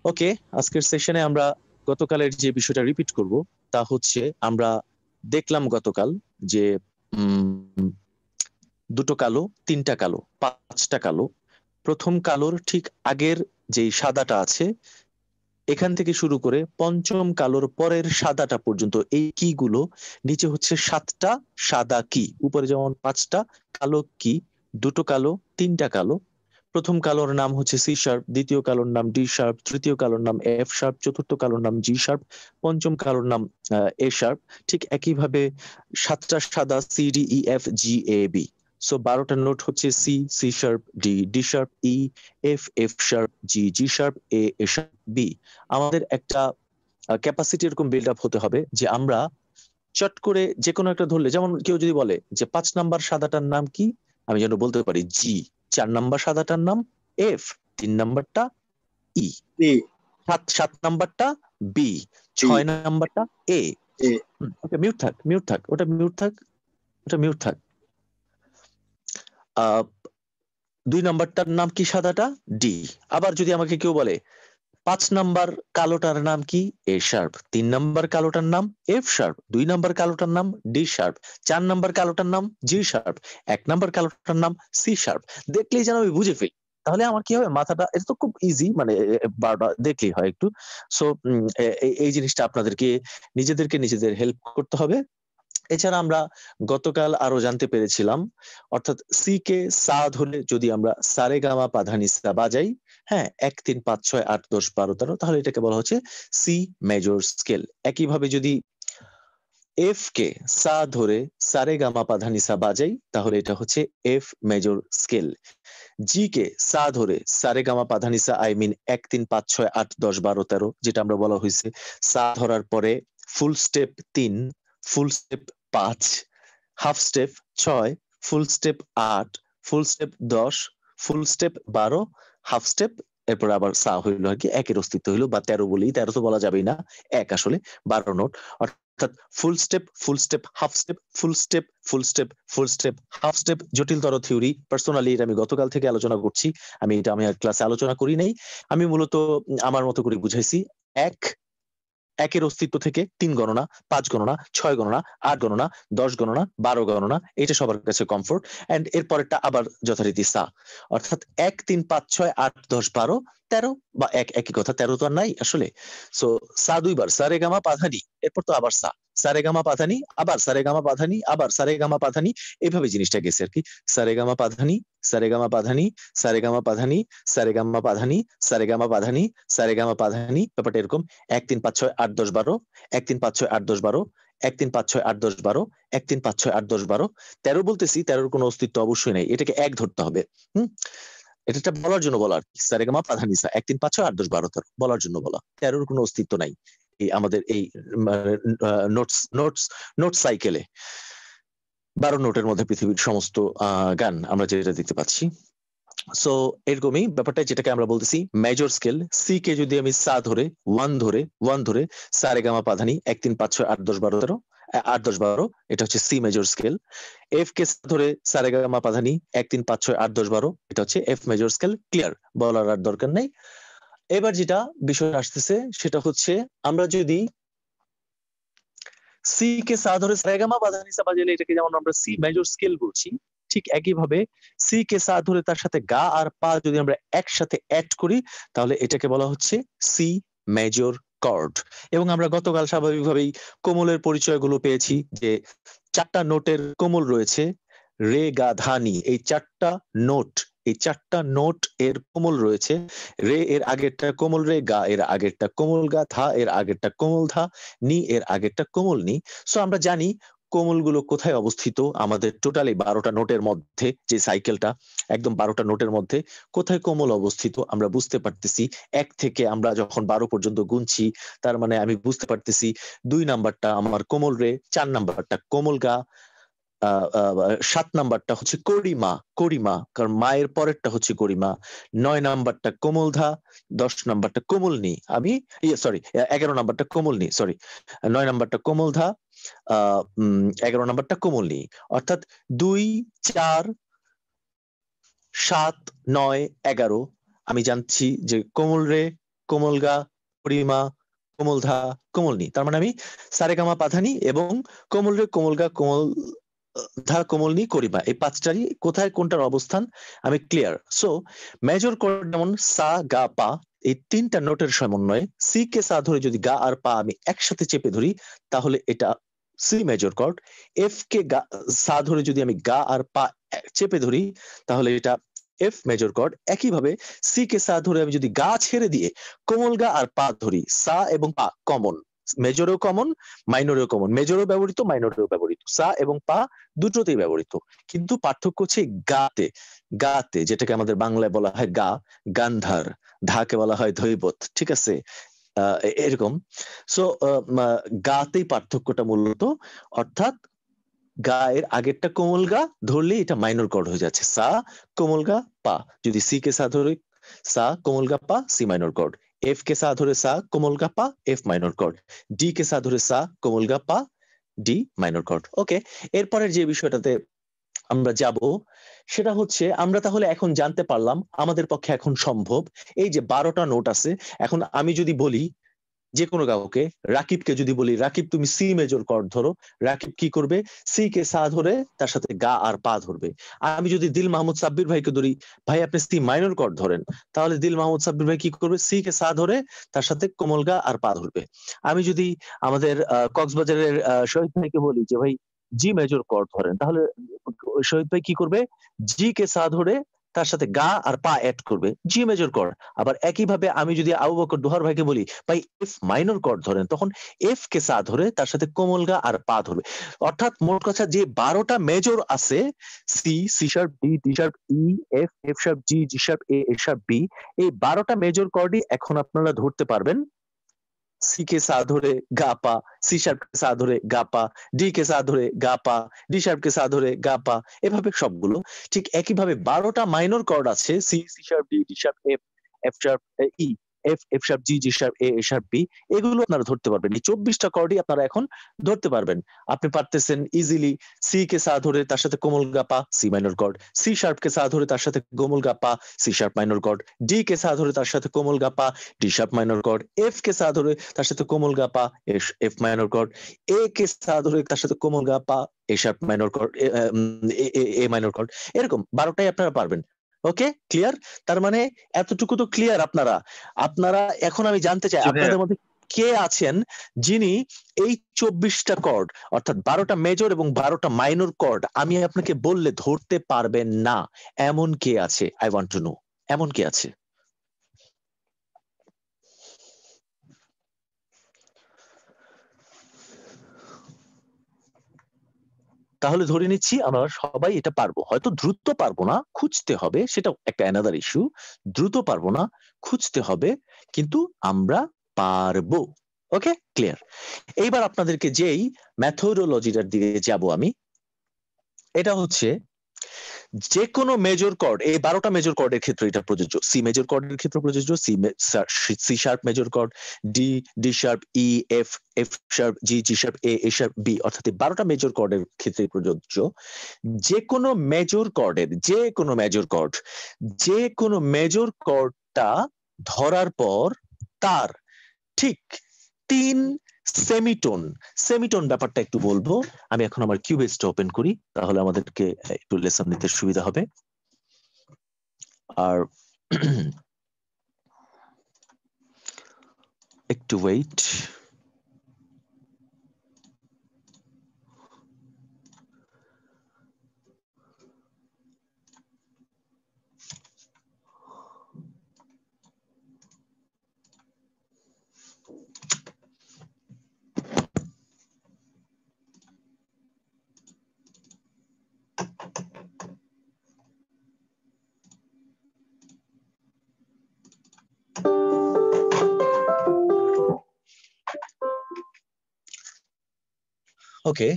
ওকে, আজকের সেশনে আমরা গতকালের যে বিষয়টা রিপিট করব তা হচ্ছে আমরা দেখলাম গতকাল যে উম, দুটো কালো, তিনটা কালো, পাঁচটা কালো। প্রথম কালোর ঠিক আগের যেই সাদাটা আছে এখান থেকে শুরু করে পঞ্চম কালোর পরের সাদাটা পর্যন্ত এই কি গুলো, নিচে হচ্ছে সাতটা সাদা কি, উপরে যেমন পাঁচটা কালো কি, দুটো কালো, তিনটা কালো। প্রথম কালোর নাম হচ্ছে সি শার্প, দ্বিতীয় কালোর নাম ডি শার্প, তৃতীয় কালোর নাম এফ শার্প, চতুর্থ কালোর নাম জি শার্প, পঞ্চম কালোর নাম এ শার্প। ঠিক একইভাবে সাতটা সাদা C D E F G A B. So 12টা নোট হচ্ছে C, C sharp, D, D sharp, E, F, F sharp, G, G sharp, A, A sharp, B. আমাদের একটা ক্যাপাসিটি এরকম বিল্ড আপ হতে হবে যে আমরা চট করে যে কোনো একটা ধরলে, যেমন কেউ যদি বলে যে 5 নাম্বার সাদাটার নাম কি, আমি যেন বলতে পারি জি। 4 নাম্বার সাদাটার নাম এফ, 3 নাম্বারটা ই, ই, সাত সাত নাম্বারটা বি, ই, 6 নাম্বারটা এ। এ। ওটা মিউট থাক, মিউট থাক, ওটা মিউট থাক, ওটা মিউট থাক। আহ 2 নাম্বারটার নাম কি সাদাটা, ডি। আবার যদি আমাকে কেউ বলে 5 নাম্বার কালোটার নাম কি, এ শার্প, 3 নাম্বার কালোটার নাম এফ শার্প, 2 নাম্বার কালোটার নাম ডি শার্প, 4 নাম্বার কালোটার নাম জি শার্প, 1 নাম্বার কালোটার নাম সি শার্প, দেখলেই যেন আমি বুঝে ফেলি। তাহলে আমার কি হবে, মাথাটা এটা তো খুব ইজি, মানে বারবার দেখলেই হয় একটু। সো এই জিনিসটা আপনাদেরকে নিজেদেরকে নিজেদের হেল্প করতে হবে। এছাড়া আমরা গতকাল আরো জানতে পেরেছিলাম, অর্থাৎ সি কে সা ধরে যদি আমরা সারে গামা পাধানিসা বাজাই, হ্যাঁ, 1 3 5 6 8 10 12 13, তাহলে এটাকে বলা হচ্ছে সি মেজর স্কেল। একইভাবে যদি এফ কে সা ধরে সারে গামা পাধানিসা বাজাই, তাহলে এটা হচ্ছে এফ মেজর স্কেল। জি কে সা ধরে সারে গামা পাধানিসা, আই মিন 1 3 5 6 8 10 12 13, যেটা আমরা বলা হয়েছে সা ধরার পরে ফুল স্টেপ 3, ফুল স্টেপ 5, হাফ স্টেপ 6, ফুল স্টেপ 8, ফুল স্টেপ 10, ফুল স্টেপ 12, হাফ স্টেপ, এরপর আবার সা হইলো আর কি, একের অস্তিত্ব হইলো, বা 13 বলি, 13 তো বলা যাবেই না, এক আসলে 12 নোট। অর্থাৎ full step, full step, half step, full step, full step, full step, half step. জটিলতর থিওরি, পার্সোনালি এটা আমি গতকাল থেকে আলোচনা করছি, এটা আমি ক্লাসে আলোচনা করি নাই। আমি মূলত আমার মতো করে বুঝাইছি। এক, একের অস্তিত্ব থেকে 3 গণনা, 5 গণনা, 6 গণনা, 8 গণনা, 10 গণনা, 12 গণনা, এটা সবার কাছে কমফোর্ট। এন্ড এর পরেরটা আবার যথারীতি সা। অর্থাৎ 1 3 5 6 8 10 12 13, বা একই কথা, 13 তো আর নাই আসলে। সো সা 2 বার, সারে গামা পাধানি, এরপর তো আবার সা, সারে গামা পাধানি, আবার সারে গামা পাধানি, আবার সারে গামা পাধানি, এইভাবে জিনিসটা গেছে আর কি। সারে গামা পাধানি, সারে গামা পাধানি, সারে গামা পাধানি, সারে গামা পাধানি, সারে গামা পাধানি, সারে গামা পাধানি, ব্যাপারটা এরকম। 1 3 5 6 8 10 12, 1 3 5 6 8 10 12, 1 3 5 6 8 10 12, 1 3 5 6 8 10 12। 13 বলতেছি, 13-র কোনো অস্তিত্ব অবশ্যই নাই, এটাকে এক ধরতে হবে। হুম, এটা বলার জন্য বলা আর কি, সারেগামা পাধানিসা 1 3 5 6 8 10 12 13 বলার জন্য বলা, 13-র কোনো অস্তিত্ব নাই এই আমাদের এই নোটস নোটস নোট সাইকেলে। 12 নোটের মধ্যে পৃথিবীর সমস্ত গান আমরা যেটা দেখতে পাচ্ছি। সো এরকমই ব্যাপারটা, যেটাকে আমরা বলতেছি মেজর স্কেল। সি কে যদি আমি সা ধরে ওয়ান ধরে সা রে গামা পাধানি 1 3 5 6 8 10 12 13, 8 10 12, এটা হচ্ছে সি মেজর স্কেল। এফ কে সা ধরে সা রে গামা পাধানি 1 3 5 6 8 10 12, এটা হচ্ছে এফ মেজর স্কেল। ক্লিয়ার, বলার আর দরকার নাই। এবার যেটা বিষয় আসতেছে সেটা হচ্ছে, আমরা যদি সি কে সা ধরে সারেগামা পাধানিসা বাজালে এটাকে যেমন আমরা সি মেজর স্কেল বলছি, ঠিক একইভাবে সি কে সা ধরে তার সাথে গা আর পা যদি আমরা একসাথে অ্যাড করি, তাহলে এটাকে বলা হচ্ছে সি মেজর কর্ড। এবং আমরা গতকাল স্বাভাবিকভাবেই কোমলের পরিচয়গুলো পেয়েছি, যে 4টা নোটের কোমল রয়েছে, রে গা ধা নি, এই 4টা নোট, এই 4টা নোট এর কোমল রয়েছে। রে এর আগেরটা কোমল রে, গা এর আগেরটা কোমল গা, ধা এর আগেরটা কোমল ধা, নি এর আগেরটা কোমল নি। সো আমরা জানি কোমলগুলো কোথায় অবস্থিত আমাদের টোটালি 12টা নোটের মধ্যে, যে সাইকেলটা একদম 12টা নোটের মধ্যে কোথায় কোমল অবস্থিত আমরা বুঝতে পারতেছি। 1 থেকে আমরা যখন 12 পর্যন্ত গুনছি, তার মানে আমি বুঝতে পারতেছি 2 নাম্বারটা আমার কোমল রে, 4 নাম্বারটা কোমল গা, 7 নাম্বারটা হচ্ছে করিমা, করিমা কারণ মায়ের পরেরটা হচ্ছে করিমা, 9 নাম্বারটা কোমলধা, 10 নাম্বারটা কোমলনি, আমি সরি 11 নাম্বারটা কোমলনি, সরি 9 নাম্বারটা কোমলধা, 11 নাম্বারটা কোমলনি। অর্থাৎ 2 4 7 9 11 আমি জানছি যে কোমল রে, কোমলগা, পরিমা, কোমলধা, কোমলনি। তার মানে আমি সারেগামা পাধানি এবং কোমল রে, কোমলগা, কোমল ধা, কোমলনি, করিমা, এই পাঁচটারই কোথায় কোনটার অবস্থান আমি ক্লিয়ার। সো মেজর কর্ড যেমন সা, গা, পা, এই তিনটা নোটের সমন্বয়ে সি কে সা ধরে যদি গা আর পা আমি একসাথে চেপে ধরি তাহলে এটা সি মেজর কর্ড। এফ কে সা ধরে যদি আমি গা আর পা চেপে ধরি তাহলে এটা এফ মেজর কর্ড। একইভাবে সি কে সা ধরে আমি যদি গা ছেড়ে দিয়ে কোমল গা আর পা ধরি, সা এবং পা কমন, মেজরেও কমন, মাইনরেও কমন, মেজরেও ব্যবহৃত, মাইনরেও ব্যবহৃত, সা এবং পা দুটোতেই ব্যবহৃত। কিন্তু পার্থক্য হচ্ছে গাতে, গাতে যেটাকে আমাদের বাংলায় বলা হয় গা, গান্ধার, ধাকে বলা হয় ধৈবত, ঠিক আছে? এরকম। সো গাতেই পার্থক্যটা মূলত, অর্থাৎ গায়ের আগেরটা কোমল গা ধরলে এটা মাইনর কর্ড হয়ে যাচ্ছে, সা কোমল গা পা। যদি সি কে সা ধরে সা কোমল গা পা, সি মাইনর কর্ড। এফ কে সা ধরে সা কোমল গা পা, এফ মাইনর কর্ড। ডি কে সা ধরে সা কোমল গা পা, ডি মাইনর কর্ড। ওকে, এরপরের যে বিষয়টাতে আমরা যাব সেটা হচ্ছে, আমরা তাহলে এখন জানতে পারলাম আমাদের পক্ষে এখন সম্ভব এই যে 12টা নোট আছে। এখন আমি যদি বলি যে কোনো কাউকে, রাকিবকে যদি বলি রাকিব তুমি সি মেজর কর্ড ধরো, রাকিব কি করবে? সি কে সা ধরে তার সাথে গা আর পা ধরবে। আমি যদি দিল মাহমুদ সাব্বির ভাইকে ধরি, ভাই আপনি সি মাইনর কর্ড ধরেন, তাহলে দিল মাহমুদ সাব্বির ভাই কি করবে? সি কে সা ধরে তার সাথে কোমল গা আর পা ধরবে। আমি যদি আমাদের কক্সবাজারের শহীদ ভাইকে বলি যে ভাই জি মেজর কর্ড ধরেন, তাহলে শহীদ ভাই কি করবে? জি কে সা ধরে তার সাথে গা আর পা অ্যাড করবে, জি মেজর কর্ড। আবার একইভাবে আমি যদি আবু বকর দোহার ভাইকে বলি ভাই এফ মাইনর কর্ড ধরেন, তখন এফ কে সা ধরে তার সাথে কোমল গা আর পা ধরবে। অর্থাৎ মোট কথা যে 12টা মেজর আছে, C, C sharp, D, D sharp, E, F, F sharp, G, G sharp, A, A sharp, B, এই 12টা মেজর কর্ডই এখন আপনারা ধরতে পারবেন। सी के साथ ধরে গা পা, সি শার্প কে সাথ ধরে গা পা, ডি কে সাথ ধরে গা পা, ডি শার্প কে সাথ ধরে গা পা, এভাবে সবগুলো। ঠিক একইভাবে 12টা মাইনর কর্ড আছে, C, C sharp, D, D sharp, F, F sharp, E, F, F sharp, G, G sharp, A, A sharp, B, এগুলো আপনারা ধরতে পারবেন। এই 24টা কর্ডই আপনারা এখন ধরতে পারবেন। আপনি পারতেছেন ইজিলি সি কে সাথ ধরে তার সাথে কোমল গা পা, C minor chord, C sharp কে সাথ ধরে তার সাথে কোমল গা পা, C sharp minor chord, D কে সাথ ধরে তার সাথে কোমল গা পা, D sharp minor chord, F কে সাথ ধরে তার সাথে কোমল গা পা, এফ মাইনর কর্ড, এ কে সাথ ধরে তার সাথে কোমল গা পা, A sharp minor chord, A minor chord. এরকম 12টাই আপনারা পারবেন। Okay, clear? তার মানে এতটুকু তো ক্লিয়ার আপনারা। আপনারা এখন আমি জানতে চাই জি ভাইয়া। আপনাদের মধ্যে কে আছেন যিনি এই 24টা কর্ড, অর্থাৎ 12টা মেজর এবং 12টা মাইনর কর্ড আমি আপনাকে বললে ধরতে পারবেন না, এমন কে আছে? আই ওয়ান্ট টু নো, এমন কে আছে? তাহলে ধরে নিচ্ছি আমরা সবাই এটা পারবো, হয়তো দ্রুত পারবো না, খুঁজতে হবে, সেটা একটা অ্যানাদার ইস্যু। দ্রুত পারবো না, খুঁজতে হবে, কিন্তু আমরা পারবো। ওকে, ক্লিয়ার? এইবার আপনাদেরকে যেই ম্যাথোডোলজিটার দিকে যাব আমি, এটা হচ্ছে যে কোনো মেজর কর্ড, এই 12টা মেজর কর্ডের ক্ষেত্রে এটা প্রযোজ্য, সি মেজর কর্ডের ক্ষেত্রে প্রযোজ্য, C sharp major chord, D, D sharp, E, F, F sharp, G, G sharp, A, A sharp, B, অর্থাৎ 12টা মেজর কর্ডের ক্ষেত্রে প্রযোজ্য। যে কোনো মেজর কর্ডের, যে কোনো মেজর কর্ড, যে কোনো মেজর কর্ডটা ধরার পর তার ঠিক 3 সেমিটোন, সেমিটোন ব্যাপারটা একটু বলবো। আমি এখন আমার কিউবেসটা ওপেন করি, তাহলে আমাদেরকে একটু লেসন নিতে সুবিধা হবে। আর একটু ওয়েট। ওকে,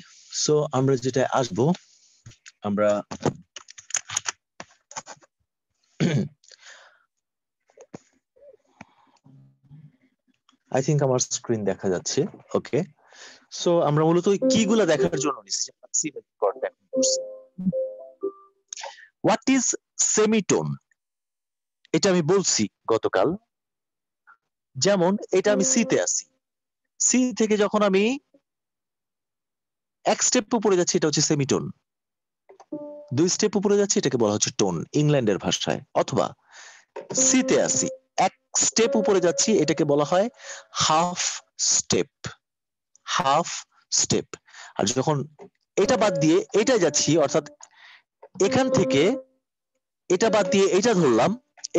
সো আমরা যেটা আসবো, আমরা আই থিঙ্ক আমার স্ক্রিন দেখা যাচ্ছে। ওকে, সো আমরা মূলত ওই কিগুলা দেখার জন্য নিছি। What is semitone? এটা আমি বলছি গতকাল। যেমন এটা আমি সি তে আছি, সি থেকে যখন আমি এক স্টেপ উপরে যাচ্ছি এটা হচ্ছে সেমিটোন, 2 স্টেপ উপরে যাচ্ছি এটাকে বলা হচ্ছে টোন ইংল্যান্ডের ভাষায়। অথবা সি তে আছি, এক স্টেপ উপরে যাচ্ছি এটাকে বলা হয় হাফ স্টেপ, হাফ স্টেপ। আর যখন এটা বাদ দিয়ে এটা যাচ্ছি, অর্থাৎ এখান থেকে এটা বাদ দিয়ে এটা ধরলাম,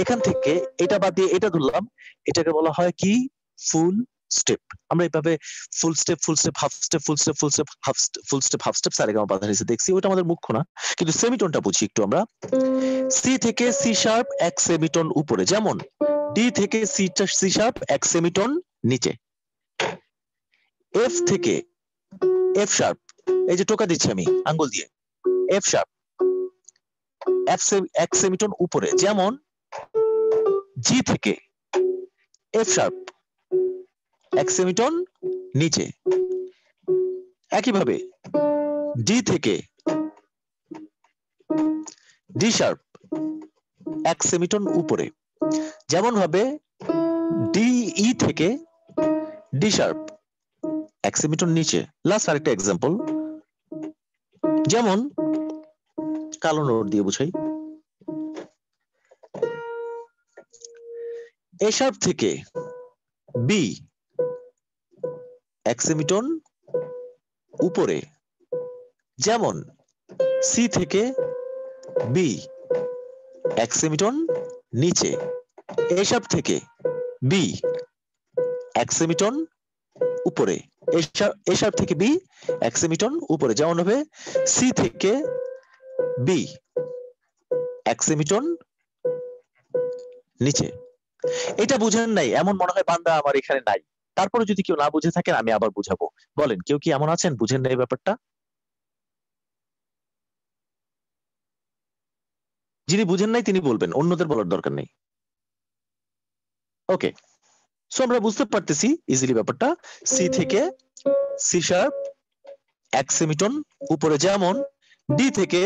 এখান থেকে এটা বাদ দিয়ে এটা ধরলাম, এটাকে বলা হয় কি ফুল স্টেপ। আমরা এইভাবে ফুল step, full step, half step, full step, full step, half step, full step, half step Saregama পা ধা নি সা দেখছি, ওটা আমাদের মুখ্য না, কিন্তু সেমিটোনটা বুঝি একটু আমরা। সি থেকে সি শার্প এক সেমিটোন উপরে, যেমন ডি থেকে সি শার্প এক সেমিটোন নিচে। এফ থেকে এফ শার্প, এই যে টোকা দিচ্ছি আমি আঙ্গুল দিয়ে, এফ শার্প এক সেমিটোন উপরে, যেমন জি থেকে এফ শার্প এক সেমিটোন নিচে। একইভাবে ডি থেকে ডি শার্প এক সেমিটোন উপরে, যেমন ভাবে ডি ই থেকে ডি শার্প এক সেমিটোন নিচে। লাস্ট আরেকটা এক্সাম্পল, যেমন কালো নোট দিয়ে বুঝাই, এ শার্প থেকে বি এক সেমিটোন উপরে, যেমন সি থেকে বি এক সেমিটোন নিচে। এ শার্প থেকে বি এক সেমিটোন উপরে, এ শার্প থেকে বি এক সেমিটোন উপরে, যেমন হবে সি থেকে বি এক সেমিটোন নিচে। এটা বুঝেন নাই এমন মনে হয় বান্দা আমার এখানে নাই, তারপরে যদি কেউ না বুঝে থাকেন আমি আবার বুঝাবো। বলেন কেউ কি এমন আছেন বুঝেন নাই ব্যাপারটা? যিনি বুঝেন নাই তিনি বলবেন, অন্যদের বলার দরকার নেই। ওকে, সো আমরা বুঝতে পারতেছি ইজিলি ব্যাপারটা। সি থেকে সি শার্প এক সেমিটোন উপরে, যেমন ডি থেকে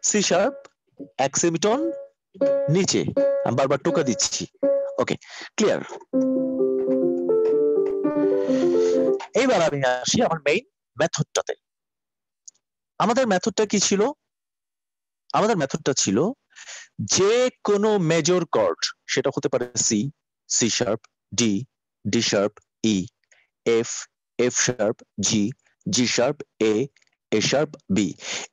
সি শার্প এক সেমিটোন নিচে। আমি বারবার টোকা দিচ্ছি। ওকে, ক্লিয়ার? এইবার আমি আসি আমার মেইন মেথডটাতে। আমাদের মেথডটা কি ছিল? আমাদের মেথডটা ছিল যে কোনো মেজর কর্ড, সেটা হতে পারে C, C sharp, D, D sharp, E, F, F sharp, G, G sharp, A, A sharp, B,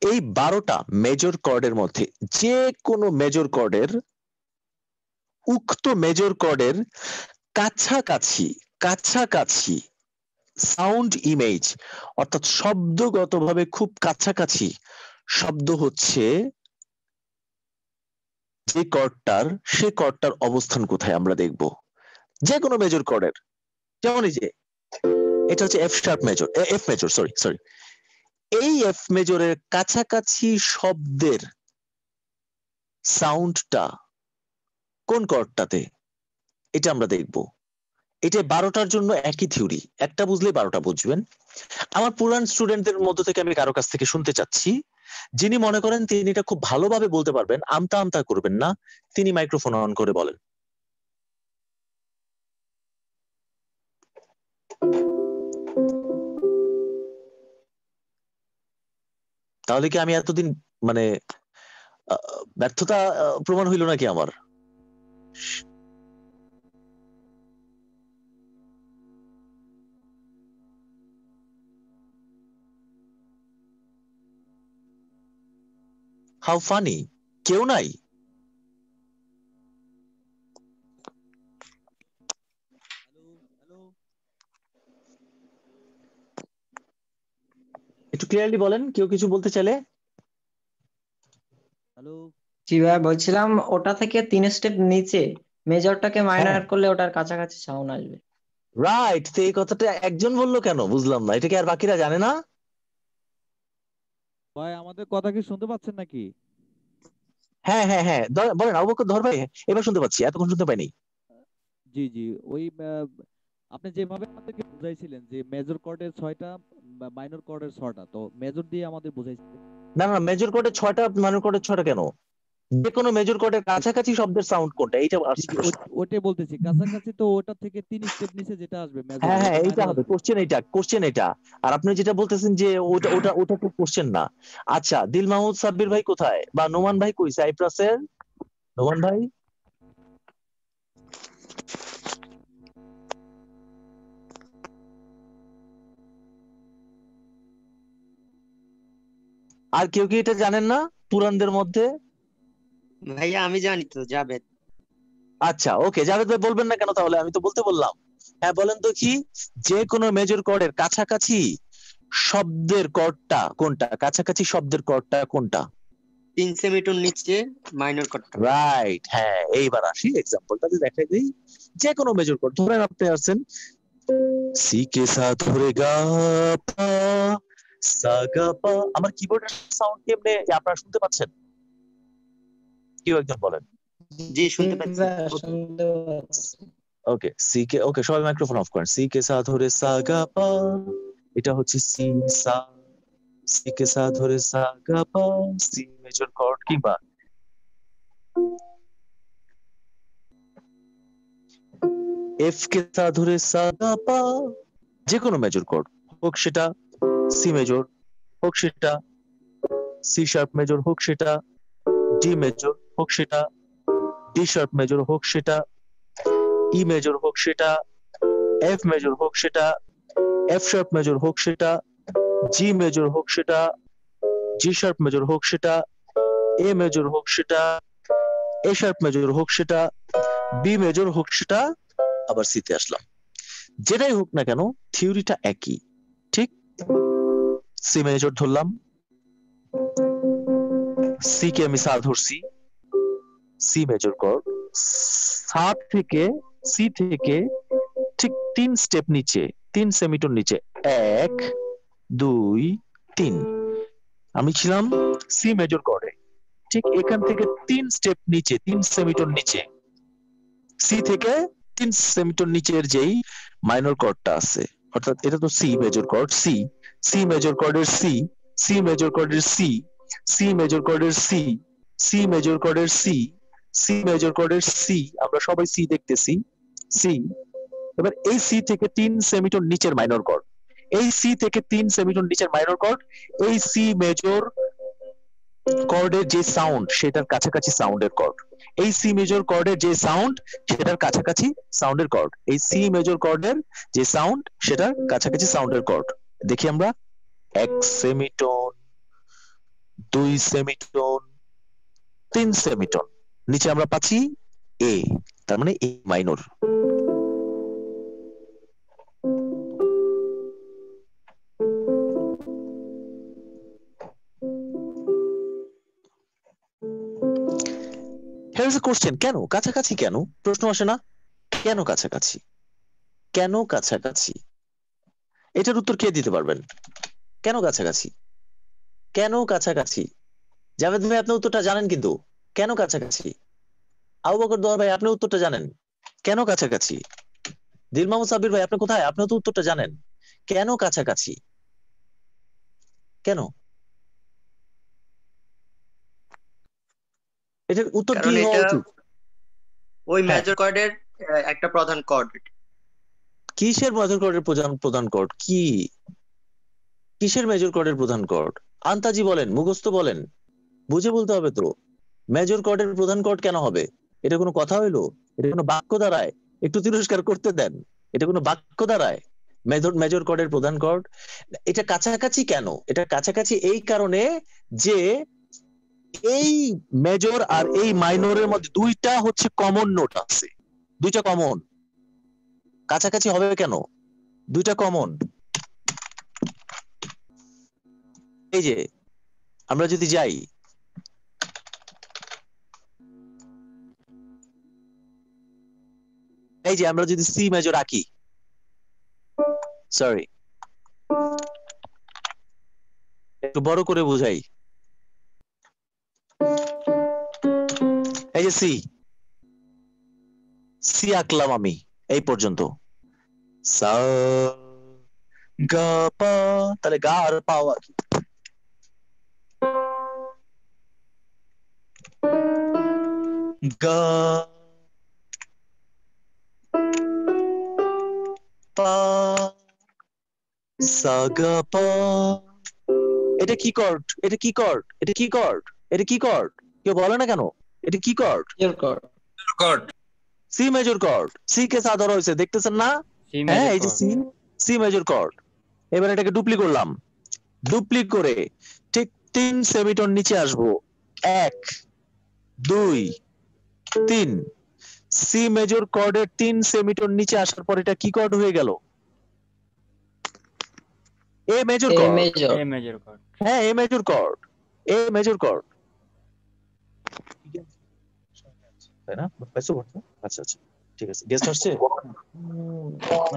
এই 12টা মেজর কর্ডের মধ্যে যে কোনো মেজর কর্ডের, উক্ত মেজর কর্ডের কাছাকাছি কাছাকাছি সাউন্ড ইমেজ, অর্থাৎ শব্দগতভাবে খুব কাছাকাছি শব্দ হচ্ছে যে কর্ডটার, সে কর্ডটার অবস্থান কোথায় আমরা দেখব যে কোনো মেজর কর্ডের। যেমন এই যে এটা হচ্ছে F sharp major, F major, sorry sorry, এই এফ মেজরের কাছাকাছি শব্দের সাউন্ডটা কোন কর্ডটাতে, এটা আমরা দেখব। এটা 12টার জন্য একই থিওরি, একটা বুঝলে 12টা বুঝবেন। আমার পুরান স্টুডেন্টদের মধ্য থেকে আমি কারো কাছ থেকে শুনতে চাচ্ছি, যিনি মনে করেন তিনি এটা খুব ভালোভাবে বলতে পারবেন, আমতা আমতা করবেন না, তিনি মাইক্রোফোন অন করে বলেন। তাহলে কি আমি এতদিন মানে ব্যর্থতা প্রমাণ হইল নাকি আমার? হাউ ফানি, কেউ নাই? একটু ক্লিয়ারলি বলেন কেউ কিছু বলতে চাইলে। হ্যালো, জি ভাই বলছিলাম ওটা থেকে 3 স্টেপ নিচে মেজরটাকে মাইনর করলে ওটার কাছাকাছি সাউন্ড আসবে। রাইট, তো এই কথাটা একজন বললো কেন বুঝলাম না, এটা কি আর বাকিরা জানে না? ভাই আমাদের কথা কি শুনতে পাচ্ছেন নাকি? হ্যাঁ হ্যাঁ হ্যাঁ, বলেন আবু বকর ধর ভাই, এবার শুনতে পাচ্ছি, এতক্ষণ শুনতে পাইনি। জি জি, ওই আপনি যেভাবে আমাদেরকে বুঝাইছিলেন যে মেজর কর্ডের 6টা, মাইনর কর্ডের 6টা, তো মেজর দিয়ে আমাদের বুঝাইছিলেন। না না, মেজর কোডে 6টা, মাইনর কোডে 6টা কেন? যে কোনো মেজর কর্ডের কাছাকাছি শব্দের সাউন্ড কোনটা, এইটা আসছে প্রশ্ন। ওটাই বলতেছি, কাছাকাছি তো ওটা থেকে 3 স্টেপ নিচে যেটা আসবে মেজর, হ্যাঁ হ্যাঁ, ওটা এইটা মাইনর হবে আসবে। কোশ্চেন এটা। আর আপনি যেটা বলতেছেন যে ওটা ওটা ওটা তো কোশ্চেন না। আচ্ছা, দিল মাহমুদ সাব্বির ভাই কোথায়, বা নোমান ভাই কই, সাইপ্রাসের নোমান ভাই? আর কেউ কি এটা জানেন না পুরানদের মধ্যে? ভাইয়া আমি জানি তো, জাভেদ। আচ্ছা ওকে, জাভেদ ভাই বলবেন না কেন তাহলে, আমি তো বলতে বললাম। হ্যাঁ বলেন তো কি, যে কোনো মেজর কর্ডের কাছাকাছি শব্দের কর্ডটা কোনটা, কাছাকাছি শব্দের কর্ডটা কোনটা? 3 সেমিটোন নিচে মাইনর কর্ডটা। রাইট, হ্যাঁ। এইবার আসি এক্সাম্পলটা দেখাই দিই। যে কোনো মেজর কর্ড ধরেন আপনি আছেন সি কে সাথ ধরে গা পা সা গা পা, আমার কিবোর্ডের সাউন্ড কেমনে আপনারা শুনতে পাচ্ছেন? কেউ একজন বলেন। জি শুনতে পাচ্ছি। শুনতে পাচ্ছি। ওকে, সি কে, ওকে সবাই মাইক্রোফোন অফ করেন। সি কে সা ধরে সা গা পা, এটা হচ্ছে সি সা। সি কে সা ধরে সা গা পা, সি মেজর কর্ড। কিংবা এফ কে সা ধরে সা গা পা, যে কোনো মেজর কর্ড হোক সেটা সি মেজর, হোক সেটা সি শার্প মেজর, হোক সেটা ডি মেজর, হোক সেটা ডি শার্প মেজর, হোক সেটা ই মেজর, হোক সেটা এফ মেজর, হোক সেটা এফ শার্প মেজর, হোক সেটা জি মেজর, হোক সেটা জি শার্প মেজর, হোক সেটা এ মেজর, হোক সেটা এ শার্প মেজর, হোক সেটা বি মেজর, হোক সেটা আবার সিতে আসলাম। যেটাই হোক না কেন থিওরিটা একই, ঠিক? সি মেজর ধরলাম, সি কে আমি সা ধরছি, সি মেজর কর্ড। সা থেকে, সি থেকে ঠিক 3 স্টেপ নিচে, 3 সেমিটোন নিচে, 1 2 3 আমি ছিলাম সি মেজর কর্ডে। ঠিক এখান থেকে 3 স্টেপ নিচে, 3 সেমিটোন নিচে, সি থেকে 3 সেমিটোন নিচের যেই মাইনর কর্ডটা আছে, অর্থাৎ এটা তো C major chord, C, C major কর্ডের সি, সি মেজর কর্ডের সি, সি মেজর কর্ডের সি, সি মেজর কর্ডের সি, সি মেজর কর্ডের সি, আমরা সবাই সি দেখতেছি, সি। এবার এই সি থেকে 3 সেমিটোন নিচের মাইনর কর্ড, এই সি থেকে 3 সেমিটোন নিচের মাইনর কর্ড, এই সি মেজর কর্ডের যে সাউন্ড সেটার কাছাকাছি সাউন্ডের কর্ড, এই সি মেজর কর্ডের যে সাউন্ড সেটার কাছাকাছি সাউন্ডের কর্ড, এই সি মেজর কর্ডের যে সাউন্ড সেটার কাছাকাছি সাউন্ডের কর্ড। দেখি আমরা 1 সেমিটোন, 2 সেমিটোন, 3 সেমিটোন নিচে আমরা পাচ্ছি এ, তার মানে এ minor. Here is a question, কেন কাছাকাছি, কেন প্রশ্ন আসে না? কেন কাছাকাছি, কেন কাছাকাছি, এটার উত্তর কে দিতে পারবেন? কেন কাছাকাছি, কেন কাছাকাছি? জাভেদ ভাই আপনি উত্তরটা জানেন কিন্তু, কেন কাছাকাছি? আবু বকর দোয়া ভাই আপনি উত্তরটা জানেন, কেন কাছাকাছি? দিল মাহমুদ সাব্বির ভাই আপনি কোথায়, আপনি তো উত্তরটা জানেন, কেন কাছাকাছি, কেন? এটার উত্তর কি কারণ হওয়া এটা উচিত? ওই হ্যাঁ, মেজর কর্ডের একটা প্রধান কর্ড। কিসের মেজর কর্ডের প্রধান প্রধান কর্ড কি? কিসের মেজর কর্ডের প্রধান কর্ড? আন্তাজি বলেন, মুখস্থ বলেন, বুঝে বলতে হবে তো। মেজর কর্ডের প্রধান কর্ড কেন হবে? এটা কোনো কথা হইলো? এটা কোনো বাক্য দাঁড়ায়? একটু তিরস্কার করতে দেন, এটা কোনো বাক্য দাঁড়ায়? মেজর মেজর কর্ডের প্রধান কর্ড। এটা কাছাকাছি কেন? এটা কাছাকাছি এই কারণে যে এই মেজর আর এই মাইনরের মধ্যে দুইটা হচ্ছে কমন নোট আছে, দুইটা কমন। কাছাকাছি হবে কেন? দুইটা কমন। এই যে আমরা যদি যাই, এই যে আমরা যদি সি মেজর আঁকি, সরি একটু বড় করে বুঝাই, এই যে সি, সি আঁকলাম আমি এই পর্যন্ত, সা গা পা, তাহলে গা আর পাও আঁকি। গা পা সা গা পা। এটা কি কর্ড? এটা কি কর্ড? এটা কি কর্ড? এটা কি কর্ড? কেউ বলে না কেন? এটা কি chord? Major chord. Chord. C major chord. C কে সা ধরা হয়েছে, দেখতেছেন না? সি হ্যাঁ, মেজর এই যে কর্ড। C major cord. এবার এটাকে ডুপ্লি করলাম, ডুপ্লি করে ঠিক 3 সেমিটোন নিচে আসবো। 1 2 3। সি মেজর কর্ডের 3 সেমিটোন নিচে আসার পর এটা কি কর্ড হয়ে গেল? A major A chord. Major. A major chord. হ্যাঁ, A major chord. A major chord, তাই না? পাইছো? আচ্ছা আচ্ছা, ঠিক আছে। গেস্ট আসছে?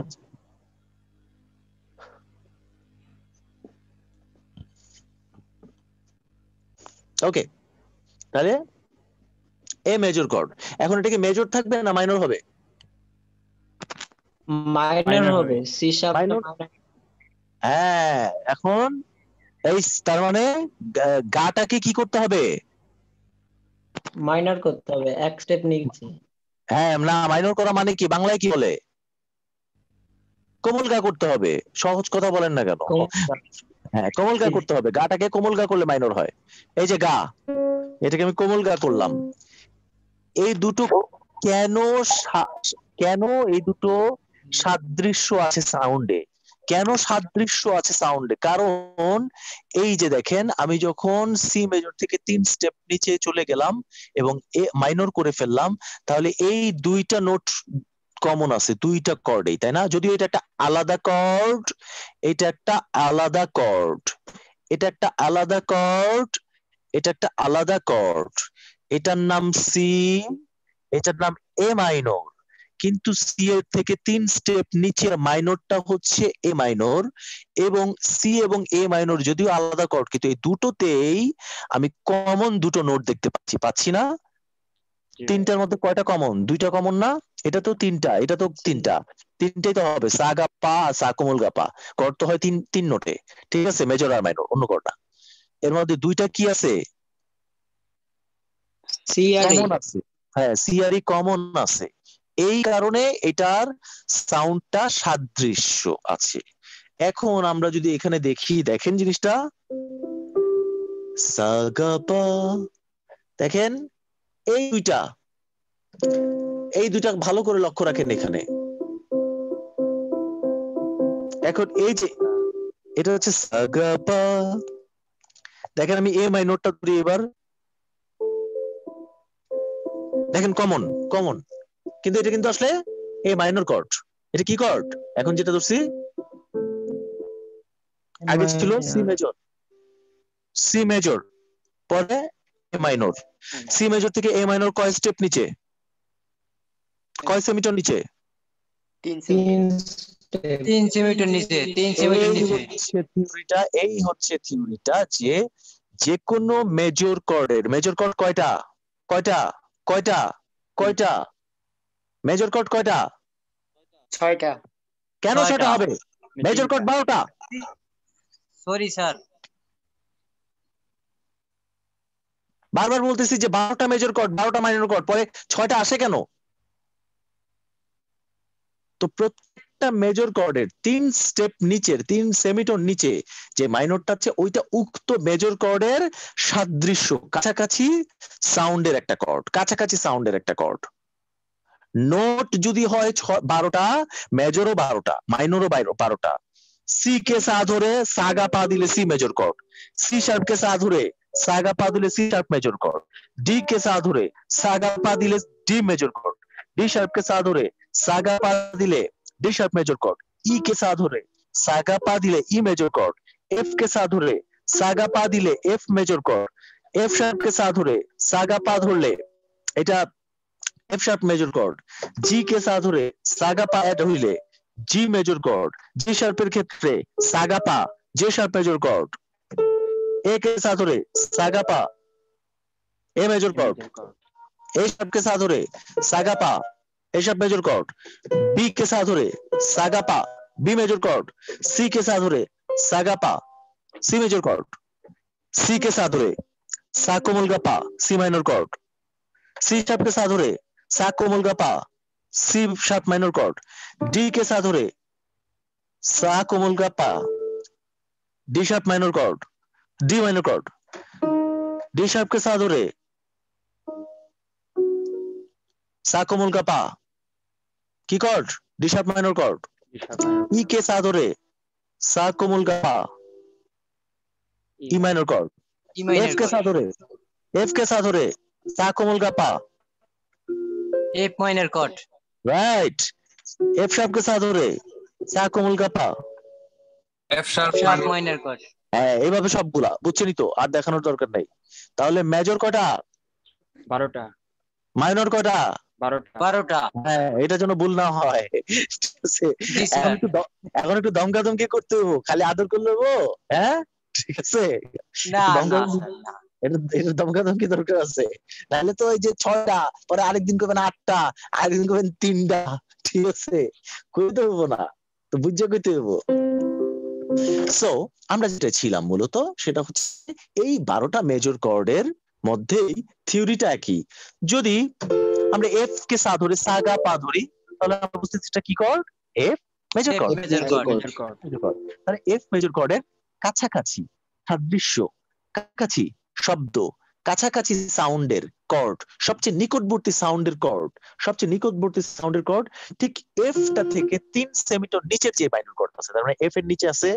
আচ্ছা। ওকে, তাহলে এ মেজর কর্ড। এখন এটা কি মেজর থাকবে না মাইনর হবে? মাইনর হবে। C sharp minor. হ্যাঁ, এখন এই তার মানে গাটাকে কি করতে হবে? মাইনর করতে হবে, এক স্টেপ নিচে। হ্যাঁ, না, মাইনর করা মানে কি? বাংলায় কি বলে? কোমল গা করতে হবে। সহজ কথা বলেন না কেন? হ্যাঁ, কোমল গা করতে হবে। গাটাকে কোমল গা করলে মাইনর হয়। এই যে গা, এটাকে আমি কোমল গা করলাম। এই দুটো কেন কেন এই দুটো সাদৃশ্য আছে সাউন্ডে? কেন সাদৃশ্য আছে সাউন্ডে? কারণ এই যে দেখেন, আমি যখন সি মেজর থেকে 3 স্টেপ নিচে চলে গেলাম এবং এ মাইনর করে ফেললাম, তাহলে এই দুইটা নোট কমন আছে দুইটা কর্ডেই, তাই না? যদিও এটা একটা আলাদা কর্ড, এটা একটা আলাদা কর্ড, এটা একটা আলাদা কর্ড, এটা একটা আলাদা কর্ড। এটার নাম সি, এটার নাম এ মাইনর। কিন্তু সি এর থেকে 3 স্টেপ নিচের মাইনরটা হচ্ছে এ মাইনর, এবং সি এবং এ মাইনর যদিও আলাদা কর্ড, কিন্তু এই দুটোতেই আমি কমন দুটো নোট দেখতে পাচ্ছি না? তিনটার মধ্যে কয়টা কমন? দুইটা কমন না? এটা তো তিনটা, এটা তো তিনটা, তিনটাই তো হবে। সা গা পা, সা কোমল গা পা। কর্ড তো হয় তিন নোটে, ঠিক আছে? মেজর আর মাইনর, অন্য কর্ড না। এর মধ্যে দুইটা কি আছে? সি আর ই। কমন আছে। হ্যাঁ, সি আর ই কমন আছে। এই কারণে এটার সাউন্ডটা সাদৃশ্য আছে। এখন আমরা যদি এখানে দেখি, দেখেন জিনিসটা, সা গা পা, দেখেন এই দুইটা ভালো করে লক্ষ্য রাখেন এখানে। এখন এই যে এটা হচ্ছে সা গা পা, দেখেন আমি এ মাইনরটা ধরি এবার, দেখেন কমন কমন, কিন্তু এটা কিন্তু আসলে এ মাইনর কর্ড। এটা কি কর্ড? এখন যেটা ধরছি আগে ছিল সি মেজর, সি মেজর পরে এ মাইনর। সি মেজর থেকে এ মাইনর কয় স্টেপ নিচে, কয় সেমিটোন নিচে? 3 সেমিটোন। 3 সেমিটোন নিচে, 3 সেমিটোন নিচে। এই হচ্ছে থিওরিটা যে যে কোনো মেজর কর্ডের, মেজর কর্ড কয়টা? কয়টা? কয়টা? কয়টা? মেজর কর্ড কয়টা? 6টা। কেন 6টা হবে? মেজর কর্ড 12টা। সরি স্যার, বারবার বলতেছি যে 12টা মেজর কর্ড, 12টা মাইনর কর্ড, পরে 6টা আসে কেন? তো প্রত্যেকটা মেজর কর্ডের 3 স্টেপ নিচের, 3 সেমিটোন নিচে যে মাইনরটা আছে, ওইটা উক্ত মেজর কর্ডের সাদৃশ্য, কাছাকাছি সাউন্ডের একটা কর্ড, কাছাকাছি সাউন্ডের একটা কর্ড। নোট যদি হয় 12টা, মেজরও 12টা, মাইনরও 12টা। সি কে সা ধরে সাগা পা দিলে C major chord, C sharp কে সা ধরে সাগা পা দিলে C sharp major chord, D কে সা ধরে সাগা পা দিলে D major chord, D sharp के साथ ধরে সাগা পা দিলে D sharp major chord, E के साथ ধরে সাগা পা দিলে ই মেজর কর্ড, এফ के साथ ধরে সাগা পা দিলে F major chord, F sharp के साथ ধরে সাগা পা ধরলে এটা এফ শার্প মেজর কর্ড, জি के साथ ধরে সাগা পা অ্যাড হইলে জি মেজর কর্ড, জি শার্পের ক্ষেত্রে সাগা পা জে শার্প মেজর কর্ড, এ के साथ ধরে সাগা পা এ মেজর কর্ড, ए शार्प के साथ हो रहे सागा पा ए शार्प मेजर कॉर्ड, बी के साथ हो रहे सागा पा बी मेजर कॉर्ड, सी के साथ हो रहे सागा पा सी मेजर कॉर्ड, सी के साथ हो रहे सा कोमल गा पा C minor chord, C sharp के साथ हो रहे सा कोमल का पा, C sharp minor chord, D के साथ हो रहे सा कोमल का पा, D sharp minor chord, D minor chord, D sharp के साथ हो रहे सा कोमल का पा, की chord, D sharp minor chord, E के साथ हो रहे सा कोमल का पा, E minor chord, E minor F के साथ हो रहे, एफ के साथ हो रहे सा कोमल का पा, F minor cord, right, F sharp के साथ हो रहे सा कोमल का पা, एफ शार्प माइनর কর্ড। হ্যাঁ এইভাবে সবগুলা বুঝছেনই তো, আর দেখানোর দরকার নাই। তাহলে মেজর কটা? 12টা। মাইনর কটা? 12টা। হ্যাঁ, এটা যেন ভুল না হয়। এখন একটু দমকাদমকি করতে হবো, খালি আদর করলে হবো? হ্যাঁ ঠিক আছে, না না এটা দমকাদমকি দরকার আছে, নাহলে তো ওই যে 6টা পরে আরেকদিন করবেন 8টা, আরেকদিন করবেন 3টা, ঠিক আছে, কইতে হবো না তো, বুঝে কইতে হবো। সো আমরা যেটা ছিলাম মূলত সেটা হচ্ছে এই 12টা মেজর কর্ডের মধ্যেই থিওরিটা একই। যদি আমরা এফ কে সা ধরে সা গা পা ধরি তাহলে আমরা বুঝতেছি এটা কি কর্ড, এফ মেজর কর্ড। তাহলে এফ মেজর কর্ডের কাছাকাছি সাদৃশ্য, কাছাকাছি শব্দ, কাছাকাছি সাউন্ডের কর্ড, সবচেয়ে নিকটবর্তী সাউন্ডের কর্ড, সবচেয়ে নিকটবর্তী সাউন্ডের কর্ড ঠিক এফ টা থেকে 3 সেমিটোন নিচের যে মাইনর কর্ড আছে, তার মানে এফ এর নিচে আছে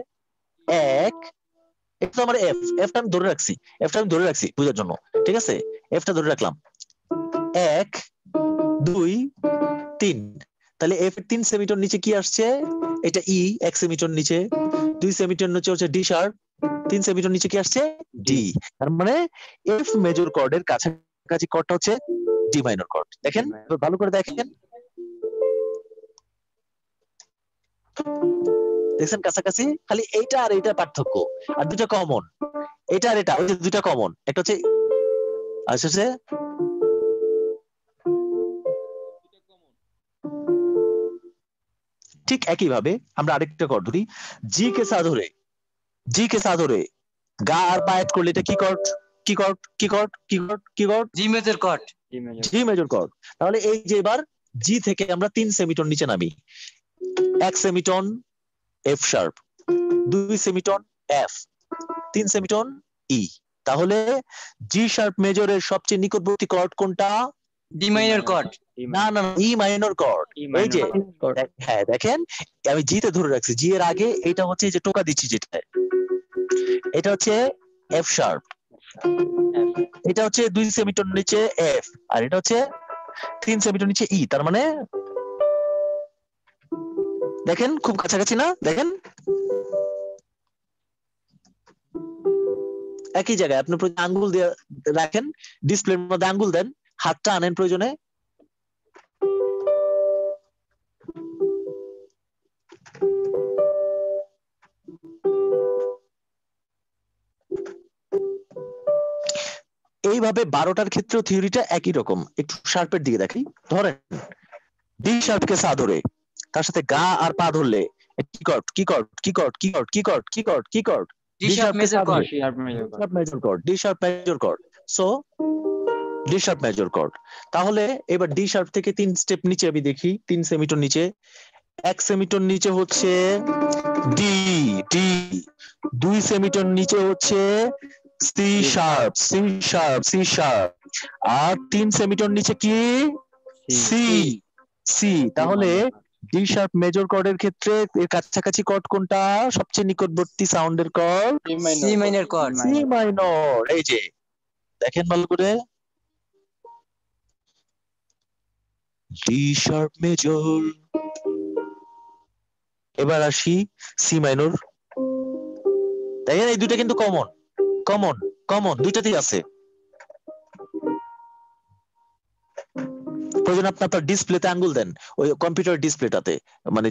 1, এটা তো আমার এফ, এফটা আমি ধরে রাখছি, এফটা আমি ধরে রাখছি বুঝার জন্য, ঠিক আছে, এফটা ধরে রাখলাম 1 2 3, তাহলে এফ এর 3 সেমিটোন নিচে কি আসছে, এটা ই 1 সেমিটোন নিচে, 2 সেমিটোন নিচে হচ্ছে ডি শার্প, 3 সেমিটোন নিচে কি আসছে ডি, তার মানে এফ মেজর কর্ডের কাছাকাছি কর্ডটা হচ্ছে ডি মাইনর কর্ড। দেখেন ভালো করে দেখেন, দেখছেন কাছাকাছি, খালি এইটা আর এইটা পার্থক্য, আর দুটো কমন, এটা আর এটা, ওই যে দুটো কমন, একটা হচ্ছে আসছে ঠিক একই ভাবে আমরা আরেকটা কর্ড ধরি, জি কে সাথ ধরে, জি কে সাথ ধরে গা আর পা এড করলে এটা কি কর্ড, কি কর্ড, কি কর্ড, কি কর্ড, কি chord, G major chord, G major chord. তাহলে এই যে এবার জি থেকে আমরা 3 সেমিটোন নিচে নামি, 1 সেমিটোন এফ শার্প, 2 সেমিটোন এফ, 3 সেমিটোন ই, তাহলে জি শার্প মেজরের সবচেয়ে নিকটবর্তী কর্ড কোনটা, ডি মাইনর কর্ড। না না ই মাইনর কর্ড, এই যে হ্যাঁ দেখেন আমি জি তে ধরে রাখছি, জি এর আগে এটা হচ্ছে যে টোকা দিচ্ছি যেটা, এটা হচ্ছে এফ শার্প, এটা হচ্ছে 2 সেমিটোন নিচে এফ, আর এটা হচ্ছে 3 সেমিটোন নিচে ই, তার মানে দেখেন খুব কাছাকাছি না, দেখেন একই জায়গায়। আপনি আঙ্গুল দিয়ে রাখেন, ডিসপ্লের মধ্যে আঙ্গুল দেন, হাতটা আনেন প্রয়োজনে, এইভাবে 12টার ক্ষেত্রেও থিওরিটা একই রকম। একটু শার্পের দিকে দেখি, ধরেন ডি শার্পকে সা ধরে তার সাথে গা আর পা ধরলে কি কর্ড, কি কর্ড, কি কর্ড, কি কর্ড, কি কর্ড, কি কর্ড, কি chord, D sharp major chord, major chord, D sharp major chord. So D sharp major chord. তাহলে এবার ডি শার্প থেকে 3 স্টেপ নিচে আমি দেখি, 3 সেমিটোন নিচে, 1 সেমিটোন নিচে হচ্ছে ডি, ডি 2 সেমিটোন নিচে হচ্ছে C sharp, C sharp, C sharp, আর 3 সেমিটোন নিচে কি সি, সি। তাহলে ডি শার্প মেজর কর্ডের ক্ষেত্রে এর কাছাকাছি কর্ড কোনটা, সবচেয়ে নিকটবর্তী সাউন্ডের chord C minor chord, C minor. এই যে দেখেন ভালো করে, ডি শার্প মেজর। এবার আসি সি মাইনর, দেখেন এই দুইটা কিন্তু কমন, কমন, কমন দুইটাতেই আছে। প্রয়োজন আপনি আপনার ডিসপ্লেতে আঙ্গুল দেন, ওই কম্পিউটার ডিসপ্লেটাতে, মানে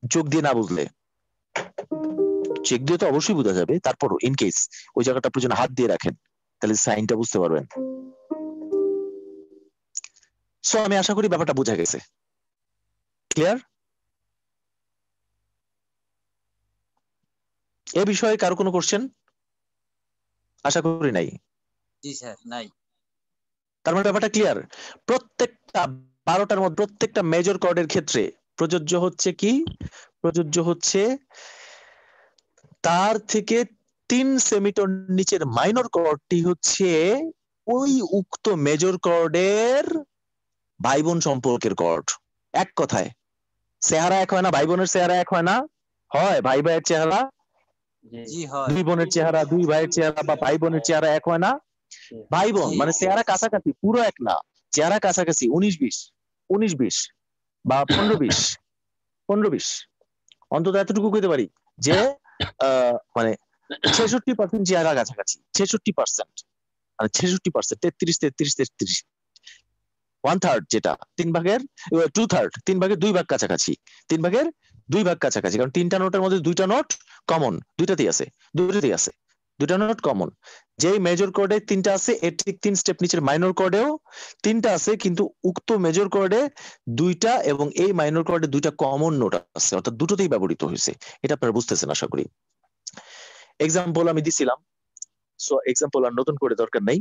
চোখ দিয়ে না বুঝলে, চেক দিয়ে তো অবশ্যই বোঝা যাবে, তারপরও ইন কেস ওই জায়গাটা প্রয়োজন হাত দিয়ে রাখেন, তাহলে সাইনটা বুঝতে পারবেন। সো আমি আশা করি ব্যাপারটা বোঝা গেছে, ক্লিয়ার? এ বিষয়ে কারো কোনো কোশ্চেন? আশা করি নাই। জি স্যার নাই। তার মানে ব্যাপারটা ক্লিয়ার। প্রত্যেকটা 12টার মধ্যে প্রত্যেকটা মেজর কর্ডের ক্ষেত্রে প্রযোজ্য হচ্ছে কি? প্রযোজ্য হচ্ছে তার থেকে 3 সেমিটোন নিচের মাইনর কর্ডটি হচ্ছে ওই উক্ত মেজর কর্ডের ভাই বোন সম্পর্কের কর্ড। এক কথায় চেহারা এক হয় না, ভাই বোনের চেহারা এক হয় না, হয় ভাই ভাইয়ের চেহারা, জি হয়। দুই বোনের চেহারা, দুই ভাইয়ের চেহারা বা ভাই বোনের চেহারা এক হয় না। ভাই বোন জি। মানে চেহারা কাছাকাছি, পুরো এক না, চেহারা কাছাকাছি, 19-20 বা 15-20 অন্তত এতটুকু কইতে পারি যে মানে 66% চেহারা কাছাকাছি, 66%, মানে 66%, 33-33-33, 1/3 যেটা 3/2 3/2 ভাগ কাছাকাছি, 3/2 ভাগ কাছাকাছি, কারণ 3টা নোটের মধ্যে 2টা নোট কমন, দুইটা নোট কমন। যেই মেজর কর্ডে 3টা আছে এর ঠিক 3 স্টেপ নিচের মাইনর কর্ডেও 3টা আছে, কিন্তু উক্ত মেজর কর্ডে 2টা এবং এই মাইনর কর্ডে 2টা কমন নোট আছে, অর্থাৎ দুটোতেই ব্যবহৃত হয়েছে। এটা আপনারা বুঝতেছেন আশা করি। এক্সাম্পল আমি দিছিলাম, সো এক্সাম্পল আর নতুন করে দরকার নাই।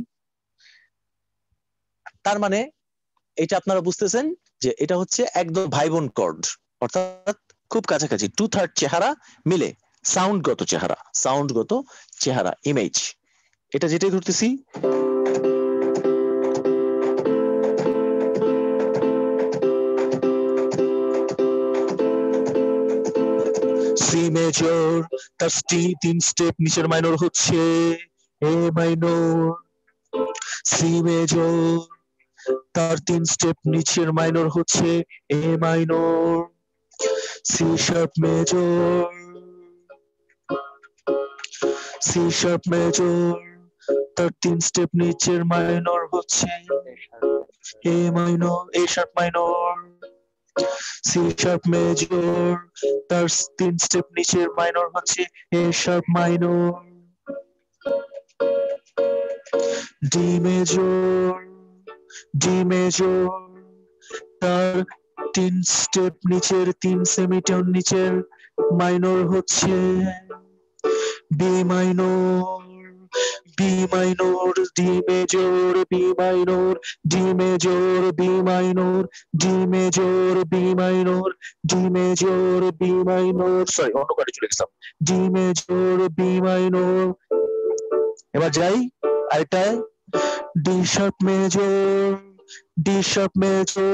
তার মানে এটা আপনারা বুঝতেছেন যে এটা হচ্ছে একদম ভাই বোন কর্ড, অর্থাৎ খুব কাছাকাছি, 2/3 চেহারা মিলে সাউন্ডগত চেহারা ইমেজ, এটা যেটাই ধরতেছি। সি মেজর, তার 3 স্টেপ নিচের মাইনর হচ্ছে এ মাইনর। সি মেজর, তার 3 স্টেপ নিচের মাইনর হচ্ছে A minor. C sharp major, C sharp major, তার 3 স্টেপ নিচের মাইনর হচ্ছে A minor, A sharp minor. C sharp major, তার 3 স্টেপ নিচের মাইনর হচ্ছে A sharp minor. D major, D major, তার 3 স্টেপ নিচের 3 সেমিটোন নিচের মাইনর হচ্ছে B minor. B minor, D major, B minor, D major, B minor, D major, B minor, D major, B minor, sorry অন্য কাটে চলে গেছিলাম, D major, B minor. এবার যাই আরেকটায়, D sharp major, D sharp major,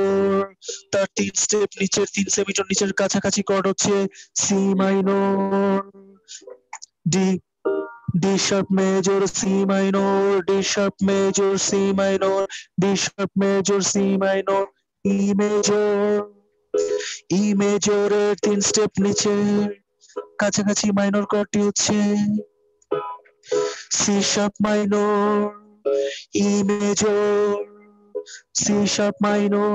তার 3 step নিচের 3 semitone নিচের কাছাকাছি কর্ড হচ্ছে C minor. D, D sharp major, C minor, D sharp major, C minor, D sharp major, C minor. E major, E মেজরের 3 step নিচে কাছাকাছি minor কর্ডটি হচ্ছে C sharp minor. E major, C sharp minor,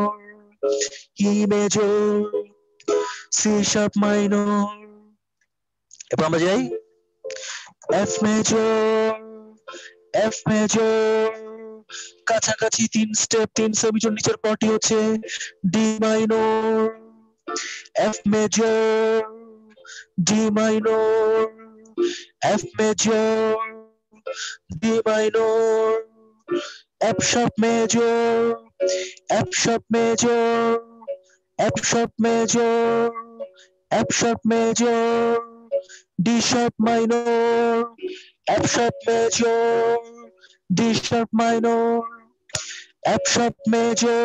E major, C sharp minor. এবার আমরা যাই F major, F major, কাছাকাছি 3 step 3 semitone নিচের কর্ডটি হচ্ছে D minor. F major, D minor, F major, D minor. F sharp major, F sharp major, F sharp major, F sharp major, D sharp minor. F sharp major, D sharp minor, F sharp major,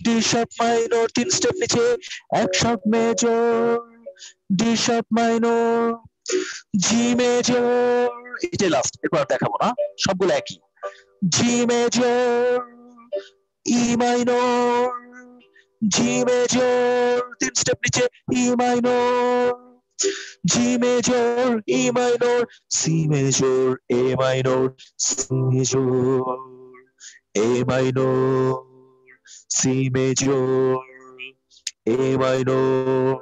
D sharp minor, 3 step নিচে F sharp major, D sharp minor. G major, এটাই last, এরপর দেখাবো না, সবগুলো একই। G major, E minor, G major, 3 step নিচে E minor, G major, E minor, C major, A minor, C major, A minor, C major, A minor,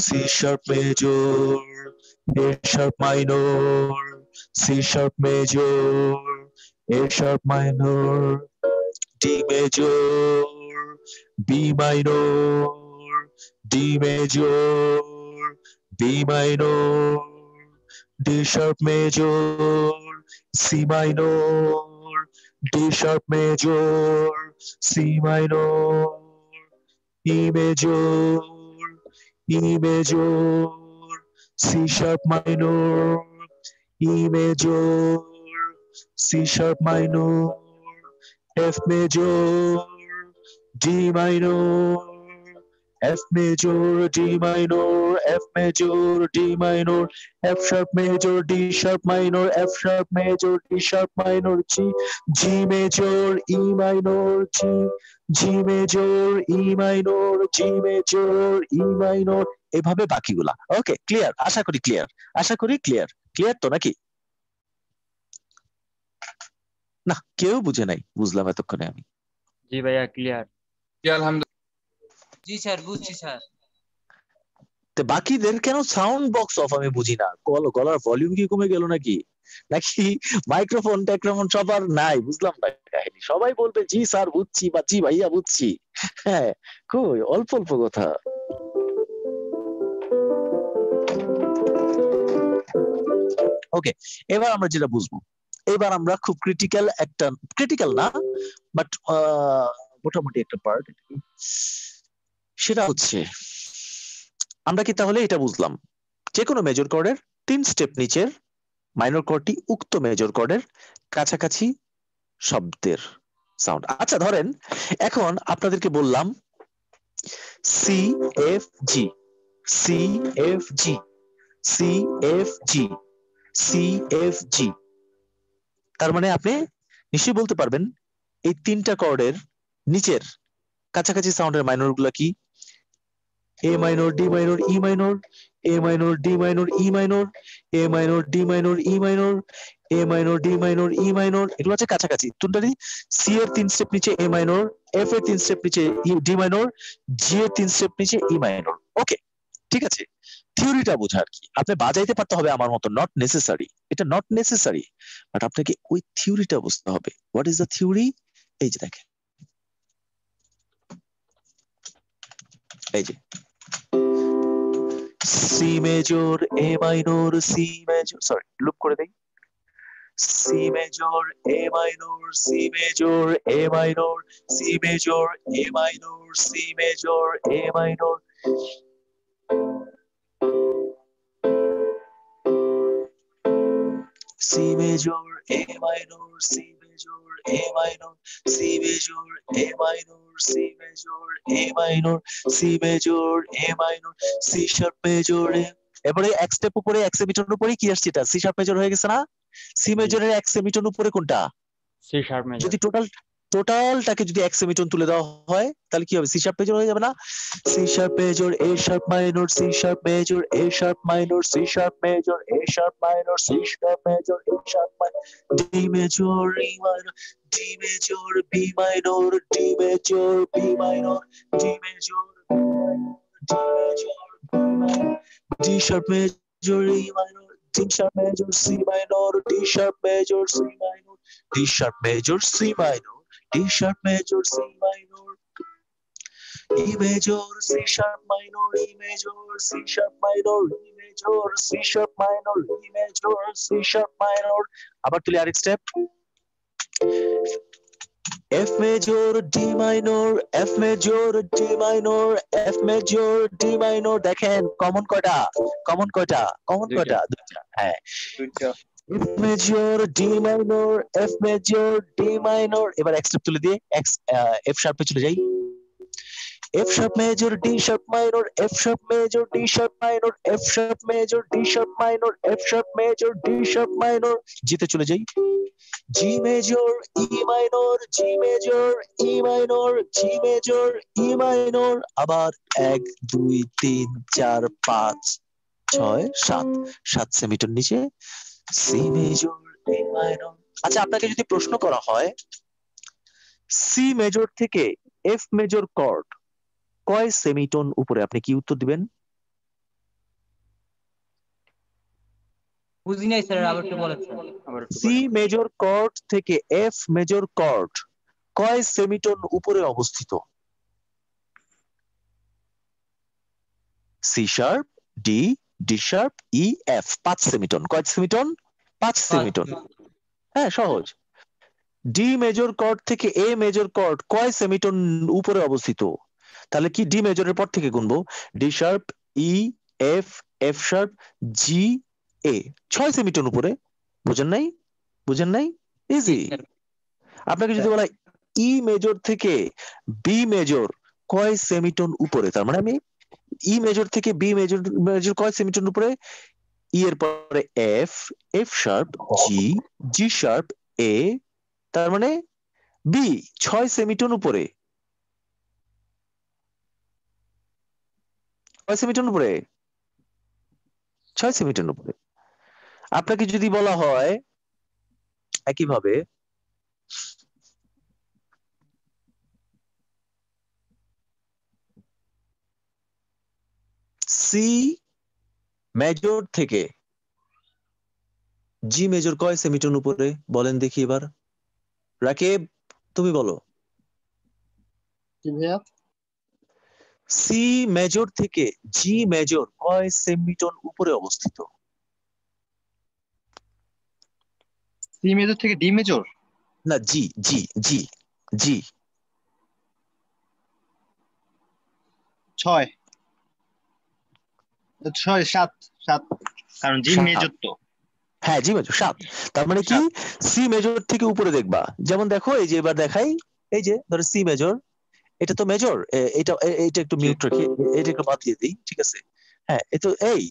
C sharp major, A sharp minor, C sharp major, A sharp minor, D major, B minor, D major, B minor, D sharp major, C minor, D sharp major, C minor, E major, E major, C sharp minor, E major, C sharp minor, F major, D minor, F major, D minor, F major, D minor, F sharp major, D sharp minor, F sharp major, D sharp minor, G major, E minor, G major, E minor, G major, E minor, এভাবে বাকিগুলা। ওকে, clear? আশা করি clear, আশা করি clear. Clear তো নাকি? না, কেউ বুঝে নাই, বুঝলাম এতক্ষণে আমি। জি ভাইয়া ক্লিয়ার। জি আলহামদুলিল্লাহ। জি স্যার বুঝছি স্যার। তো বাকিদের কেন সাউন্ড বক্স অফ আমি বুঝি না। গলার ভলিউম কি কমে গেল নাকি? নাকি মাইক্রোফোন টাইক্রোফোন সবার নাই? বুঝলাম না কাহিনী। সবাই বলবে জি স্যার বুঝছি বা জি ভাইয়া বুঝছি। হ্যাঁ, কই অল্প অল্প কথা। ওকে, এবার আমরা যেটা বুঝবো, এবার আমরা খুব ক্রিটিক্যাল না, বাট মোটামুটি একটা পার্ট, সেটা হচ্ছে আমরা কি তাহলে এটা বুঝলাম যে কোনো মেজর কর্ডের 3 স্টেপ নিচের মাইনর কর্ডটি উক্ত মেজর কর্ডের কাছাকাছি শব্দের সাউন্ড। আচ্ছা ধরেন এখন আপনাদেরকে বললাম C F G, C F G, C F G, C F G, তার মানে আপনি নিশ্চয়ই বলতে পারবেন এই 3টা কর্ডের নিচের কাছাকাছি সাউন্ডের মাইনর গুলা কি? A minor, D minor, E minor, A minor, D minor, E minor, A minor, D minor, E minor, A minor, D minor, E minor, এগুলো হচ্ছে কাছাকাছি। তোমরা সি এর 3 স্টেপ নিচে এ মাইনর, এফ এর 3 স্টেপ নিচে ডি মাইনর, জি এর 3 step নিচে ই মাইনর। ওকে, ঠিক আছে। থিওরিটা বোঝা আর কি, আপনি বাজাইতে পারতে হবে আমার মতো, নট নেসেসারি, এটা নট নেসেসারি, বাট আপনাকে ওই থিওরিটা বুঝতে হবে। What is the theory? এই যে দেখেন, এই যে C major, A minor, C major, sorry loop করে দেই, C major, A minor, C major, A minor, C major, A minor, C major, A minor, C major, A minor, C major, A minor, C major, A minor, C major, A minor, C major, A minor, C sharp major. এবারে এক step উপরে, এক semitone উপরে কি আসছে? এটা C sharp major হয়ে গেছে না? সি মেজরের এক সেমিটোন উপরে কোনটা? C sharp major. যদি টোটালটাকে যদি এক সেমিটোন তুলে দেওয়া হয় তাহলে কি হবে? সি শার্প মেজর হয়ে যাবে না? C sharp major, A sharp minor, C sharp major, A sharp minor, C sharp major, A sharp minor, C sharp major, A sharp minor, D major, E minor, D major, B minor, D major, B minor, D major, D major, B minor, D sharp major, E minor, D sharp major, C minor, D sharp major, C minor, D sharp major, C minor, D sharp major, C minor, E major, C sharp minor, E major, C sharp minor, E major, C sharp minor, E major, C sharp minor. আবার তুলি আরেক step, F major, D minor, F major, D minor, F major, D minor। দেখেন common কয়টা? Common কয়টা? Common কয়টা? দুইটা। হ্যাঁ, F major, D minor, F major, D minor। এবার এক স্টেপ তুলে দিয়ে F sharp চলে যাই, F sharp major, D sharp minor, F sharp major, D sharp minor, F sharp major, D sharp minor, F sharp major, D sharp minor। জিতে চলে যাই, G major, E minor, G major, E minor, G major, E minor। আবার 1 2 3 4 5 6 7, 7 সেমিটোন নিচে C major, A minor. আচ্ছা আপনাকে যদি প্রশ্ন করা হয় সি মেজর থেকে এফ মেজর কর্ড কয় সেমিটোন উপরে, আপনি কি উত্তর দিবেন? বুঝি নাই স্যার, আবার একটু বলেন স্যার। সি মেজর কর্ড থেকে এফ মেজর কর্ড কয় সেমিটোন উপরে অবস্থিত? C sharp, D, D sharp, E, F, 5 semitone. কয় সেমিটোন? 5 সেমিটোন। হ্যাঁ সহজ। ডি মেজর কর্ড থেকে এ মেজর কর্ড কয় সেমিটোন উপরে অবস্থিত? তাহলে কি ডি মেজরের পর থেকে গুনবো, D sharp, E, F, F sharp, জি, এ, 6 সেমিটোন উপরে। বুঝেন নাই? বুঝেন নাই? জি ইজি। স্যার আপনাকে যদি বলা ই মেজর থেকে বি মেজর কয় সেমিটোন উপরে, তার মানে আমি ই মেজর থেকে বি মেজর মেজর কয় সেমিটোন উপরে, ই এর পরে F, F sharp, G, G sharp, এ, তার মানে বি 6 সেমিটোন উপরে। কয় সেমিটোন উপরে? 6 সেমিটোন উপরে। আপনাকে যদি বলা হয় একইভাবে সি মেজর থেকে জি মেজর কয় সেমিটোন উপরে, বলেন দেখি এবার। রাকিব তুমি বলো। কি ভাইয়া? সি মেজর থেকে জি মেজর কয় সেমিটোন উপরে অবস্থিত? সি মেজর থেকে ডি মেজর না, জি জি জি জি 6 6 7 7 কারণ জি 7। মেজর তো হ্যাঁ, জি মেজর 7। তার মানে কি 7 সি মেজর থেকে উপরে দেখবা। যেমন দেখো এই যে এবার দেখাই, এই যে ধরো সি মেজর, এটা তো মেজর, এটা একটু জি মিউট রাখি, এটা একটু বাদ দিয়ে দিই, ঠিক আছে? হ্যাঁ, এই তো এই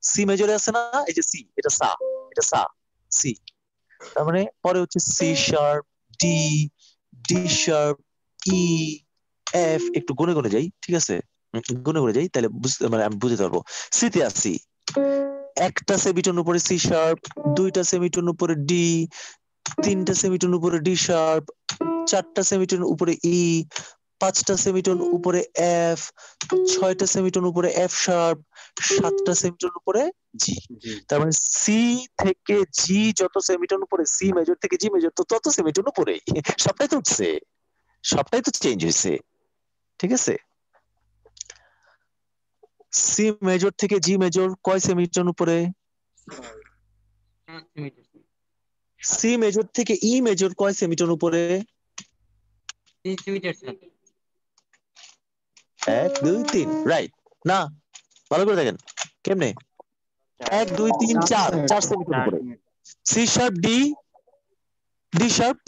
সি মেজরে আছে না, এই যে সি, এটা সা, এটা সা, সি। তার মানে পরে হচ্ছে C sharp, D, D sharp, E, F, একটু গুনে গুনে যাই, ঠিক আছে? গুনে গুনে যাই, তাহলে মানে আমি বুঝতে পারবো। সিতে আসি, একটা সেমিটোন উপরে সি শার্প, দুইটা সেমিটোন উপরে ডি, তিনটা সেমিটোন উপরে ডি শার্প, চারটা সেমিটোন উপরে ই, পাঁচটা সেমিটোন উপরে এফ, ছয়টা সেমিটোন উপরে এফ শার্প, সাতটা সেমিটোন উপরে জি। জি তার মানে সি থেকে জি যত সেমিটোন উপরে, সি মেজর থেকে জি মেজর তো তত সেমিটোন উপরে। সবটাই তো উঠছে, সবটাই তো চেঞ্জ হয়েছে, ঠিক আছে? সি মেজর থেকে জি মেজর কয় সেমিটোন উপরে? 7 সেমিটার সি মেজর থেকে ই মেজর কয় সেমিটোন উপরে? 3 সেমিটার স্যার 1 2 3, রাইট না? ভালো করে দেখেন কেমনে, 1 2 3 4, 4 সেমিটোন 4 উপরে। Semitone C sharp D, D sharp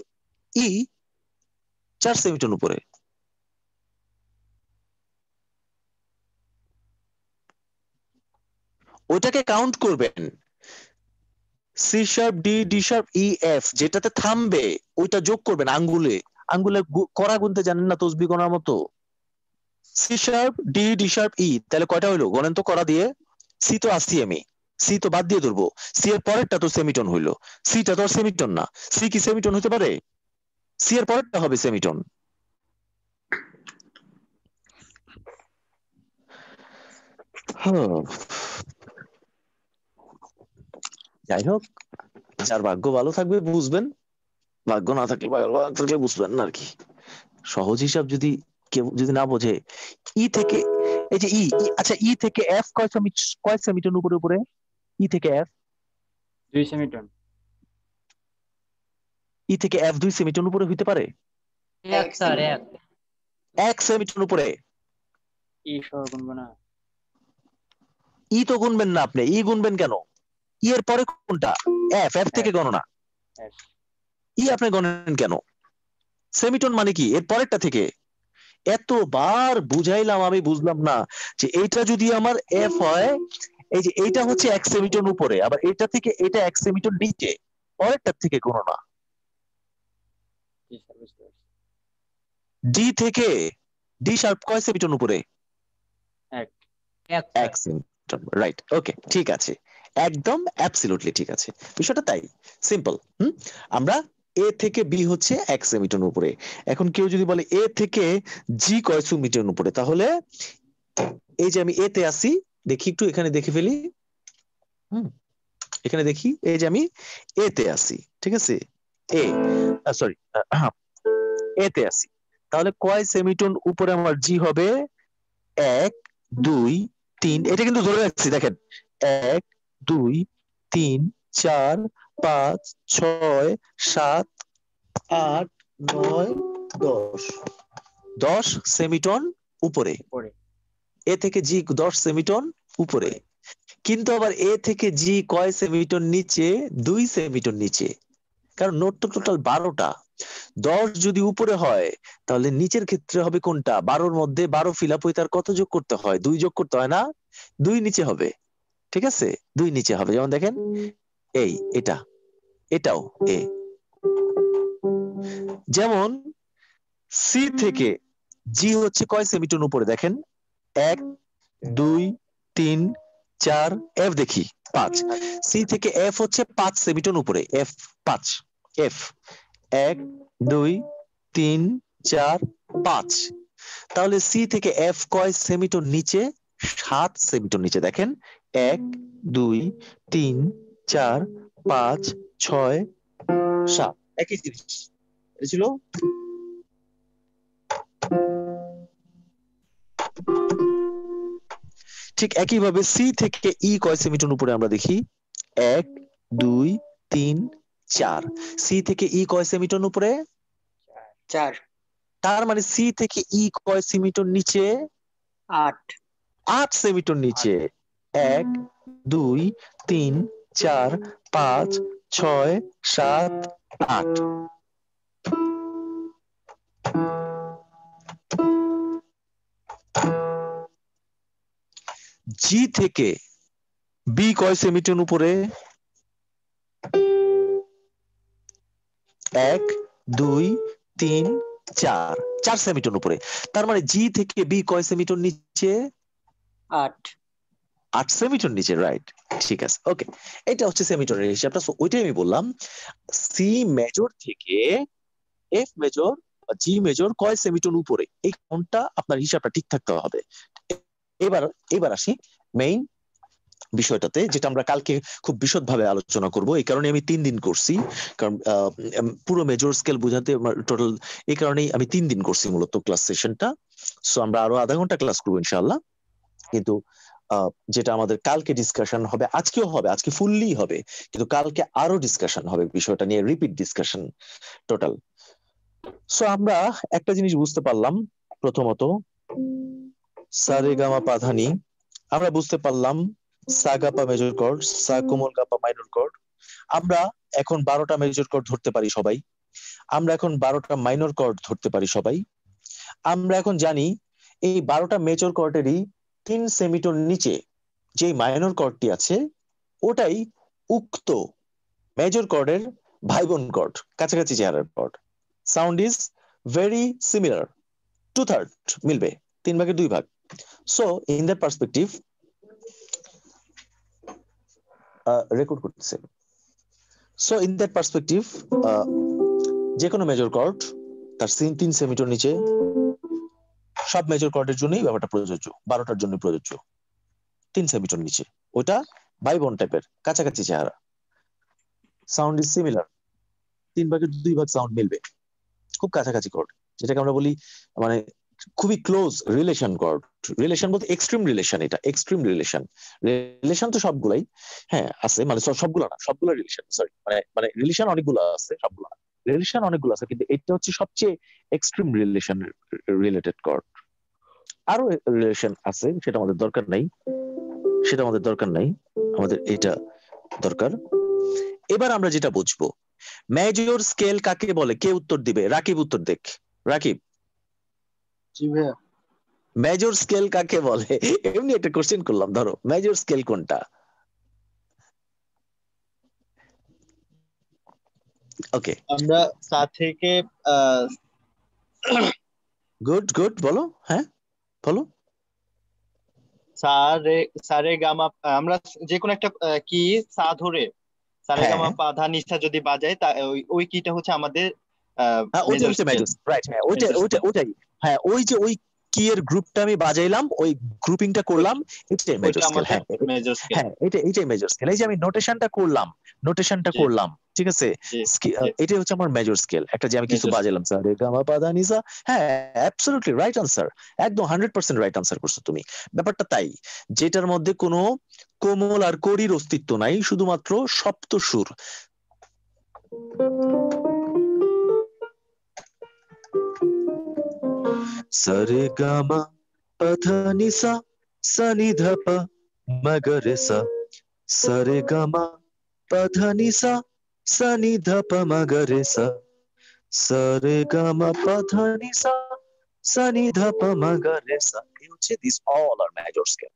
E, 4 semitone উপরে। ওইটাকে কাউন্ট করবেন, C sharp D, D sharp E, F, যেটাতে থামবে ওইটা যোগ করবেন আঙ্গুলে। আঙ্গুলে করা গুনতে জানেন না তসবি গোনার মতো? C sharp D, D sharp E, তাহলে কয়টা হইলো গণেন তো করা দিয়ে। সি তো আসছি আমি, সি তো বাদ দিয়ে ধরবো, সি এর পরেরটা তো সেমিটোন হইলো, সিটা তো আর সেমিটোন না। সি কি সেমিটোন হতে পারে? সি এর পরেরটা হবে সেমিটোন। যাই হোক, যার ভাগ্য ভালো থাকবে বুঝবেন, ভাগ্য না থাকলে ভালো থাকলে বুঝবেন না আর কি। সহজ হিসাব যদি কেউ যদি না বোঝে, ই থেকে এই যে ই, আচ্ছা ই থেকে এফ কয় সেমিটোন উপরে উপরে? ই থেকে এফ, 2 সেমিটার ই থেকে এফ 2 সেমিটোন উপরে হইতে পারে? 1 স্যার 1 1 সেমিটোন উপরে। ই সহ গুনবো না ই তো গুনবেন না আপনি, ই গুনবেন কেন? ই এর পরে কোনটা? এফ, এফ থেকে F গণনা। F ই আপনি গণেন কেন? সেমিটোন মানে কি এর পরেরটা থেকে। এতবার বুঝাইলাম আমি, বুঝলাম না যে এইটা যদি আমার এফ হয়, এই যে এইটা হচ্ছে 1 সেমিটোন উপরে, আবার এটা থেকে এটা 1 সেমিটোন নিচে, পরেরটার থেকে গণনা। জি স্যার বুঝতে পারছি ডি থেকে ডি শার্প কয় সেমিটোন উপরে? 1 1 সেমিটোন, রাইট, ওকে, ঠিক আছে, একদম অ্যাবসলিউটলি ঠিক আছে, বিষয়টা তাই সিম্পল। আমরা এ থেকে বি হচ্ছে 1 সেমিটোন উপরে। এখন কেউ যদি বলে এ থেকে জি কয় সেমিটোন উপরে, তাহলে এই যে আমি এ তে আসি, দেখি একটু এখানে দেখে ফেলি। এখানে দেখি, এই যে আমি এ তে আসি, ঠিক আছে? এ সরি, এ তে আসি, তাহলে কয় সেমিটোন উপরে আমার জি হবে? 1 2 3, এটা কিন্তু ধরে রাখছি দেখেন, 1 2 3 4 5 6 7 8 9 10 10 সেমিটন উপরে, উপরে এ থেকে জি 10 সেমিটন উপরে, কিন্তু আবার এ থেকে জি কয় সেমিটন নিচে? 2 সেমিটন নিচে, কারণ নোট তো টোটাল 12টা। 10 যদি উপরে হয় তাহলে নিচের ক্ষেত্রে হবে কোনটা? 12-র মধ্যে 12 ফিল আপ হয়ে তার কত যোগ করতে হয়? 2 যোগ করতে হয় না? 2 নিচে হবে, ঠিক আছে? 2 নিচে হবে। যেমন দেখেন এই এটাও এ। যেমন সি থেকে জি হচ্ছে কয় সেমিটন উপরে? দেখেন 1 2 3 4, এফ দেখি 5। সি থেকে এফ হচ্ছে 5 সেমিটন উপরে, এফ 5, এফ 1 2 3 4 5। তাহলে সি থেকে এফ কয় সেমিটন নিচে? 7 সেমিটন নিচে। দেখেন 1 2 3 4 5 6 7, একই জিনিস। এটা ছিল ঠিক একইভাবে সি থেকে ই কয় সেমিটন উপরে? আমরা দেখি 1 2 3 4। সি থেকে ই কয় সেমিটন উপরে? 4 তার মানে সি থেকে ই কয় সেমিটন নিচে? 8 8 সেমিটন নিচে। 1 2 3 4 5 6 7 8। জি থেকে বি কয় সেমিটন উপরে? 1 2 3 4, 4 সেমিটন উপরে। তার মানে জি থেকে বি কয় সেমিটন নিচে? 8 8 সেমিটন নিচে, রাইট। ঠিক আছে, ওকে। এটা হচ্ছে সেমিটনের হিসাবটা। সো ওইটাই আমি বললাম, সি মেজর থেকে এফ মেজর বা জি মেজর কয় সেমিটন উপরে, এই কোনটা আপনার হিসাবটা ঠিক থাকতে হবে। এবার এবার আসি মেইন বিষয়টাতে, যেটা আমরা কালকে খুব বিশদভাবে আলোচনা করব। এই কারণে আমি 3 দিন করছি, কারণ পুরো মেজর স্কেল বোঝাতে টোটাল এই কারণেই আমি 3 দিন করছি মূলত ক্লাস সেশনটা। সো আমরা আরো আধা ঘন্টা ক্লাস করবো ইনশাআল্লাহ। কিন্তু যেটা আমাদের কালকে ডিসকাশন হবে, আজকেও হবে, আজকে ফুললি হবে, কিন্তু কালকে আরো ডিসকাশন হবে বিষয়টা নিয়ে, রিপিট ডিসকাশন টোটাল। সো আমরা একটা জিনিস বুঝতে পারলাম, প্রথমত সারেগামা পাধানি আমরা বুঝতে পারলাম, সাগাপা মেজর কর্ড, সা কোমল গাপা মাইনর কর্ড। আমরা এখন 12টা মেজর কর্ড ধরতে পারি সবাই। আমরা এখন 12টা মাইনর কর্ড ধরতে পারি সবাই। আমরা এখন জানি এই 12টা মেজর কর্ডেরই 3 সেমিটন নিচে যে মাইনর কর্ডটি আছে ওটাই উক্ত মেজর কর্ডের ভাই বোন কর্ড, কাছাকাছি চেহারার chord. Sound is very similar, 2/3 মিলবে, 3 ভাগের 2 ভাগ। So in that perspective record করতেছে। সো ইন দ্যাট পার্সপেক্টিভ যে কোনো মেজর কর্ড তার 3 সেমিটর নিচে, সব মেজর কর্ডের জন্যই ব্যাপারটা প্রযোজ্য, 12টার জন্য প্রযোজ্য। 3 সেমিটর নিচে, ওটা ভাই বোন টাইপের, কাছাকাছি চেহারা। সাউন্ড ইজ সিমিলার, 3 ভাগের 2 ভাগ সাউন্ড মিলবে, খুব কাছাকাছি কর্ড, যেটাকে আমরা বলি মানে খুবই ক্লোজ রিলেশন কর্ড। রিলেশন বলতে এক্সট্রিম রিলেশন, এটা এক্সট্রিম রিলেশন। রিলেশন তো সবগুলাই হ্যাঁ আছে, মানে সবগুলো না, সবগুলো রিলেশন, সরি মানে রিলেশন অনেকগুলো আছে, সবগুলো না, রিলেশন অনেকগুলো আছে, কিন্তু এটা হচ্ছে সবচেয়ে এক্সট্রিম রিলেশন রিলেটেড কর্ড। আরো রিলেশন আছে, সেটা আমাদের দরকার নাই, আমাদের এটা দরকার। এবার আমরা যেটা বুঝবো, মেজর স্কেল কাকে বলে? কে উত্তর দিবে? রাকিব উত্তর দেখ। রাকিব, জি ভাইয়া। মেজর স্কেল কাকে বলে? এমনি একটা কোশ্চেন করলাম, ধরো মেজর স্কেল কোনটা? ওকে, আমরা সা থেকে গুড বলো, হ্যাঁ বলো। সারে গামা, আমরা যে কোনো একটা কি সা ধরে সারে হ্যাঁ গামা পা ধা নিসা যদি বাজাই তা ওই কিটা হচ্ছে আমাদের হ্যাঁ, ওইটা মেজর হচ্ছে স্কেল। মেজর, রাইট, হ্যাঁ ওইটাই, হ্যাঁ ওই যে ওই কি এর গ্রুপটা আমি বাজাইলাম, ওই গ্রুপিংটা করলাম, এটাই মেজর ওইটা স্কেল। আমাদের হ্যাঁ মেজর স্কেল। হ্যাঁ এটাই মেজর স্কেল। এই যে আমি নোটেশনটা জি করলাম, ঠিক আছে, জি জি এটাই হচ্ছে আমার মেজর স্কেল। একটা যে আমি কিছু মেজর স্কেল। বাজাইলাম, স্যার রে গামা পা ধা নি সা, হ্যাঁ অ্যাবসলিউটলি রাইট আনসার, একদম 100% রাইট আনসার করছো তুমি। ব্যাপারটা তাই, যেটার মধ্যে কোনো কোমল আর কড়ির অস্তিত্ব নাই, শুধুমাত্র সপ্ত সুর। সারে গামা পাধানিসা সানিধাপা মগরেসা সারে গামা পাধানিসা সানিধাপা মগরেসা সারে গামা পাধানিসা সানিধাপা মগরেসা। এই হচ্ছে this all are major scale.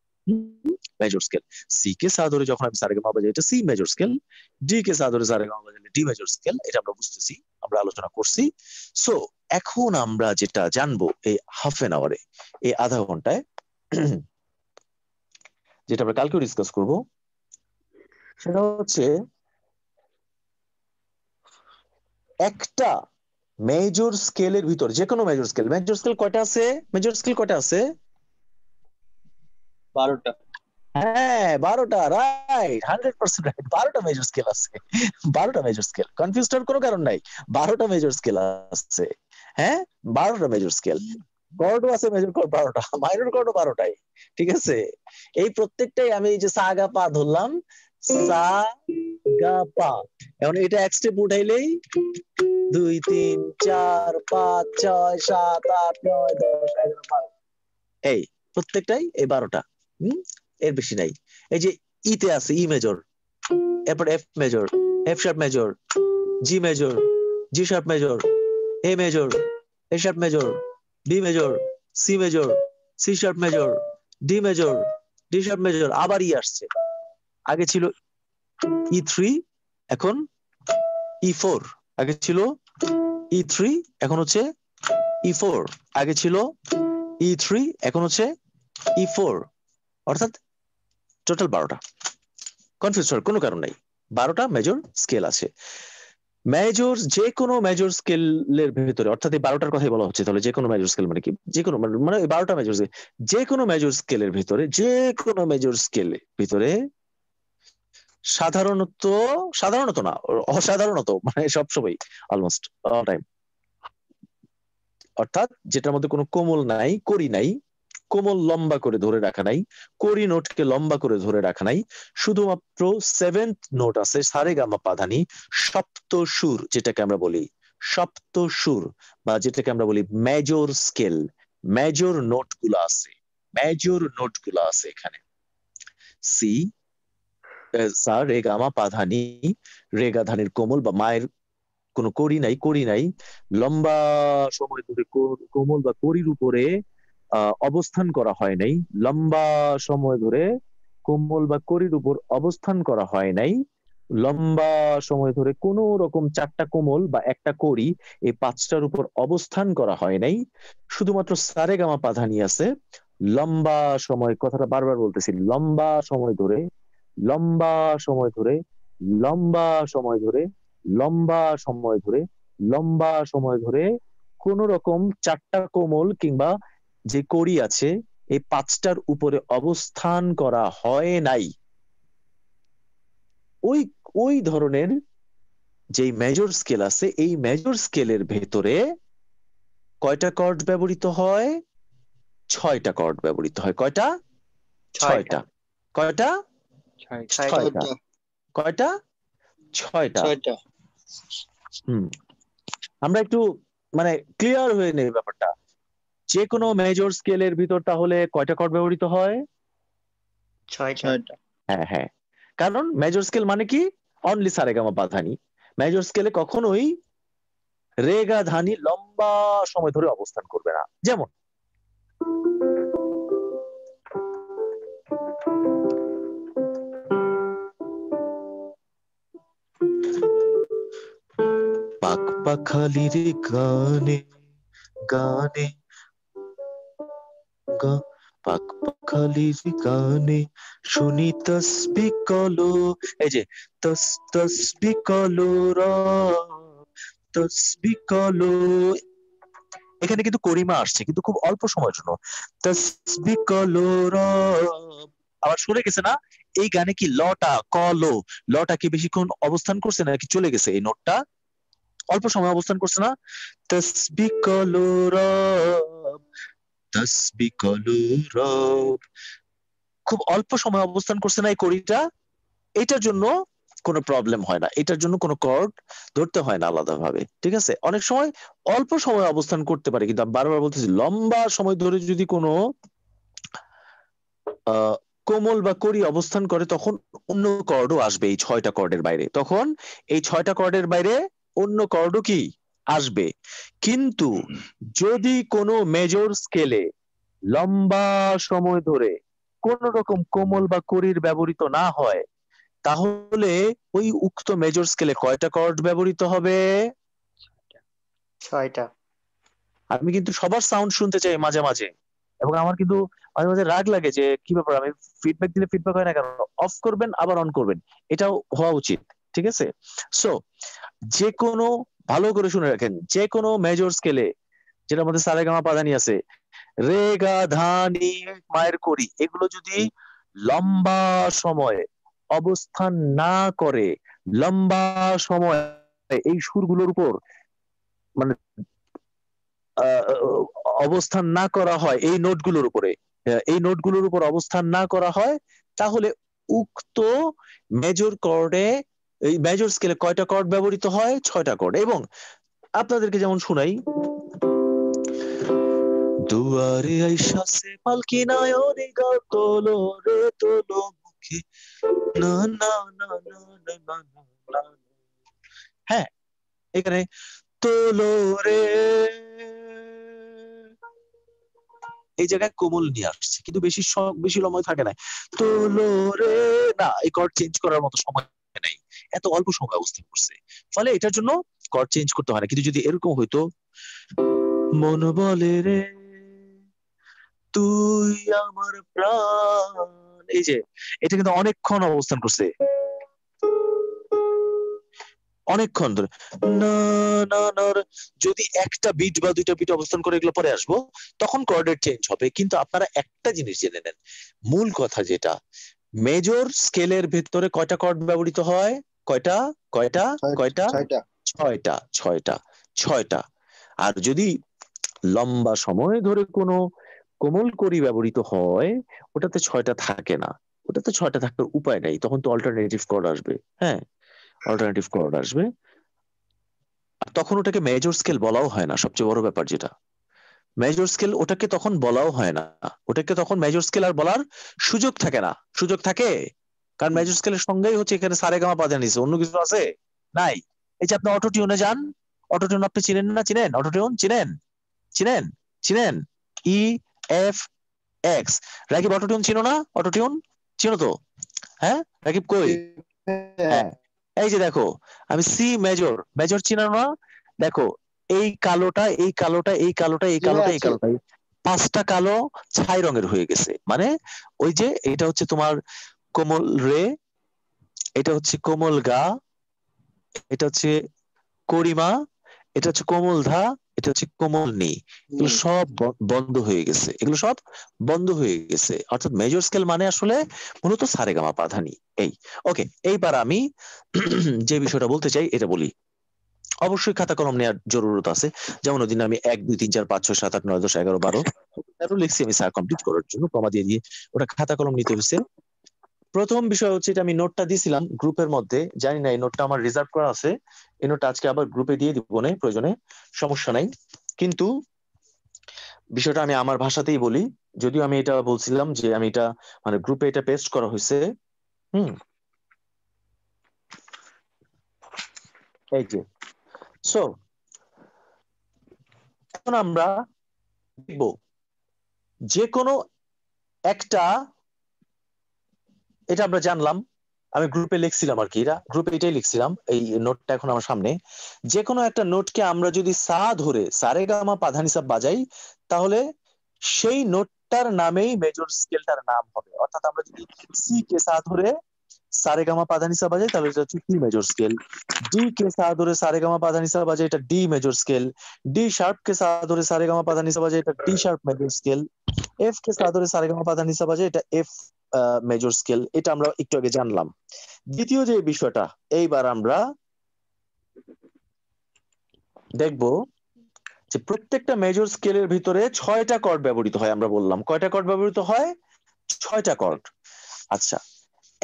Major scale. C কে সা ধরে যখন আমি সারেগামা বাজাই এটা সি মেজর স্কেল, ডি কে সা ধরে সারেগামা বাজালে ডি মেজর স্কেল। এটা আমরা বুঝতেছি, আমরা আলোচনা করছি। সো এখন আমরা যেটা জানবো এই হাফ এন আওয়ারে, এই আধা ঘন্টায়, যেটা আমরা কালকেও ডিসকাস করব, সেটা হচ্ছে একটা মেজর স্কেলের ভিতর, যে কোনো মেজর স্কেল। মেজর স্কেল কয়টা আছে? মেজর স্কেল কয়টা আছে? 12টা। হ্যাঁ 12টা, রাইট, 100% রাইট। 12টা মেজর স্কেল আছে, 12টা মেজর স্কেল। কনফিউজ হওয়ার কোনো কারণ নাই, 12টা মেজর স্কেল আছে। হ্যাঁ 12টা মেজর স্কেল। কর্ডও আছে মেজর কর্ড 12টা, মাইনর কর্ডও 12টাই। ঠিক আছে, এই প্রত্যেকটাই আমি এই যে সা গা পা ধরলাম, সা গা পা। এখন এটা এক স্টেপ উঠাইলেই 2 3 4 5 6 7 8 9 10 11 12, এই প্রত্যেকটাই এই 12টা। এর বেশি নাই। এই যে ইতে আছে ই মেজর, এরপর F major, F sharp major, G major, G sharp major, A major, A sharp major, B major, C major, C sharp major, D major, D sharp major. আবার ই আসছে, আগে ছিল E3, এখন E4। আগে ছিল E3, এখন হচ্ছে E4। আগে ছিল E3, এখন হচ্ছে E4। অর্থাৎ টোটাল 12টা। কনফিউজ হওয়ার কোনো কারণ নাই, 12টা মেজর স্কেল আছে। মেজর, যে কোনো মেজর স্কেলের ভিতরে, অর্থাৎ এই 12টার কথাই বলা হচ্ছে। তাহলে যে কোনো মেজর স্কেল মানে কি? যে কোনো, মানে 12টা মেজর স্কেল, যে কোনো মেজর স্কেলের ভিতরে, যে কোনো মেজর স্কেলের ভিতরে সাধারণত, সাধারণত না অসাধারণত, মানে সবসময় অলমোস্ট অল টাইম, অর্থাৎ যেটার মধ্যে কোনো কোমল নাই, করি নাই, কোমল লম্বা করে ধরে রাখা নাই, করি নোটকে লম্বা করে ধরে রাখা নাই, শুধুমাত্র 7th নোট আছে সারেগামা পাধানি, সপ্ত সুর, যেটাকে আমরা বলি সপ্ত সুর, বা যেটাকে আমরা বলি মেজর স্কেল। মেজর নোট গুলো আছে, মেজর নোট গুলো আছে এখানে। সি, সা রে গামা পাধানি, রেগা ধানির কোমল বা মায়ের কোনো করি নাই, করি নাই, লম্বা সময় ধরে কোমল বা করির উপরে অবস্থান করা হয় নাই, লম্বা সময় ধরে কোমল বা করির উপর অবস্থান করা হয় নাই, লম্বা সময় ধরে কোন রকম 4টা কোমল বা একটা করি, এই 5টার উপর অবস্থান করা হয় নাই, শুধুমাত্র সারেগামা পাধানি আছে। লম্বা সময়, কথাটা বারবার বলতেছি, লম্বা সময় ধরে, লম্বা সময় ধরে, লম্বা সময় ধরে, লম্বা সময় ধরে, লম্বা সময় ধরে কোন রকম 4টা কোমল কিংবা যে কড়ি আছে এই 5টার উপরে অবস্থান করা হয় নাই। ওই ওই ধরনের যে মেজর স্কেল আছে, এই মেজর স্কেলের ভেতরে কয়টা কর্ড ব্যবহৃত হয়? 6টা কর্ড ব্যবহৃত হয়। কয়টা? 6টা। কয়টা? 6টা। কয়টা? 6টা। আমরা একটু মানে ক্লিয়ার হয়ে নেই ব্যাপারটা। যে কোনো মেজর স্কেলের ভিতর তাহলে কয়টা কর্ড ব্যবহৃত হয়? 6টা। হ্যাঁ হ্যাঁ, কারণ মেজর স্কেল মানে কি? অনলি সারেগামা পাধানি। মেজর স্কেলে কখনোই রেগা ধানি লম্বা সময় ধরে অবস্থান করবে না। যেমন পাক পাখালির গানে গানে পাক পাখালির গানে শুনি তসবি কলো, এই যে তসবি কলো তসবি কলো, এখানে কিন্তু করিমা আসছে কিন্তু খুব অল্প সময়ের জন্য। তসবি কলো আবার সরে গেছে না? এই গানে কি লটা কলো, লটা কি বেশিক্ষণ অবস্থান করছে নাকি চলে গেছে? এই নোটটা অল্প সময় অবস্থান করছে না? তসবি কলো তসবি কলো খুব অল্প সময় অবস্থান করছে না এই কড়িটা। এটার জন্য কোনো প্রবলেম হয় না, এটার জন্য কোনো কর্ড ধরতে হয় না আলাদাভাবে, ঠিক আছে। অনেক সময় অল্প সময় অবস্থান করতে পারে, কিন্তু আমি বারবার বলতেছি লম্বা সময় ধরে যদি কোনো কোমল বা কড়ি অবস্থান করে তখন অন্য কর্ডও আসবে এই 6টা কর্ডের বাইরে, তখন এই 6টা কর্ডের বাইরে অন্য কর্ডও কি আসবে। কিন্তু যদি কোনো মেজর স্কেলে লম্বা সময় ধরে কোন রকম কোমল বা কড়ির ব্যবহৃত না হয়, তাহলে ওই উক্ত মেজর স্কেলে কয়টা কর্ড ব্যবহৃত হবে? 6টা। আমি কিন্তু সবার সাউন্ড শুনতে চাই মাঝে মাঝে, এবং আমার কিন্তু মাঝে মাঝে রাগ লাগে যে কি ব্যাপার, আমি ফিডব্যাক দিলে ফিডব্যাক হয় না কেন, অফ করবেন আবার অন করবেন, এটাও হওয়া উচিত, ঠিক আছে। সো যে কোনো, ভালো করে শুনে রাখেন, যে কোনো মেজর স্কেলে যেটা আমাদের সারেগামা পাদানি আছে, রে গা ধা নি মায়ের কড়ি, এগুলো যদি লম্বা সময় অবস্থান না করে, লম্বা সময় এই সুরগুলোর উপর মানে অবস্থান না করা হয়, এই নোটগুলোর উপরে, এই নোটগুলোর উপর অবস্থান না করা হয়, তাহলে উক্ত মেজর কর্ডে, এই মেজর স্কেলে কয়টা কর্ড ব্যবহৃত হয়? 6টা কর্ড। এবং আপনাদেরকে যেমন শুনাই, দুয়ারে আইসাছে পালকি নায়রে গা তোলো রে তোলো মুখে, না না না না না না না না। হ্যাঁ, এখানে তোলো রে, এই জায়গায় কোমল নিয়ে আসছে, কিন্তু বেশি সময় থাকে না, তোলো রে, না, এই কর্ড চেঞ্জ করার মতো সময় নাই, এত অল্প সময় অবস্থান করছে, ফলে এটার জন্য কর্ড চেঞ্জ করতে হয় না। কিন্তু যদি এরকম হইতো, মন বলে রে তুই আমার প্রাণ, এই যে এটা কিন্তু অনেকক্ষণ অবস্থান করছে, অনেকক্ষণ ধরে, না না না, যদি একটা বিট বা দুইটা বিট অবস্থান করে এগুলো পরে আসবো, তখন কর্ডের চেঞ্জ হবে। কিন্তু আপনারা একটা জিনিস জেনে নেন, মূল কথা যেটা, মেজর স্কেলের ভেতরে কয়টা কর্ড ব্যবহৃত হয়? কয়টা কয়টা কয়টা? 6টা। 6টা 6টা 6টা। আর যদি লম্বা সময় ধরে কোনো কোমল কড়ি ব্যবহৃত হয়, ওটাতে 6টা থাকে না, ওটাতে 6টা থাকার উপায় নাই, তখন তো অল্টারনেটিভ কর্ড আসবে। হ্যাঁ, অল্টারনেটিভ কর্ড আসবে, আর তখন ওটাকে মেজর স্কেল বলাও হয় না। সবচেয়ে বড় ব্যাপার যেটা, মেজর স্কেল ওটাকে তখন বলাও হয় না, ওটাকে তখন মেজর স্কেল আর বলার সুযোগ থাকে না। সুযোগ থাকে, কারণ মেজর স্কেলের সঙ্গেই হচ্ছে এখানে সারেগামা পা ধা নি সা, অন্য কিছু আছে নাই। এই যে আপনি অটো টিউনে যান, অটো টিউন আপনি চিনেন না? চিনেন অটো টিউন? চিনেন চিনেন চিনেন E F x. Rakib auto tune চিনো না? অটো টিউন চিনো তো? হ্যাঁ রাকিব কই? হ্যাঁ, এই যে দেখো, আমি সি মেজর, মেজর চিনো না? দেখো, এই কালোটা এই কালোটা এই কালোটা এই জি ভাই কালোটা এই আছে। কালোটা, এই 5টা কালো ছাই রঙের হয়ে গেছে, মানে ওই যে এটা হচ্ছে তোমার কোমল রে, এটা হচ্ছে কোমল গা, এটা হচ্ছে করিমা, এটা হচ্ছে কোমল ধা, এটা হচ্ছে কোমল নি, এগুলো সব বন্ধ হয়ে গেছে, এগুলো সব বন্ধ হয়ে গেছে। অর্থাৎ মেজর স্কেল মানে আসলে মূলত সারেগামা পা ধা নি। এই ওকে, এইবার আমি যে বিষয়টা বলতে চাই এটা বলি। অবশ্যই খাতা কলম নেওয়ার জরুরত আছে, যেমন ওই দিন আমি 1 2 3 4 5 6 7 8 9 10 11 12 তেরো লিখছি আমি স্যার কমপ্লিট করার জন্য, কমা দিয়ে দিয়ে ওটা খাতা কলম নিতে হয়েছে। প্রথম বিষয় হচ্ছে, এটা আমি নোটটা দিছিলাম গ্রুপের মধ্যে, জানি না এই নোটটা আমার রিজার্ভ করা আছে, এই নোটটা আজকে আবার গ্রুপে দিয়ে দিব না প্রয়োজনে, সমস্যা নাই। কিন্তু বিষয়টা আমি আমার ভাষাতেই বলি, যদিও আমি এটা বলছিলাম যে আমি এটা মানে গ্রুপে এটা পেস্ট করা হয়েছে। এই যে, সো এখন আমরা দেখব যে কোনো একটা, এটা আমরা জানলাম, আমি গ্রুপে লিখছিলাম আর কি, গ্রুপে এটাই লিখছিলাম, এই নোটটা এখন আমার সামনে। যে কোনো একটা নোটকে আমরা যদি সা ধরে সারেগামা পা ধা নি সা বাজাই, তাহলে সেই নোটটার নামেই মেজর স্কেলটার নাম হবে। অর্থাৎ আমরা যদি সি কে সা ধরে সারেগামা পা ধা নি সা বাজাই, তাহলে এটা হচ্ছে সি মেজর স্কেল। ডি কে সা ধরে সারেগামা পা ধা নি সা বাজাই, এটা D major scale. D sharp কে সা ধরে সারেগামা পা ধা নি সা বাজাই, এটা D sharp major scale. F কে সা ধরে সারেগামা পা ধা নি সা বাজাই, এটা এফ মেজর স্কেল। এটা আমরা একটু আগে জানলাম। দ্বিতীয় যে বিষয়টা, এইবার আমরা দেখব যে প্রত্যেকটা মেজর স্কেলের ভিতরে 6টা কর্ড ব্যবহৃত হয়। আমরা বললাম কয়টা কর্ড ব্যবহৃত হয়? 6টা কর্ড। আচ্ছা,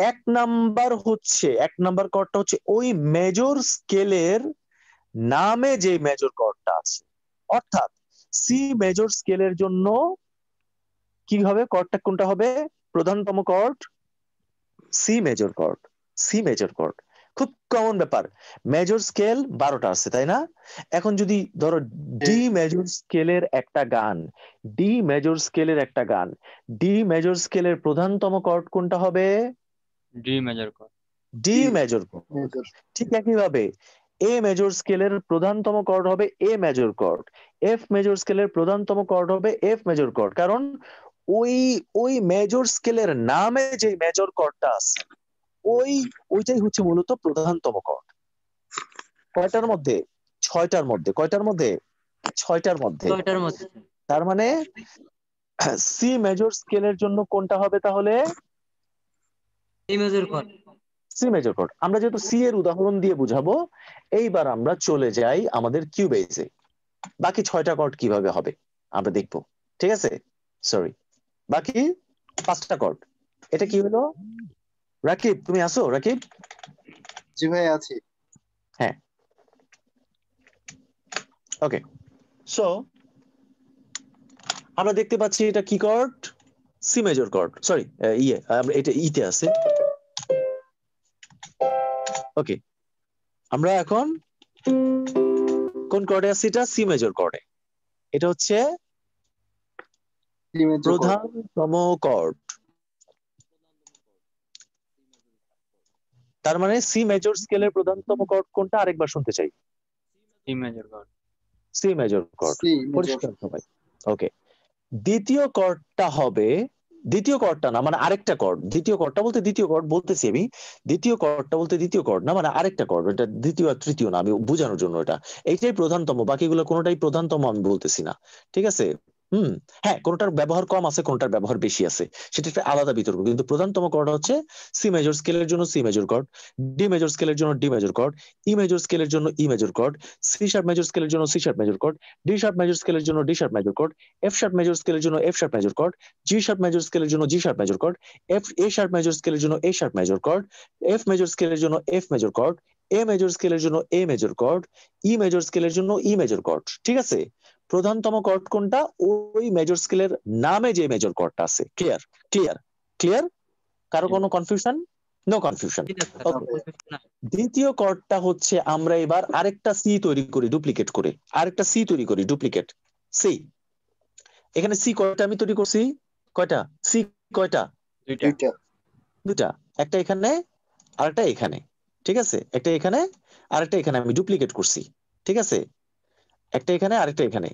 এক নাম্বার কর্ডটা হচ্ছে ওই মেজর স্কেলের নামে যে মেজর কর্ডটা আছে, অর্থাৎ সি মেজর স্কেলের জন্য কি হবে, কর্ডটা কোনটা হবে, প্রধানতম কর্ড সি মেজর কর্ড। খুব কমন ব্যাপার, মেজর স্কেল 12টা আছে তাই না? এখন যদি ধরো ডি মেজর স্কেলের একটা গান, ডি মেজর স্কেলের প্রধানতম কর্ড কোনটা হবে? D major chord. D major cord. ঠিক একইভাবে এ মেজর স্কেলের প্রধানতম কর্ড হবে এ মেজর কর্ড, এফ মেজর স্কেলের প্রধানতম কর্ড হবে এফ মেজর কর্ড, কারণ ওই মেজর স্কেলের নামে যে মেজর কর্ডটা আছে ওইটাই হচ্ছে মূলত প্রধানতম কর্ড। কয়টার মধ্যে? 6টার মধ্যে। কয়টার মধ্যে? 6টার মধ্যে। তার মানে সি মেজর স্কেলের জন্য কোনটা হবে তাহলে? C major chord. আমরা যেহেতু সি এর উদাহরণ দিয়ে বুঝাবো, এইবার আমরা চলে যাই আমাদের কিউবেজে। বাকি 6টা কর্ড কিভাবে হবে আমরা দেখবো, ঠিক আছে? সরি, বাকি 5টা কর্ড। এটা কি হলো? রাকিব তুমি আসো? রাকিব? জি ভাই আছি। হ্যাঁ, ওকে। সো আমরা দেখতে পাচ্ছি এটা কি chord? C major chord. Sorry, এটা ইতে আছে। ওকে, আমরা এখন কোন কর্ডে আছি? এটা সি মেজর কর্ডে। এটা হচ্ছে প্রধানতম কর্ড। তার মানে সি মেজর স্কেলের প্রধানতম কর্ড কোনটা? আরেকবার শুনতে চাই। C major chord. C major chord, পরিষ্কার সবাই? ওকে, দ্বিতীয় কর্ডটা হবে, দ্বিতীয় কর্ডটা না মানে আরেকটা কর্ড। দ্বিতীয় কর্ডটা বলতে দ্বিতীয় কর্ড বলতেছি আমি, দ্বিতীয় কর্ডটা বলতে দ্বিতীয় কর্ড না মানে আরেকটা কর্ড, এটা দ্বিতীয় আর তৃতীয় না, আমি বোঝানোর জন্য এটা। এইটাই প্রধানতম, বাকিগুলো কোনোটাই প্রধানতম আমি বলতেছি না, ঠিক আছে? হ্যাঁ, কোনটার ব্যবহার কম আছে, কোনটার ব্যবহার বেশি আছে, সেটা একটা আলাদা বিতর্ক, কিন্তু প্রধানতম কর্ড হচ্ছে সি মেজর স্কেলের জন্য C major chord, D major স্কেলের জন্য D major chord, E major স্কেলের জন্য E major chord, C sharp major স্কেলের জন্য C sharp major chord, D sharp major স্কেলের জন্য D sharp major chord, F sharp major স্কেলের জন্য F sharp major chord, G sharp major স্কেলের জন্য G sharp major chord, A sharp major স্কেলের জন্য A sharp major chord, F major স্কেলের জন্য F major chord, A major স্কেলের জন্য এ মেজর কর্ড, ই মেজর স্কেলের জন্য ই মেজর কর্ড। ঠিক আছে? প্রধানতম কর্ড কোনটা? ওই মেজর স্কেলের নামে যে মেজর কর্ডটা আছে। ক্লিয়ার? ক্লিয়ার? ক্লিয়ার? কারো কোনো কনফিউশন? No confusion. দ্বিতীয় কর্ডটা হচ্ছে আমরা এবার আরেকটা সি তৈরি করি ডুপ্লিকেট করে, আরেকটা সি তৈরি করি ডুপ্লিকেট সি। এখানে সি কয়টা আমি তৈরি করছি? কয়টা সি? কয়টা? দুইটা। একটা এখানে আরেকটা এখানে, ঠিক আছে? একটা এখানে আরেকটা এখানে আমি ডুপ্লিকেট করছি, ঠিক আছে? একটা এখানে আরেকটা এখানে।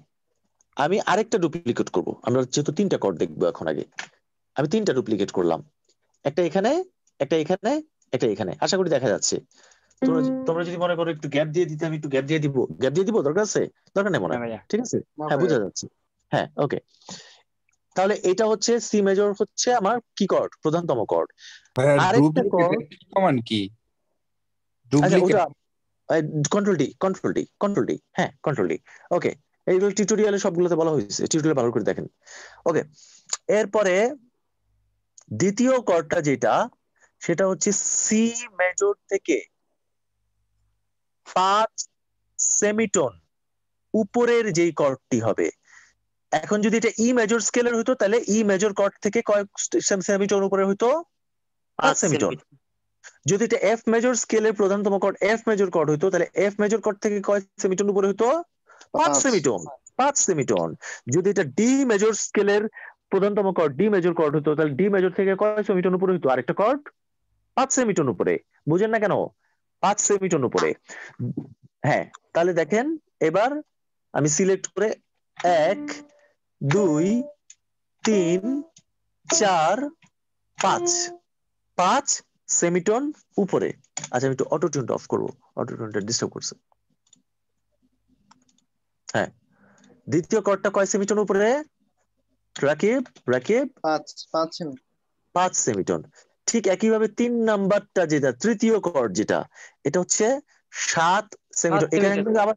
আমি আরেকটা ডুপ্লিকেট করব, আমরা যেহেতু 3টা কর্ড দেখবো এখন, আগে আমি 3টা ডুপ্লিকেট করলাম, একটা এখানে একটা এখানে একটা এখানে। আশা করি দেখা যাচ্ছে। তোমরা যদি মনে করো একটু গ্যাপ দিয়ে দিতে, আমি একটু গ্যাপ দিয়ে দিব। গ্যাপ দিয়ে দিব? দরকার আছে? দরকার নেই মনে হয়, ঠিক আছে? হ্যাঁ, বোঝা যাচ্ছে। হ্যাঁ, ওকে। তাহলে এটা হচ্ছে সি মেজর, হচ্ছে আমার কি কর্ড? প্রধানতম কর্ড। আরেকটা কর্ড সমান কি? আচ্ছা, ওটা কন্ট্রোল ডি। হ্যাঁ, কন্ট্রোল ডি। ওকে, এইগুলো টিউটোরিয়ালে সবগুলোতে বলা হয়েছে, টিউটোরিয়াল ভালো করে দেখেন। ওকে, এরপরে দ্বিতীয় কর্ডটা যেটা, সেটা হচ্ছে সি মেজর থেকে 5 সেমিটোন উপরের যেই কর্ডটি হবে। এখন যদি এটা ই মেজর স্কেলের হতো, তাহলে ই মেজর কর্ড থেকে কয় সেমিটোন উপরে হতো? 5 সেমিটোন। যদি এটা এফ মেজর স্কেলের প্রধানতম কর্ড এফ মেজর কর্ড হতো, তাহলে এফ মেজর কর্ড থেকে কয় সেমিটোন উপরে হতো? 5 সেমিটোন। 5 সেমিটোন। যদি এটা ডি মেজর স্কেলের প্রধানতম কর্ড ডি মেজর কর্ড হতো, তাহলে ডি মেজর থেকে কয় সেমিটোন উপরে হতো? আরেকটা কর্ড 5 সেমিটোন উপরে। বুঝেন না কেন? 5 সেমিটোন উপরে। হ্যাঁ, তাহলে দেখেন এবার আমি সিলেক্ট করে 1 2 3 4 5 সেমিটোন উপরে। আচ্ছা, আমি একটু অটো টিউনটা অফ করবো, অটো টিউনটা ডিস্টার্ব করছে। হ্যাঁ, দ্বিতীয় কর্ডটা কয় সেমিটোন উপরে? রাকিব 5 সেমিটোন। ঠিক একইভাবে 3 নাম্বারটা যেটা তৃতীয় কর্ড, যেটা এটা হচ্ছে 7 সেমিটোন। এখানে কিন্তু আবার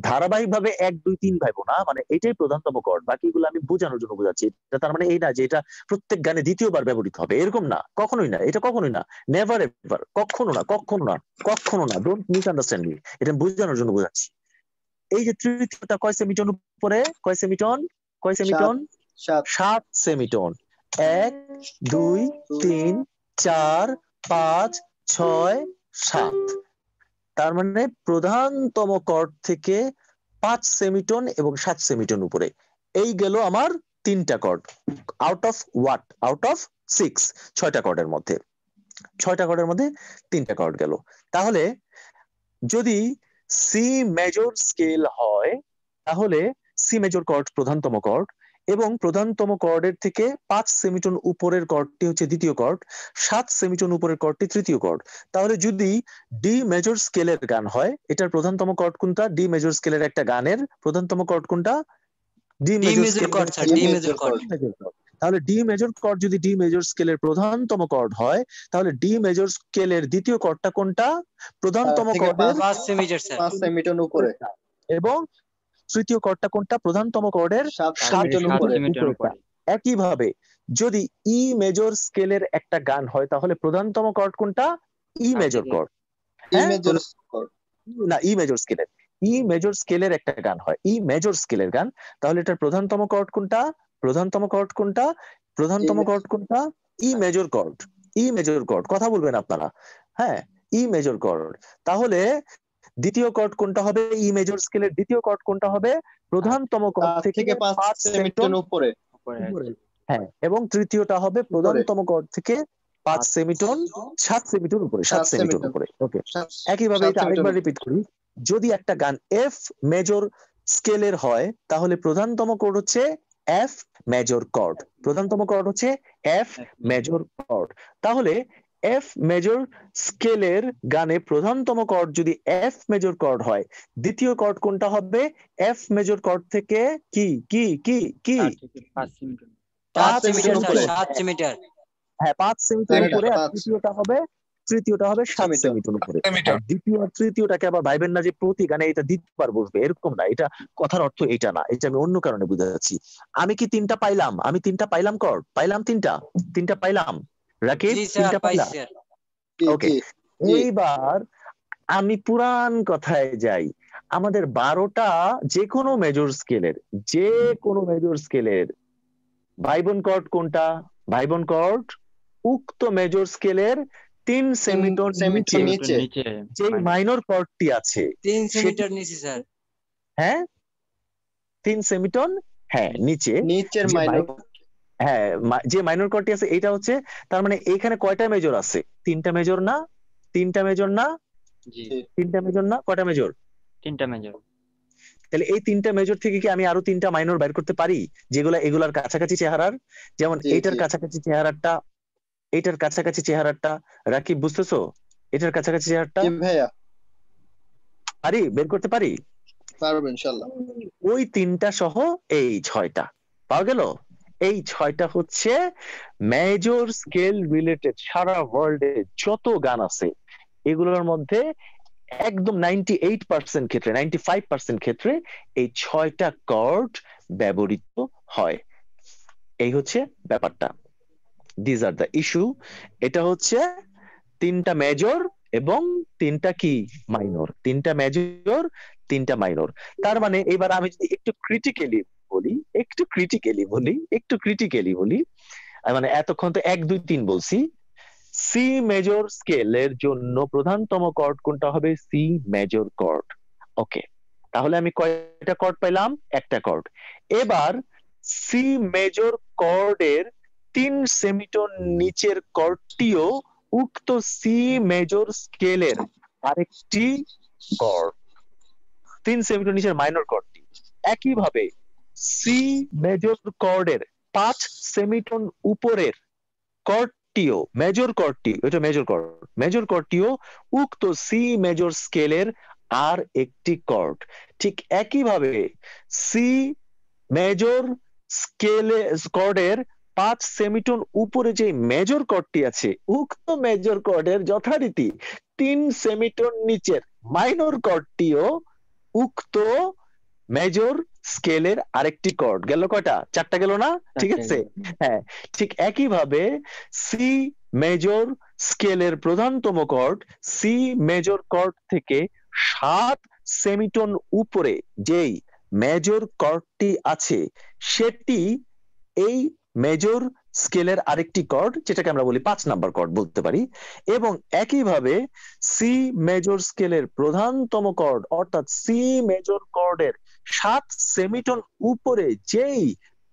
ধারাবাহিক ভাবে 1 2 3 ভাইবো না, মানে এটাই প্রধানতম কর্ড, বাকিগুলো আমি বোঝানোর জন্য বোঝাচ্ছি। এটা তার মানে এই না যে এটা প্রত্যেক গানে দ্বিতীয়বার ব্যবহৃত হবে, এরকম না, কখনোই না, এটা কখনোই না, নেভার এভার, কখনো না, কখনো না, কখনো না, ডোন্ট মিসআন্ডারস্ট্যান্ড মি, এটা বোঝানোর জন্য বোঝাচ্ছি। এই যে তৃতীয়টা কয় সেমিটোন উপরে, কয় সেমিটোন, কয় সেমিটোন, 7 সেমিটোন। 1 2 3 4 5 6 7। তার মানে প্রধানতম কর্ড থেকে 5 সেমিটোন এবং 7 সেমিটোন উপরে। এই গেল আমার 3টা chord out of what, out of 6, 6টা কর্ডের মধ্যে, 6টা কর্ডের মধ্যে 3টা কর্ড গেল। তাহলে যদি সি মেজর স্কেল হয় তাহলে সি মেজর কর্ড প্রধানতম কর্ড, এবং প্রধানতম কর্ডের থেকে 5 সেমিটোন উপরের কর্ডটি হচ্ছে দ্বিতীয় কর্ড, 7 সেমিটোন উপরের কর্ডটি তৃতীয় কর্ড। তাহলে যদি ডি মেজর স্কেলের গান হয়, এটার প্রধানতম কর্ড কোনটা? ডি মেজর স্কেলের একটা গানের প্রধানতম কর্ড কোনটা? D major scale. তাহলে ডি মেজর কর্ড যদি ডি মেজর স্কেলের প্রধানতম কর্ড হয়, তাহলে ডি মেজর স্কেলের দ্বিতীয় কর্ডটা কোনটা? প্রধানতম কর্ডের 5 সেমিটোন উপরে। এবং তৃতীয় কর্ডটা কোনটা? প্রধানতম কর্ডের 7 সেমিটোন উপরে। একইভাবে যদি ই মেজর স্কেলের একটা গান হয়, তাহলে প্রধানতম কর্ড কোনটা? ই মেজর কর্ড। না, ই মেজর স্কেলের, ই মেজর স্কেলের একটা গান হয়, ই মেজর স্কেলের গান, তাহলে এটার প্রধানতম কর্ড কোনটা? প্রধানতম কর্ড কোনটা? প্রধানতম কর্ড কোনটা? ই major chord. E major cord, কথা বলবেন আপনারা, হ্যাঁ, ই মেজর কর্ড। তাহলে দ্বিতীয় কর্ড কোনটা হবে? ই মেজর স্কেলের দ্বিতীয় কর্ড কোনটা হবে? প্রধানতম কর্ড থেকে 5 সেমিটোন উপরে। হ্যাঁ, এবং তৃতীয়টা হবে প্রধানতম কর্ড থেকে 5 সেমিটোন 7 সেমিটোন উপরে, 7 সেমিটোন উপরে। ওকে, একইভাবে এটা আরেকবার রিপিট করি। যদি একটা গান এফ মেজর স্কেলের হয়, তাহলে প্রধানতম কর্ড হচ্ছে এফ মেজর কর্ড, প্রধানতম কর্ড হচ্ছে এফ মেজর কর্ড। তাহলে এফ মেজর স্কেলের গানে প্রধানতম কর্ড যদি এফ মেজর কর্ড হয়, দ্বিতীয় কর্ড কোনটা হবে? এফ মেজর কর্ড থেকে কি কি কি কি 5 সেমিটোন। 7 সেমিটার। হ্যাঁ, 5 সেমিটোন উপরে। আর তৃতীয়টা হবে 7 সেমিটোন উপরে। দ্বিতীয় আর তৃতীয়টাকে আবার ভাইবেন না যে প্রতি গানে এটা দ্বিতীয়বার বসবে, এরকম না, এটা কথার অর্থ এটা না, এটা আমি অন্য কারণে বুঝাচ্ছি। আমি কি 3টা পাইলাম? আমি 3টা পাইলাম কর্ড, পাইলাম 3টা পাইলাম। রাকিব 3টা পাইলাম? ওকে, এইবার আমি পুরান কথায় যাই। আমাদের 12টা যে কোনো মেজর স্কেলের ভাইবোন কর্ড কোনটা? ভাইবোন কর্ড উক্ত মেজর স্কেলের 3 সেমিটোন নিচে যে মাইনর কর্ডটি আছে 3 সেমিটার নিচে স্যার। হ্যাঁ, 3 সেমিটোন, হ্যাঁ, নিচের মাইনর, হ্যাঁ, যে মাইনর কর্ডটি আছে এটা হচ্ছে, তার মানে এইখানে কয়টা মেজর আছে? 3টা মেজর না? 3টা মেজর না? জি, 3টা মেজর না? কয়টা মেজর? 3টা মেজর। তাহলে এই 3টা মেজর থেকে কি আমি আরো 3টা মাইনর বের করতে পারি, যেগুলা এগুলার কাছাকাছি চেহারার? যেমন এইটার কাছাকাছি চেহারাটা, এইটার কাছাকাছি চেহারাটা, রাকিব বুঝতেছো? এটার কাছাকাছি চেহারাটা ভাইয়া পারি, বের করতে পারি, পারবেন ইনশাআল্লাহ। ওই 3টা সহ এই 6টা পাওয়া গেল। এই 6টা হচ্ছে মেজর স্কেল রিলেটেড সারা ওয়ার্ল্ডে যত গান আছে এগুলোর মধ্যে একদম 98% ক্ষেত্রে, 95% ক্ষেত্রে এই 6টা কর্ড ব্যবহৃত হয়। এই হচ্ছে ব্যাপারটা, দিস আর দ্য ইস্যু। এটা হচ্ছে 3টা মেজর এবং 3টা কি মাইনর, 3টা মেজর 3টা মাইনর। তার মানে এবার আমি যদি একটু ক্রিটিক্যালি বলি, মানে এতক্ষণ তো 1 2 3 বলছি। সি মেজর স্কেলের জন্য প্রধানতম কর্ড কোনটা হবে? C major chord. ওকে, তাহলে আমি কয়টা কর্ড পাইলাম? একটা কর্ড। এবার সি মেজর কর্ডের 3 সেমিটোন নিচের কর্ডটিও উক্ত সি মেজর স্কেলের আরেকটি কর্ড, 3 সেমিটোন নিচের মাইনর কর্ডটি। একইভাবে সি মেজর কর্ডের 5 সেমিটোন উপরের কর্ডটিও, মেজর কর্ডটিও উক্ত সি মেজর স্কেলের আর একটি কর্ড। ঠিক একইভাবে সি মেজর স্কেলে কর্ডের 5 সেমিটোন উপরে যে মেজর কর্ডটি আছে, উক্ত মেজর কর্ডের যথারীতি 3 সেমিটোন নিচের মাইনর কর্ডটিও উক্ত মেজর স্কেলের আরেকটি কর্ড। গেল কয়টা? চারটা গেল না? ঠিক আছে, হ্যাঁ। ঠিক একইভাবে সি মেজর স্কেলের প্রধানতম কর্ড, সি মেজর কর্ড থেকে 7 সেমিটোন উপরে যেই মেজর কর্ডটি আছে সেটি এই মেজর স্কেলের আরেকটি কর্ড, যেটাকে আমরা বলি 5 নাম্বার কর্ড বলতে পারি। এবং একইভাবে সি মেজর স্কেলের প্রধানতম কর্ড অর্থাৎ সি মেজর কর্ডের 7 সেমিটোন উপরে যেই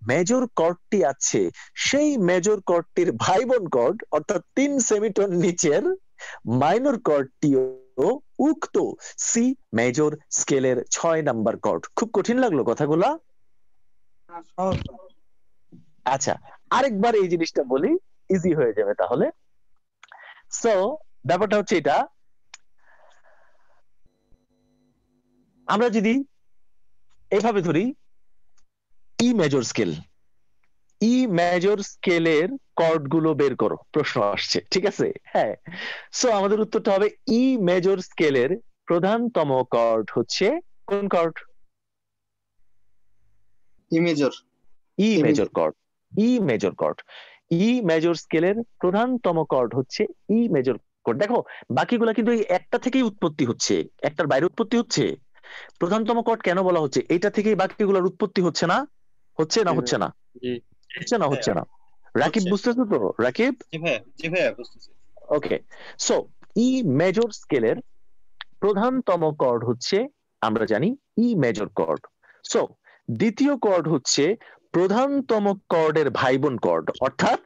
মেজর কর্ডটি আছে সেই মেজর কর্ডটির ভাই বোন কর্ড অর্থাৎ 3 সেমিটোন নিচের মাইনর কর্ডটিও উক্ত সি মেজর স্কেলের 6 নাম্বার কর্ড। খুব কঠিন লাগলো কথাগুলা? আচ্ছা, আরেকবার এই জিনিসটা বলি, ইজি হয়ে যাবে তাহলে। সো ব্যাপারটা হচ্ছে এটা, আমরা যদি এইভাবে ধরি ই মেজর স্কেল, ই মেজর স্কেলের কর্ড গুলো বের করো, প্রশ্ন আসছে, ঠিক আছে? হ্যাঁ, সো আমাদের উত্তরটা হবে ই মেজর স্কেলের প্রধানতম কর্ড হচ্ছে কোন chord? E major. E major chord, E major chord, E major স্কেলের প্রধানতম কর্ড হচ্ছে ই মেজর কর্ড। দেখো বাকিগুলা কিন্তু এই একটা থেকেই উৎপত্তি হচ্ছে, একটার বাইরে উৎপত্তি হচ্ছে। প্রধানতম কর্ড কেন বলা হচ্ছে? এটা থেকেই বাকিগুলোর উৎপত্তি হচ্ছে না? হচ্ছে না হচ্ছে না? হচ্ছে না হচ্ছে না? রাকিব বুঝতেছো তো? রাকিব? জি ভাইয়া বুঝতেছি। ওকে, সো ই মেজর স্কেলের প্রধানতম কর্ড হচ্ছে আমরা জানি ই মেজর কর্ড। সো দ্বিতীয় কর্ড হচ্ছে প্রধানতম কর্ডের ভাই বোন কর্ড অর্থাৎ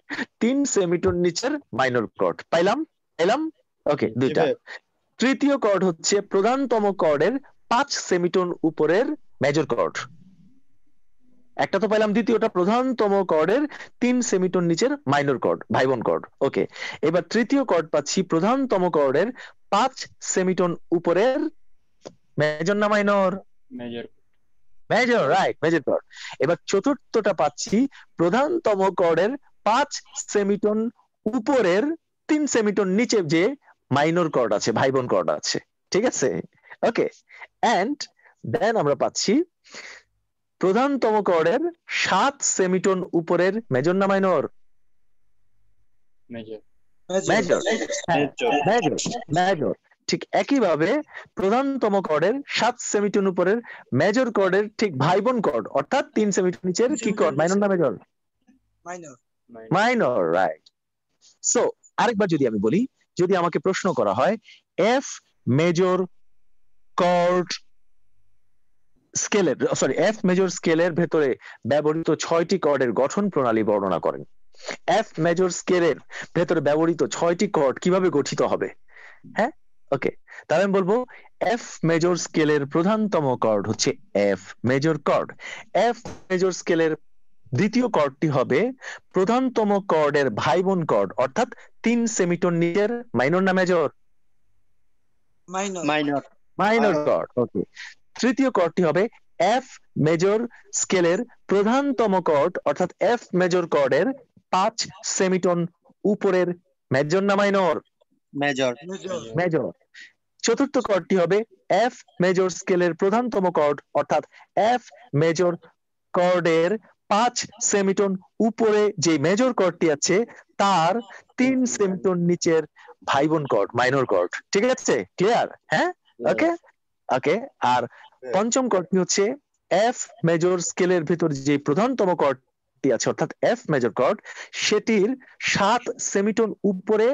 3 সেমিটোন নিচের মাইনর কর্ড। পাইলাম? ওকে, দুইটা। তৃতীয় কর্ড হচ্ছে প্রধানতম কর্ডের 5 সেমিটোন উপরের মেজর কর্ড। একটা তো পাইলাম, দ্বিতীয়টা প্রধানতম কর্ডের 3 সেমিটোন নিচের মাইনর কর্ড, ভাই বোন কর্ড। ওকে, এবার তৃতীয় কর্ড পাচ্ছি প্রধানতম কর্ডের 5 সেমিটোন উপরের মেজর না minor? Major, right, major cord. এবার চতুর্থটা পাচ্ছি প্রধানতম কর্ডের 5 সেমিটোন উপরের 3 সেমিটোন নিচে যে মাইনর কর্ড আছে, ভাই বোন কর্ড আছে, ঠিক আছে? ওকে, এন্ড দেন আমরা পাচ্ছি প্রধানতম কর্ডের 7 সেমিটোন উপরের মেজর না মাইনর? Major, major. ঠিক একইভাবে প্রধানতম কর্ডের 7 সেমিটোন উপরের মেজর কর্ডের ঠিক ভাই বোন কর্ড অর্থাৎ 3 সেমিটোন নিচের কি কর্ড? মাইনর না মেজর? Minor, right. সো আরেকবার যদি আমি বলি, যদি আমাকে প্রশ্ন করা হয় এফ মেজর কর্ড স্কেলের, সরি, এফ মেজর স্কেলের ভেতরে ব্যবহৃত 6টি কর্ডের গঠন প্রণালী বর্ণনা করেন। এফ মেজর স্কেলের ভেতরে ব্যবহৃত 6টি কর্ড কিভাবে গঠিত হবে? হ্যাঁ, ওকে, তাহলে আমি বলবো এফ মেজর স্কেলের প্রধানতম কর্ড হচ্ছে F major chord. F major স্কেলের দ্বিতীয় কর্ডটি হবে প্রধানতম কর্ডের ভাই বোন কর্ড অর্থাৎ 3 সেমিটোন নিচের মাইনর না মেজর? Minor cord. ওকে, তৃতীয় কর্ডটি হবে এফ মেজর স্কেলের প্রধানতম কর্ড অর্থাৎ এফ মেজর কর্ডের 5 সেমিটোন উপরের মেজর না মাইনর? মেজর। চতুর্থ কর্ডটি হবে এফ মেজর স্কেলের প্রধানতম কর্ড অর্থাৎ এফ মেজর কর্ডের 5 সেমিটোন উপরে যে মেজর কর্ডটি আছে তার 3 সেমিটোন নিচের ভাই বোন কর্ড, মাইনর কর্ড। ঠিক আছে, ক্লিয়ার? হ্যাঁ, ওকে ওকে। আর পঞ্চম কর্ডটি হচ্ছে এফ মেজর স্কেলের ভিতর যে প্রধানতম কর্ডটি আছে অর্থাৎ এফ মেজর কর্ড সেটির 7 সেমিটোন উপরে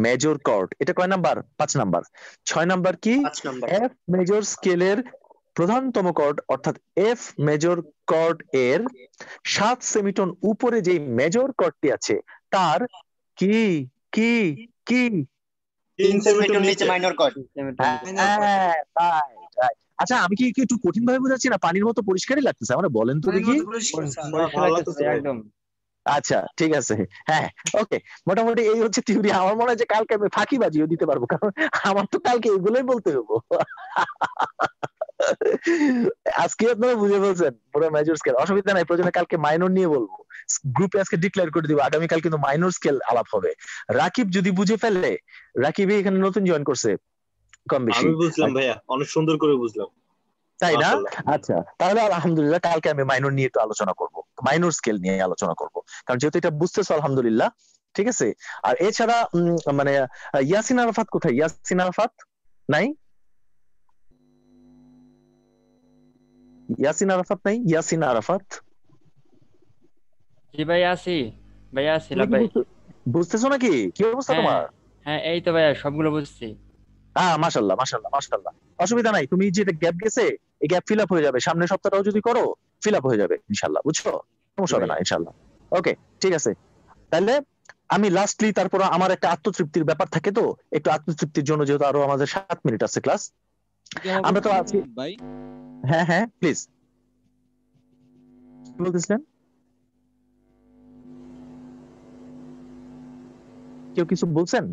মেজর কর্ড। এটা কয় নাম্বার? 5 নাম্বার। 6 নাম্বার কি? এফ মেজর স্কেলের প্রধানতম কর্ড অর্থাৎ এফ মেজর কর্ড এর 7 সেমিটোন উপরে যে মেজর কর্ডটি আছে তার কি কি কি 3 সেমিটোন নিচে মাইনর কর্ড। আচ্ছা, আমি কি একটু কঠিন ভাবে বোঝাচ্ছি না পানির মতো পরিষ্কারই লাগতেছে? আমরা বলেন তো দেখি। একদম। আচ্ছা, ঠিক আছে, হ্যাঁ, ওকে। মোটামুটি এই হচ্ছে থিওরি। আমার মনে হয় যে কালকে আমি ফাঁকিবাজিও দিতে পারবো, কারণ আমার তো কালকে এগুলোই বলতে হবো। আজকে আপনারা বুঝে বলছেন পুরো মেজর স্কেল, অসুবিধা নাই। প্রয়োজনে কালকে মাইনর নিয়ে বলবো, গ্রুপে আজকে ডিক্লেয়ার করে দিব আগামীকাল কিন্তু মাইনর স্কেল আলাপ হবে। রাকিব যদি বুঝে ফেলে, রাকিব এখানে নতুন জয়েন করছে, কম বেশি। আমি বুঝলাম ভাইয়া, অনেক সুন্দর করে বুঝলাম, তাই না? মাশাআল্লাহ। আচ্ছা, তাহলে আলহামদুলিল্লাহ কালকে আমি মাইনর নিয়ে একটু আলোচনা করব, মাইনর স্কেল নিয়ে আলোচনা করব, কারণ যেহেতু এটা বুঝতেছো আলহামদুলিল্লাহ। ঠিক আছে। আর এছাড়া মানে ইয়াসিন আরাফাত কোথায়? ইয়াসিন আরাফাত নাই? ইয়াসিন আরাফাত নাই? ইয়াসিন আরাফাত জি ভাইয়া আছি, ভাইয়া আছি তুমি লাভ কি ভাই। বুঝতেছো নাকি? কি অবস্থা হ্যাঁ তোমার? হ্যাঁ, এই তো ভাইয়া সবগুলো বুঝছি। মাশাআল্লাহ মাশাআল্লাহ মাশাআল্লাহ। অসুবিধা নাই, তুমি যে গ্যাপ গেছে এই গ্যাপ ফিল আপ হয়ে যাবে, সামনের সপ্তাহটাও যদি করো ফিল আপ হয়ে যাবে ইনশাআল্লাহ, বুঝছো? সমস্যা হবে না ইনশাআল্লাহ। ওকে, ঠিক আছে। তাহলে আমি লাস্টলি তারপর আমার একটা আত্মতৃপ্তির ব্যাপার থাকে, তো একটু আত্মতৃপ্তির জন্য, যেহেতু আরো আমাদের 7 মিনিট আছে ক্লাস, আমরা তো আছি। ভাই হ্যাঁ হ্যাঁ প্লিজ বলতেছিলেন, কেউ কিছু বলছেন?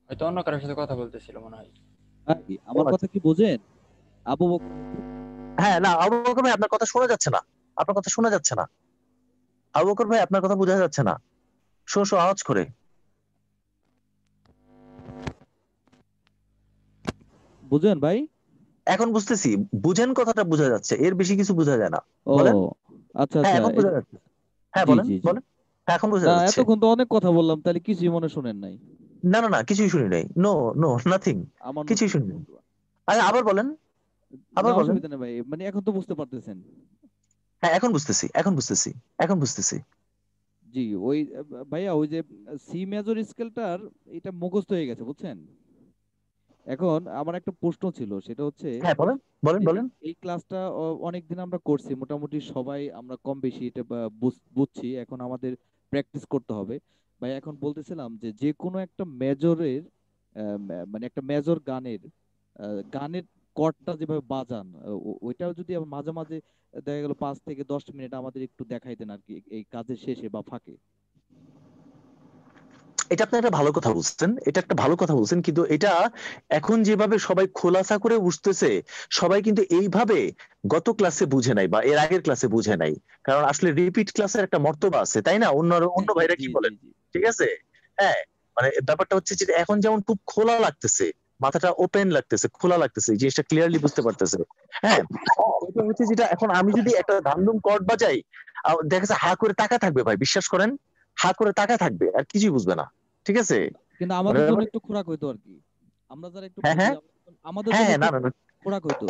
হয়তো অন্য কারোর সাথে কথা বলতেছিল মনে হয়। আমার কথা কি বোঝেন আবু বকর? হ্যাঁ, না আবু বকর ভাই আপনার কথা শোনা যাচ্ছে না, আপনার কথা শোনা যাচ্ছে না আবু বকর ভাই, আপনার কথা বোঝা যাচ্ছে না, শো শো আওয়াজ করে। বুঝেন ভাই? এখন বুঝতেছি, বুঝেন কথাটা বোঝা যাচ্ছে, এর বেশি কিছু বোঝা যায় না। ও বলেন। আচ্ছা হ্যাঁ আচ্ছা। এখন বোঝা যাচ্ছে। হ্যাঁ জি বলেন জি জি। বলেন। হ্যাঁ এখন বোঝা না, যাচ্ছে। এতক্ষণ তো অনেক কথা বললাম, তাহলে কিছুই মনে শুনেন নাই? না না না, কিছুই শুনি নাই, নো নো নাথিং, আমার কিছুই শুনি নাই। আচ্ছা আবার বলেন, না, আবার বলেন। অসুবিধা নেই ভাই, মানে এখন তো বুঝতে পারতেছেন। হ্যাঁ এখন বুঝতেছি, এখন বুঝতেছি, এখন বুঝতেছি। জি, ওই ভাইয়া ওই যে সি মেজর স্কেলটার এটা মুখস্থ হয়ে গেছে, বুঝছেন? এখন আমার একটা প্রশ্ন ছিল, সেটা হচ্ছে হ্যাঁ বলেন বলেন যে বলেন। এই ক্লাসটা অনেকদিন আমরা করছি, মোটামুটি সবাই আমরা কম বেশি এটা বুঝছি, এখন আমাদের প্র্যাকটিস করতে হবে। ভাই এখন বলতেছিলাম যে যে কোনো একটা মেজরের মানে একটা মেজর গানের কর্ডটা যেভাবে বাজান, ওইটাও যদি আবার মাঝে মাঝে দেখা গেল 5 থেকে 10 মিনিট আমাদের একটু দেখাইতেন আর কি, এই কাজের শেষে বা ফাঁকে। এটা আপনি একটা ভালো কথা বলছেন, এটা একটা ভালো কথা বলছেন, কিন্তু এটা এখন যেভাবে সবাই খোলাসা করে বুঝতেছে, সবাই কিন্তু এইভাবে গত ক্লাসে বুঝে নাই বা এর আগের ক্লাসে বুঝে নাই, কারণ আসলে রিপিট ক্লাসের একটা মর্তবা আছে, তাই না? অন্য ভাইরা কি জি জি বলেন? জি। ঠিক আছে। হ্যাঁ, মানে ব্যাপারটা হচ্ছে যে এখন যেমন খুব খোলা লাগতেছে, মাথাটা ওপেন লাগতেছে, খোলা লাগতেছে, এই জিনিসটা ক্লিয়ারলি বুঝতে পারতেছে। হ্যাঁ, এটা হচ্ছে যেটা এখন আমি যদি একটা ধামধুম কর্ড বাজাই, দেখা যাচ্ছে হা করে তাকা থাকবে ভাই, বিশ্বাস করেন, হা করে তাকা থাকবে আর কিছুই বুঝবে না। ঠিক আছে। কিন্তু মানে আমাদের জন্য একটু খোরাক হইতো আর কি, আমরা যারা একটু হ্যাঁ বুঝি হ্যাঁ আমাদের হ্যাঁ জন্য হ্যাঁ, একটু না না না, খোরাক হইতো।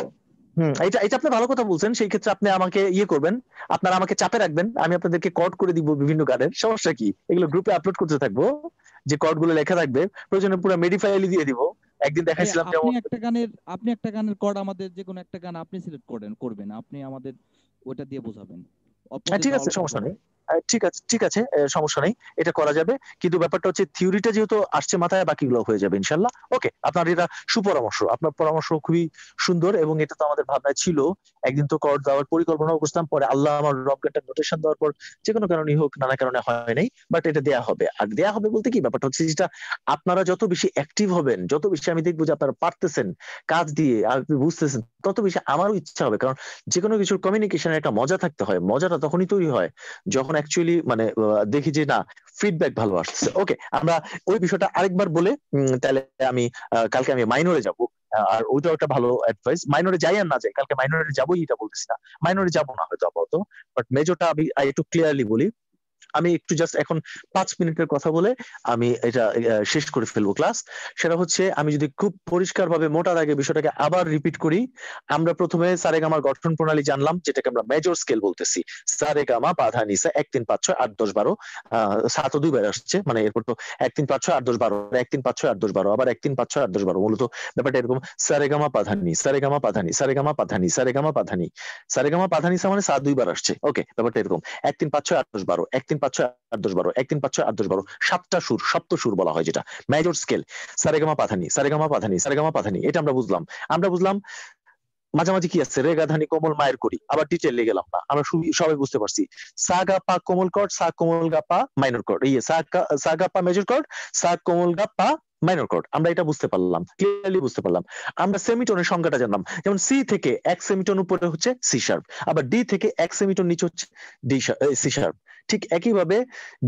এটা এটা আপনি ভালো কথা বলছেন, সেই ক্ষেত্রে আপনি আমাকে ইয়ে করবেন, আপনারা আমাকে চাপে রাখবেন, আমি আপনাদেরকে কর্ড করে দিব বিভিন্ন গানের, সমস্যা কি, এগুলো গ্রুপে আপলোড করতে থাকবো, যে কর্ড গুলো লেখা থাকবে, প্রয়োজনে পুরো মেডি ফাইলই দিয়ে দিব। একদিন ভাই দেখাইছিলাম আপনি যেমন। একটা গানের কর্ড আমাদের, যে কোনো একটা গান আপনি সিলেক্ট করবেন, আপনি আমাদের ওটা দিয়ে বোঝাবেন, অপরদের ঠিক আছে, গাওয়ার সমস্যা লাগবে নেই। না। ঠিক আছে ঠিক আছে, সমস্যা নেই, এটা করা যাবে, কিন্তু ব্যাপারটা হচ্ছে থিওরিটা যেহেতু আসছে মাথায়, বাকিগুলো হয়ে যাবে ইনশাল্লাহ। ওকে, আপনার এটা সুপরামর্শ, আপনার পরামর্শ খুবই সুন্দর, এবং এটা তো আমাদের ভাবনায় ছিল, একদিন তো কর দেওয়ার পরিকল্পনা করতাম, পরে আল্লাহ আমার রবগানটা নোটেশন দেওয়ার পর যে কোনো কারণেই হোক, নানা কারণে হয় নাই, বাট এটা দেয়া হবে। আর দেয়া হবে বলতে কি, ব্যাপারটা হচ্ছে যেটা আপনারা যত বেশি অ্যাক্টিভ হবেন, যত বেশি আমি দেখবো যে আপনারা পারতেছেন কাজ দিয়ে, আপনি বুঝতেছেন, তত বেশি আমারও ইচ্ছা হবে, কারণ যে কোনো কিছুর কমিউনিকেশনের একটা মজা থাকতে হয়, মজাটা তখনই তৈরি হয় যখন অ্যাকচুয়ালি মানে দেখি যে না, ফিডব্যাক ভালো আসছে। ওকে, আমরা ওই বিষয়টা আরেকবার বলে তাহলে আমি কালকে আমি মাইনরে যাব, আর ওইটাও একটা ভালো অ্যাডভাইস, মাইনরে যাই আর না যাই, কালকে মাইনরে যাবোই এটা বলতেছি না, মাইনরে যাবো না হয়তো আপাতত, বাট মেজরটা আমি একটু ক্লিয়ারলি বলি। আমি একটু জাস্ট এখন 5 মিনিটের কথা বলে আমি এটা শেষ করে ফেলবো ক্লাস। সেটা হচ্ছে, আমি যদি খুব পরিষ্কার ভাবে মোটা দাগে বিষয়টাকে আবার রিপিট করি, আমরা প্রথমে সারেগামার গঠন প্রণালী জানলাম, যেটাকে আমরা মেজর স্কেল বলতেছি। সারেগামা পাধা নিসা 1 3 5 6 8 10 12, 7 ও 2 বার আসছে, মানে এরপর তো 1 3 5 6 8 10 12, 1 3 5 6 8 10 12, আবার 1 3 5 6 8 10 12, মূলত ব্যাপারটা এরকম, সারেগামা পাধানি সারেগামা পাধানি সারেগামা পাধানি সারেগামা পাধানি সারেগামা পাধানি, মানে 7 2 বার আসছে। ওকে, ব্যাপারটা এরকম, 1 3 5 6 8 10 12, 1 3 5 6 8 10 12, 1 3 5 6 8 10 12, 7টা সুর, সপ্ত সুর বলা হয়, যেটা মেজর স্কেল। সারেগামা পাধানি সারেগামা পাধানি সারেগামা পাধানি, এটা আমরা বুঝলাম। মাঝামাঝি কি আছে, রে গাধানি কোমল মায়ের করি, আবার ডিটেইলে গেলাম না, আমরা সবাই বুঝতে পারছি। সা গা পা কোমল কর্ড, সা কোমল গা পা মাইনর কর্ড, এই সা গা পা মেজর কর্ড, সা কোমল গা পা মাইনর কর্ড, আমরা এটা বুঝতে পারলাম, ক্লিয়ারলি বুঝতে পারলাম। আমরা সেমিটোনের সংজ্ঞাটা জানলাম, যেমন সি থেকে 1 সেমিটোন উপরে হচ্ছে সি শার্প, আবার ডি থেকে 1 সেমিটোন নিচে হচ্ছে সি শার্প, ঠিক একইভাবে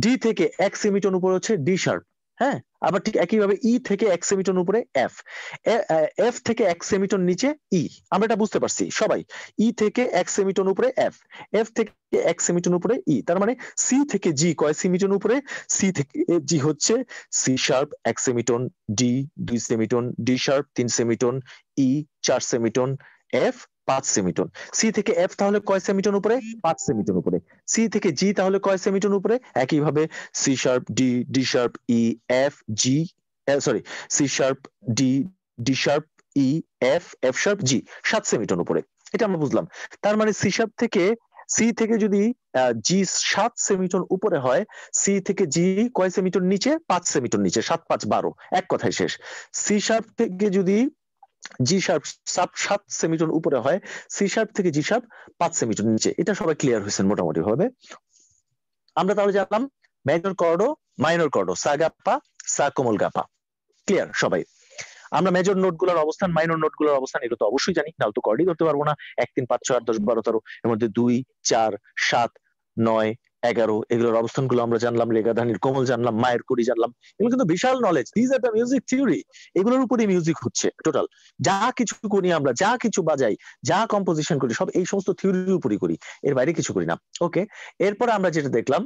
ডি থেকে 1 সেমিটোন উপরে হচ্ছে ডি শার্প। হ্যাঁ, আবার ঠিক একইভাবে ই থেকে 1 সেমিটন উপরে এফ, এফ থেকে 1 সেমিটন নিচে ই। আমরা এটা বুঝতে পারছি সবাই। ই থেকে 1 সেমিটন উপরে এফ, এফ থেকে 1 সেমিটন উপরে ই। তার মানে সি থেকে জি কয় সেমিটন উপরে? সি থেকে জি হচ্ছে C sharp 1 semitone, D 2 semitone, D sharp 3 semitone, E 4 semitone, F 5 semitone. C থেকে এফ তাহলে কয় সেমিটন উপরে? 5 সেমিটন উপরে। সি থেকে জি তাহলে কয় সেমিটন উপরে? একইভাবে C sharp D, D sharp E, F G, sorry C sharp D, D sharp E, F, F sharp G 7 semitone উপরে। এটা আমরা বুঝলাম। তার মানে সি শার্প থেকে সি থেকে যদি জি 7 সেমিটন উপরে হয়, সি থেকে জি কয় সেমিটন নিচে? 5 সেমিটন নিচে। 7 5 12, এক কথায় শেষ। সি শার্প থেকে যদি জি শার্প 7 সেমিটন উপরে হয়, সি শার্প থেকে জি শার্প 5 সেমিটন নিচে। এটা সবাই ক্লিয়ার হয়েছেন মোটামুটি ভাবে। আমরা তাহলে জানলাম মেজর কর্ড ও মাইনর কর্ড, সা গাপা, সা কোমল গাপা। ক্লিয়ার সবাই? আমরা মেজর নোট গুলোর অবস্থান, মাইনর নোট গুলোর অবস্থান এগুলো তো অবশ্যই জানি, নাহলে তো কর্ডই ধরতে পারবো না। 1 3 5 6 8 10 12 13 এর মধ্যে 2 4 7 9 11 এগুলোর অবস্থান গুলো আমরা জানলাম। লেগাধানির কোমল জানলাম, মায়ের কুড়ি জানলাম। এগুলো কিন্তু বিশাল knowledge. This are the music theory. এগুলোর উপরই মিউজিক হচ্ছে টোটাল। যা কিছু করি আমরা, যা কিছু বাজাই, যা কম্পোজিশন করি, সব এই সমস্ত থিওরির উপরই করি, এর বাইরে কিছু করি না। ওকে, এরপরে আমরা যেটা দেখলাম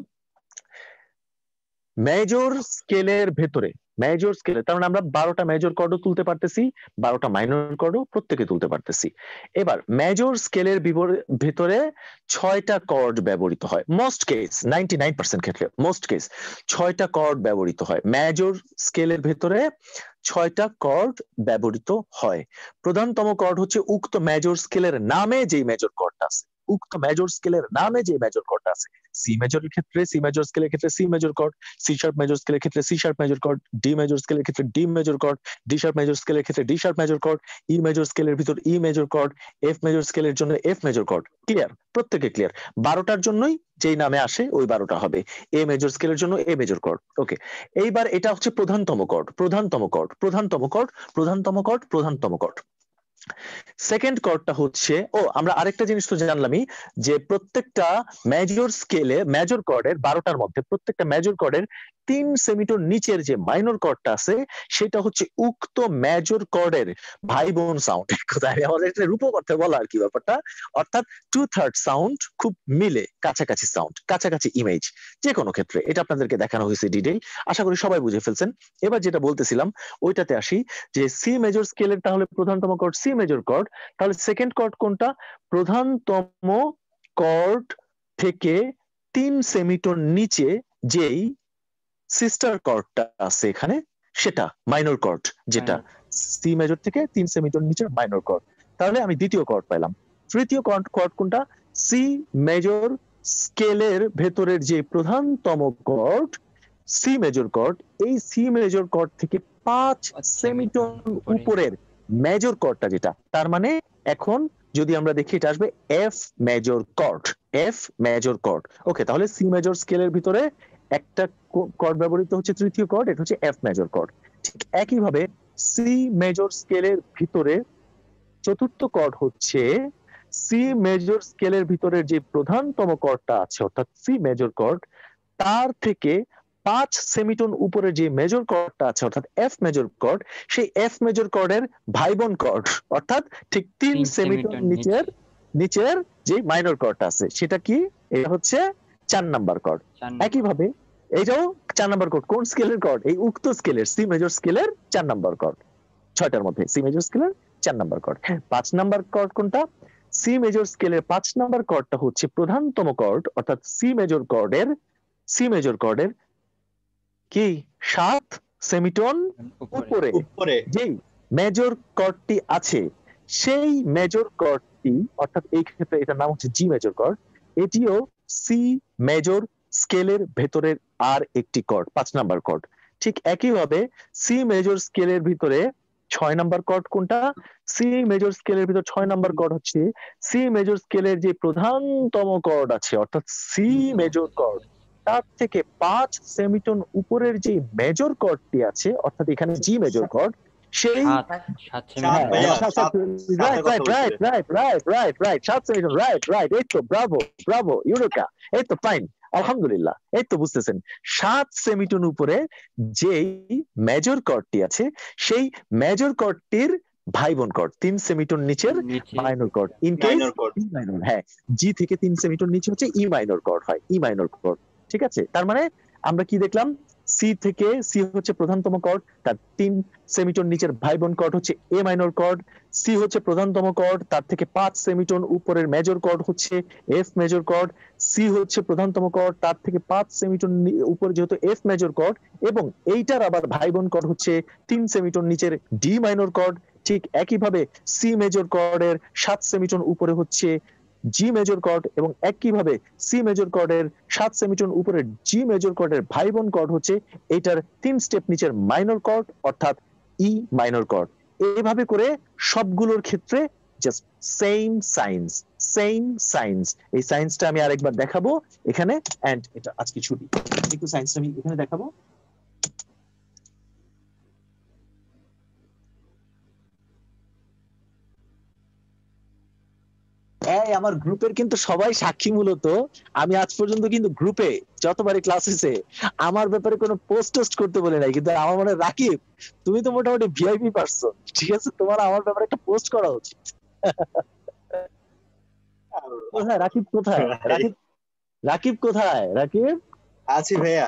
মেজর স্কেলের ভেতরে, মেজর স্কেলে তার মানে আমরা 12টা মেজর কর্ডও তুলতে পারতেছি, 12টা মাইনর কর্ডও প্রত্যেকে তুলতে পারতেছি। এবার মেজর স্কেলের ভেতরে 6টা কর্ড ব্যবহৃত হয়। মোস্ট কেস 99% ক্ষেত্রে মোস্ট কেস 6টা কর্ড ব্যবহৃত হয়। মেজর স্কেলের ভেতরে 6টা কর্ড ব্যবহৃত হয়। প্রধানতম কর্ড হচ্ছে উক্ত মেজর স্কেলের নামে যেই মেজর কর্ডটা আছে, উক্ত মেজর স্কেলের নামে যে মেজর কর্ডটা আছে। সি মেজরের ক্ষেত্রে সি মেজর স্কেলের ক্ষেত্রে C major chord, C sharp major স্কেলের ক্ষেত্রে C sharp major chord, D major স্কেলের ক্ষেত্রে D major chord, D sharp major স্কেলের ক্ষেত্রে D sharp major chord, E major স্কেলের ভিতর E major chord, F major স্কেলের জন্য এফ মেজর কর্ড। ক্লিয়ার? প্রত্যেকে ক্লিয়ার? 12টার জন্যই যেই নামে আসে ওই 12টা হবে। এ মেজর স্কেলের জন্য এ মেজর কর্ড। ওকে, এইবার এটা হচ্ছে প্রধানতম কর্ড, প্রধানতম কর্ড, প্রধানতম কর্ড, প্রধানতম কর্ড, প্রধানতম কর্ড। সেকেন্ড কর্ডটা হচ্ছে, আমরা আরেকটা জিনিস তো জানলামই যে প্রত্যেকটা মেজর স্কেলে মেজর কর্ডের 12টার মধ্যে প্রত্যেকটা মেজর কর্ডের 3 সেমিটন নিচের যে মাইনর কর্ডটা আছে সেটা হচ্ছে উক্ত মেজর কর্ডের ভাই বোন সাউন্ড। কোথায় আমাদের রূপক অর্থে বলা আর কি ব্যাপারটা, অর্থাৎ 2/3 সাউন্ড খুব মিলে, কাছাকাছি সাউন্ড, কাছাকাছি ইমেজ। যে কোনো ক্ষেত্রে এটা আপনাদেরকে দেখানো হয়েছে ডিটেইল, আশা করি সবাই বুঝে ফেলছেন। এবার যেটা বলতেছিলাম ওইটাতে আসি যে সি মেজর স্কেলের তাহলে প্রধানতম কর্ড সি মেজর কর্ড, তাহলে সেকেন্ড কর্ড কোনটা? প্রধানতম কর্ড থেকে 3 সেমিটন নিচে যেই সিস্টার কর্ডটা আছে এখানে সেটা মাইনর কর্ড, যেটা সি মেজর থেকে 3 সেমিটন নিচে মাইনর কর্ড। তাহলে আমি দ্বিতীয় কর্ড পাইলাম। তৃতীয় কর্ড কোনটা? সি মেজর স্কেলের ভেতরের যে প্রধানতম কর্ড সি মেজর কর্ড, এই সি মেজর কর্ড থেকে 5 সেমিটন উপরের মেজর কর্ডটা যেটা, তার মানে এখন যদি আমরা দেখি এটা আসবে F major chord, F major chord. Okay, তাহলে সি মেজর স্কেলের ভিতরে একটা কর্ড ব্যবহৃত হচ্ছে, তৃতীয় কর্ড, এটা হচ্ছে এফ মেজর কর্ড। ঠিক একইভাবে সি মেজর স্কেলের ভিতরে চতুর্থ কর্ড হচ্ছে সি মেজর স্কেলের ভিতরের যে প্রধানতম কর্ডটা আছে অর্থাৎ সি মেজর কর্ড, তার থেকে 5 সেমিটন উপরে যে মেজর কর্ডটা আছে অর্থাৎ এফ মেজর কর্ড, সেই এফ মেজর কর্ডের ভাই বোন কর্ড অর্থাৎ ঠিক 3 সেমিটন নিচের যে মাইনর কর্ডটা আছে সেটা কি? এটা হচ্ছে 4 নাম্বার কর্ড। একইভাবে এটাও 4 নাম্বার কর্ড। কোন স্কেলের কর্ড? এই উক্ত স্কেলের সি মেজর স্কেলের 4 নাম্বার কর্ড। 6টার মধ্যে সি মেজর স্কেলের 4 নাম্বার কর্ড। 5 নাম্বার কর্ড কোনটা? সি মেজর স্কেলের 5 নাম্বার কর্ডটা হচ্ছে প্রধানতম কর্ড অর্থাৎ সি মেজর কর্ডের কি 7 সেমিটন উপরে যেই মেজর কর্ডটি আছে সেই মেজর কর্ডটি অর্থাৎ এই ক্ষেত্রে এটার নাম হচ্ছে জি মেজর কর্ড, এটিও সি মেজর স্কেলের ভেতরের আর একটি কর্ড, 5 নাম্বার কর্ড। ঠিক একইভাবে সি মেজর স্কেলের ভিতরে 6 নাম্বার কর্ড কোনটা? সি মেজর স্কেলের ভিতর 6 নাম্বার কর্ড হচ্ছে সি মেজর স্কেলের যে প্রধানতম কর্ড আছে অর্থাৎ সি মেজর কর্ড, তার থেকে 5 সেমিটন উপরের যে মেজর কর্ডটি আছে অর্থাৎ এখানে জি মেজর কর্ড, সেই রাইট, এই তো ব্রাভো ইউরেকা, এই তো ফাইন। আলহামদুলিল্লাহ, এই তো বুঝতেছেন। 7 সেমিটোন উপরে যেই মেজর কর্ডটি আছে সেই মেজর কর্ডটির ভাই বোন কর্ড 3 সেমিটোন নিচের নিচে minor chord. In case minor chord. E minor, হ্যাঁ, জি থেকে 3 সেমিটোন নিচে হচ্ছে ই মাইনর কর্ড হয়, ই মাইনর কর্ড। ঠিক আছে, তার মানে আমরা কি দেখলাম, সি থেকে, সি হচ্ছে প্রধানতম কর্ড, তার 3 সেমিটোন নিচের ভাই বোন কর্ড হচ্ছে এ মাইনর কর্ড। সি হচ্ছে প্রধানতম কর্ড, তার থেকে 5 সেমিটোন উপরের মেজর কর্ড হচ্ছে এফ মেজর কর্ড। সি হচ্ছে প্রধানতম কর্ড, তার থেকে 5 সেমিটোন উপরে যেহেতু এফ মেজর কর্ড, এবং এইটার আবার ভাই বোন কর্ড হচ্ছে 3 সেমিটোন নিচের ডি মাইনর কর্ড। ঠিক একইভাবে সি মেজর কর্ডের 7 সেমিটোন উপরে হচ্ছে জি মেজর কর্ড, এবং একইভাবে সি মেজর কর্ডের 7 সেমিটোন উপরে জি মেজর কর্ডের ভাই বোন কর্ড হচ্ছে এইটার 3 স্টেপ নিচের মাইনর কর্ড, অর্থাৎ ই মাইনর কর্ড। এইভাবে করে সবগুলোর ক্ষেত্রে just same science, same science. এই সাইন্সটা আমি আরেকবার দেখাবো এখানে, এন্ড এটা আজকে ছুটি, একটু সাইন্সটা আমি এখানে দেখাবো। এই আমার গ্রুপের কিন্তু সবাই সাক্ষী, মূলত আমি আজ পর্যন্ত কিন্তু গ্রুপে যতবারই ক্লাস হয়েছে আমার ব্যাপারে কোনো পোস্ট টোস্ট করতে বলে নাই, কিন্তু আমার মনে হয় রাকিব তুমি তো মোটামুটি ভিআইপি পারসন, ঠিক আছে, তোমার আমার ব্যাপারে একটা পোস্ট করা উচিত। কোথায় রাকিব, কোথায় রাকিব, রাকিব কোথায় রাকিব? আছি ভাইয়া,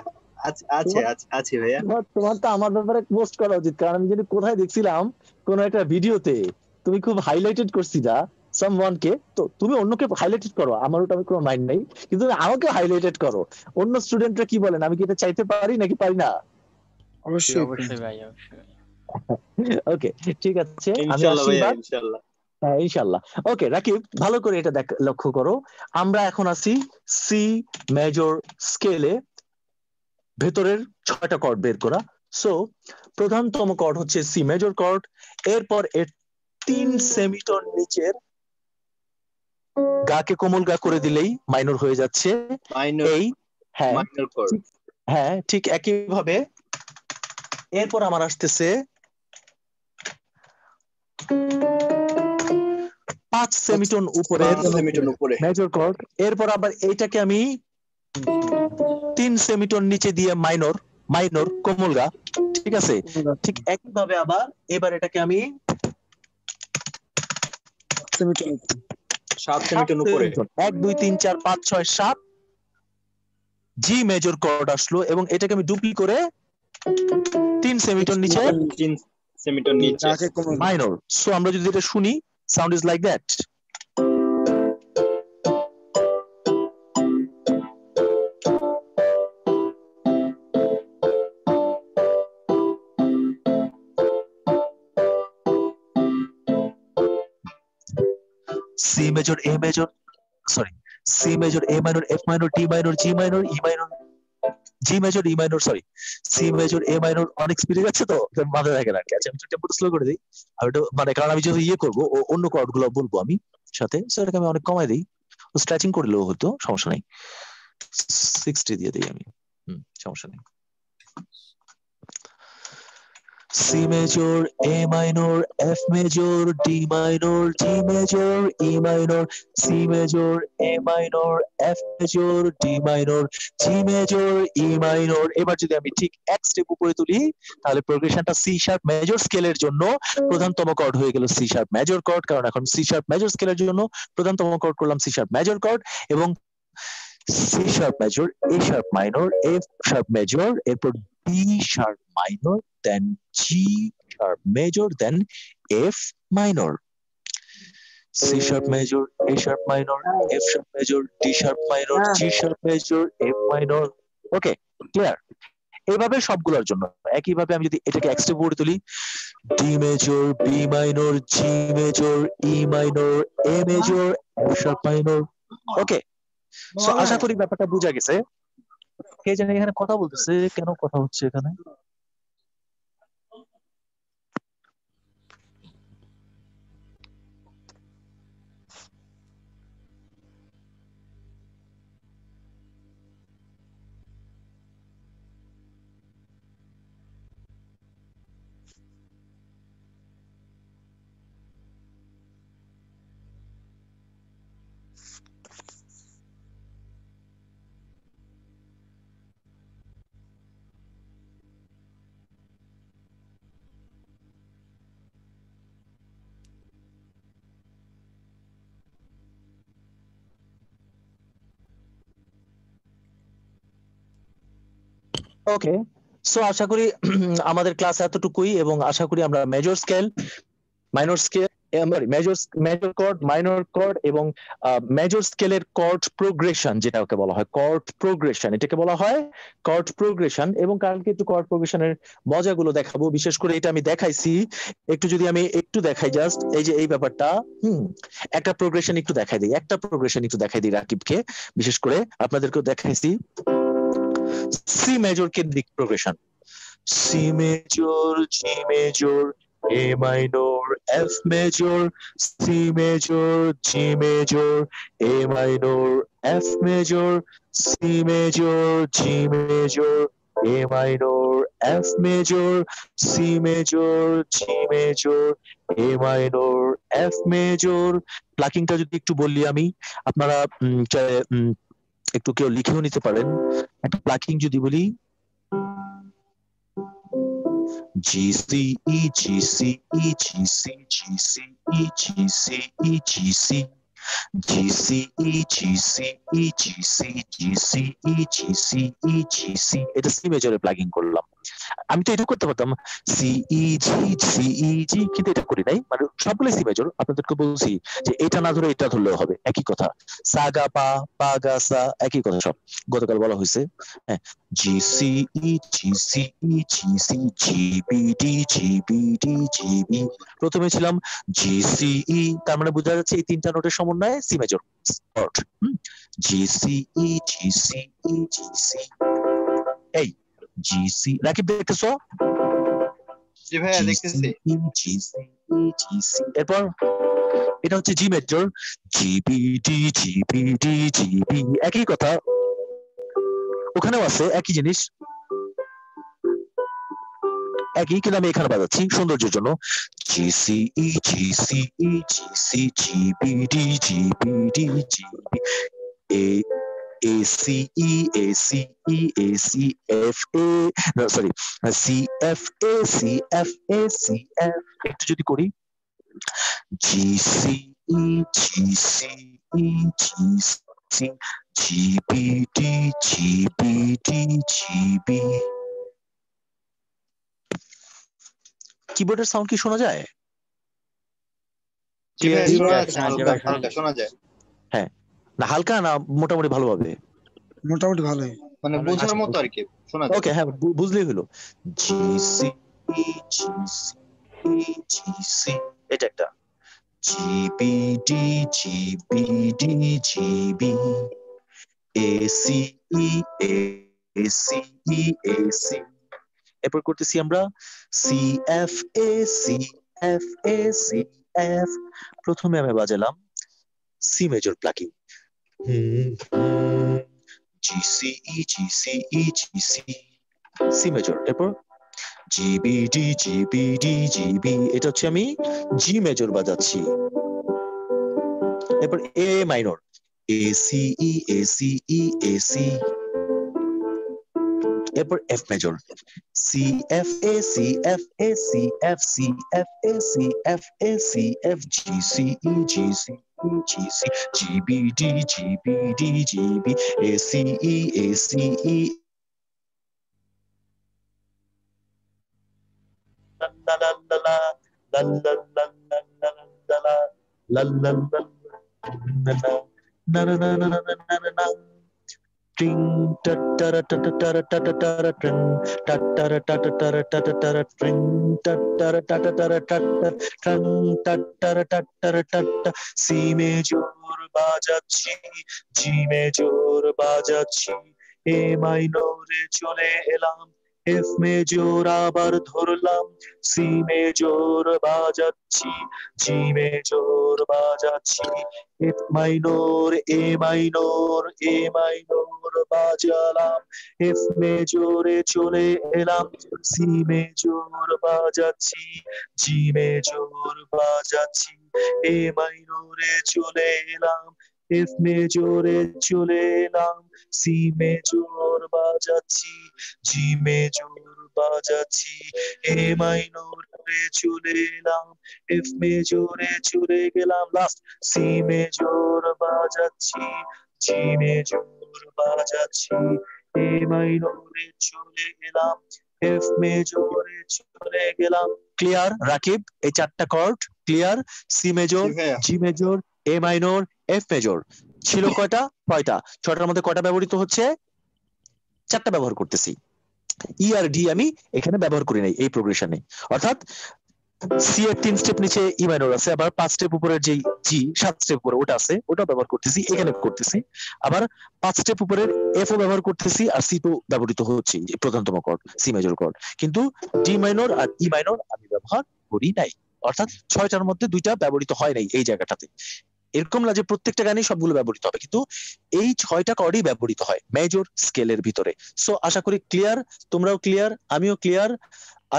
আছি ভাইয়া। তোমার তো আমার ব্যাপারে পোস্ট করা উচিত, কারণ আমি যদি কোথায় দেখছিলাম কোন একটা ভিডিওতে তুমি খুব হাইলাইটেড করছিলা সামওয়ানকে, তো তুমি অন্যকে হাইলাইটেড করো, আমার ওটা কোনো মাইন্ড নাই, কিন্তু তুমি আমাকে হাইলাইটেড করো। অন্য স্টুডেন্টরা কি বলেন, আমি কি এটা চাইতে পারি নাকি পারি না? অবশ্যই ভাই, অবশ্যই। ওকে, ঠিক আছে, আমি ইনশাআল্লাহ ভাইয়া, আশীর্বাদ। ইনশাআল্লাহ। হ্যাঁ, ইনশাআল্লাহ। ওকে রাকিব, ভালো করে এটা লক্ষ্য করো, আমরা এখন আছি সি মেজর স্কেলে, ভেতরের 6টা কর্ড বের করা। সো প্রধানতম কর্ড হচ্ছে সি মেজর কর্ড, এরপর এর 3 সেমিটোন নিচের গাকে কোমল গা করে দিলেই মাইনর হয়ে যাচ্ছে মাইনর, এই, হ্যাঁ মাইনর কর্ড। হ্যাঁ, ঠিক একইভাবে এরপর আমার আসতেছে 5 সেমিটোন উপরের 5 সেমিটোন উপরে মেজর কর্ড, এরপর আবার এইটাকে আমি 3 সেমিটোন নিচে দিয়ে মাইনর, মাইনর কোমল গা, ঠিক আছে। ঠিক একইভাবে আবার এবার এটাকে আমি 7 সেমিটোন উপরে 1 2 3 4 5 6 7 জি মেজর কর্ড আসলো, এবং এটাকে আমি ডুপ্লি করে 3 সেমিটোন নিচে 3 সেমিটোন নিচে মাইনর। সো আমরা যদি এটা শুনি, sound is like that. C major, A major, sorry, C major, A minor, F minor, D minor, G minor, E minor, G major, E minor, sorry, C major, A minor, অনেক স্পিডে যাচ্ছে তো মাথায় থাকে না আর কি। আচ্ছা, আমি একটু টেম্পোটা স্লো করে দিই, আর ওটা মানে কারণ আমি যদি ইয়ে করবো অন্য কর্ড গুলো বলবো আমি সাথে, সেটাকে আমি অনেক কমাই দিই, স্ট্রেচিং করলেও হতো, সমস্যা নেই, 60 দিয়ে দিই আমি, সমস্যা নেই। C major, A minor, F major, D minor, G major, E minor, C major, A minor, F major, D minor, G major, E minor। এবার যদি আমি ঠিক এক স্টেপ উপরে তুলি, তাহলে প্রোগ্রেশনটা সি শার্প মেজর স্কেলের জন্য প্রধানতম কর্ড হয়ে গেল সি শার্প মেজর কর্ড, কারণ এখন সি শার্প মেজর স্কেলের জন্য প্রধানতম কর্ড করলাম সি শার্প মেজর কর্ড, এবং C sharp major, A sharp minor, F sharp major, এরপর D sharp minor, then G sharp major, then F minor. C sharp major, A sharp minor, F sharp major, D sharp minor, G sharp major, F minor. Okay, clear? এইভাবে সবগুলোর জন্য একইভাবে আমি যদি এটাকে এক step উপরে তুলি, D major, B minor, G major, E minor, A major, F sharp minor. Okay, so আশা করি ব্যাপারটা বোঝা গেছে। কে জানে এখানে কথা বলতেছে, কেন কথা হচ্ছে এখানে? ওকে, সো আশা করি আমাদের ক্লাস এতটুকুই, এবং আশা করি আমরা major scale, minor scale, major chord, minor chord এবং মেজর স্কেলের কর্ড প্রোগ্রেশন, যেটাকে বলা হয় কর্ড প্রোগ্রেশন, এটাকে বলা হয় কর্ড প্রোগ্রেশন। এবং কালকে একটু কর্ড প্রোগ্রেশনের মজাগুলো দেখাবো, বিশেষ করে এটা আমি দেখাইছি, একটু যদি আমি একটু দেখাই, জাস্ট এই যে এই ব্যাপারটা, একটা প্রোগ্রেশন একটু দেখাই দিই, রাকিবকে, বিশেষ করে আপনাদেরকেও দেখাইছি। সি মেজর কেন্দ্রিক progression, C major, G major, A minor, F major, C major, G major, A minor, F major, C major, G major, A minor, F major, C major, G major, A minor, F major। প্লাকিংটা যদি একটু বললি আমি, আপনারা একটু কেউ লিখেও নিতে পারেন। একটা প্লাকিং যদি বলি, G C E G C E G C G C E G C E G C G C E G C E G C G C E G C E G C, এটা C মেজরে plugging করলাম। আমি তো এটা করতে পারতাম C E জি, কিন্তু এটা করি নাই, মানে সবগুলো সি মেজর। আপনাদেরকে বলছি যে এটা না ধরে এটা ধরলেও হবে, একই কথা। সা গা পা, পা গা সা, একই কথা সব, গতকাল বলা হয়েছে। হ্যাঁ, G C E G C E G C, G B D G B D G B. প্রথমে ছিলাম জি সি ই, তার মানে বোঝা যাচ্ছে এই তিনটা নোটের সমন্বয়ে C major chord. G C E G C E G C, এই জি সি। রাকিব দেখতেছো? জি ভাইয়া দেখতেছি। এরপর এটা হচ্ছে জি মেজর, জিবিডি জিবিডি জিবি, একই কথা, ওখানেও আছে একই জিনিস, একই, কিন্তু আমি এখানে বাজাচ্ছি সৌন্দর্যের জন্য। G C E G C E G C, G B D G B D G B, A A C E A C E A C F A, no sorry, C F A C F A C F, একটু যদি করি G C E G C E G C G B D G B D G B। কিবোর্ডের sound কি শোনা যায়? জি ভাইয়া জি শোনা ভাইয়া, যাচ্ছে, শোনা হালকা যায়, হালকা শোনা যায়। হ্যাঁ, না হালকা না মোটামুটি ভালোভাবে? মোটামুটি ভালোই। মানে বোঝার মতো আর কি শোনা যায়। ওকে, হ্যাঁ বুঝলেই হলো। G C E G C E G C, এটা একটা। GBD GBD GB, ACE ACE AC। এরপর করতেছি আমরা CFA CFA CF। প্রথমে আমি বাজালাম C major plucking, GCE GCE GC, C major. এরপর GBD GBD GB, এটা হচ্ছে আমি জি মেজর বাজাচ্ছি। এরপর A minor, ACE ACE AC। এরপর F major, CFA CFA CF CFA CFA CF GCE GCE GC, GBD GBD GB, ACE ACE। La la la la la la la la la la la la la la la la. Tring ta ta ra ta ta ta ra ta ta ta ra tring ta ta ra ta ta ta ra ta ta ta ra tring ta ta ra ta ta ta ra ta ta tring ta ta ra ta ta ra ta ta। C major বাজাচ্ছি, G major বাজাচ্ছি, A মাইনরে চলে এলাম, F major আবার ধরলাম, C major বাজাচ্ছি, G major বাজাচ্ছি, F minor A minor, A minor বাজালাম, এফ মেজরে চলে এলাম, সি মেজর বাজাচ্ছি, জি মেজর বাজাচ্ছি, এ মাইনরে চলে এলাম, এফ মেজরে চলে এলাম, সি মেজর বাজাচ্ছি, জি মেজর বাজাচ্ছি, এ মাইনরে চলে এলাম, এফ মেজরে চলে গেলাম, লাস্ট সি মেজর বাজাচ্ছি, জি মেজর বাজাচ্ছি, এ মাইনরে চলে গেলাম, এফ মেজরে চলে গেলাম। ক্লিয়ার রাকিব? এই চারটা কর্ড ক্লিয়ার? সি মেজর, জি ভাইয়া। জি major, A minor, F major. ছিল কয়টা? 6টা। 6টার মধ্যে কয়টা ব্যবহৃত হচ্ছে? 4টা ব্যবহার করতেছি। ই আর ডি আমি এখানে ব্যবহার করি নাই এই প্রোগ্রেশনে। অর্থাৎ সি এর 3 স্টেপ নিচে ই মাইনর আছে, আবার 5 স্টেপ উপরে যে জি 7 স্টেপ উপরে ওটা আছে, ওটা ব্যবহার করতেছি, এখানে করতেছি। আবার 5 স্টেপ উপরের এফ ও ব্যবহার করতেছি, আর সি তো ব্যবহৃত হচ্ছে, প্রধানতম কর্ড সি মেজর কর্ড। কিন্তু ডি মাইনর আর ই মাইনর আমি ব্যবহার করি নাই। অর্থাৎ 6টার মধ্যে 2টা ব্যবহৃত হয় নাই এই জায়গাটাতে। এরকম না যে প্রত্যেকটা গানেই সবগুলো ব্যবহৃত হবে, কিন্তু এই 6টা কর্ডই ব্যবহৃত হয় মেজর স্কেলের ভিতরে। সো আশা করি ক্লিয়ার, তোমরাও ক্লিয়ার, আমিও ক্লিয়ার।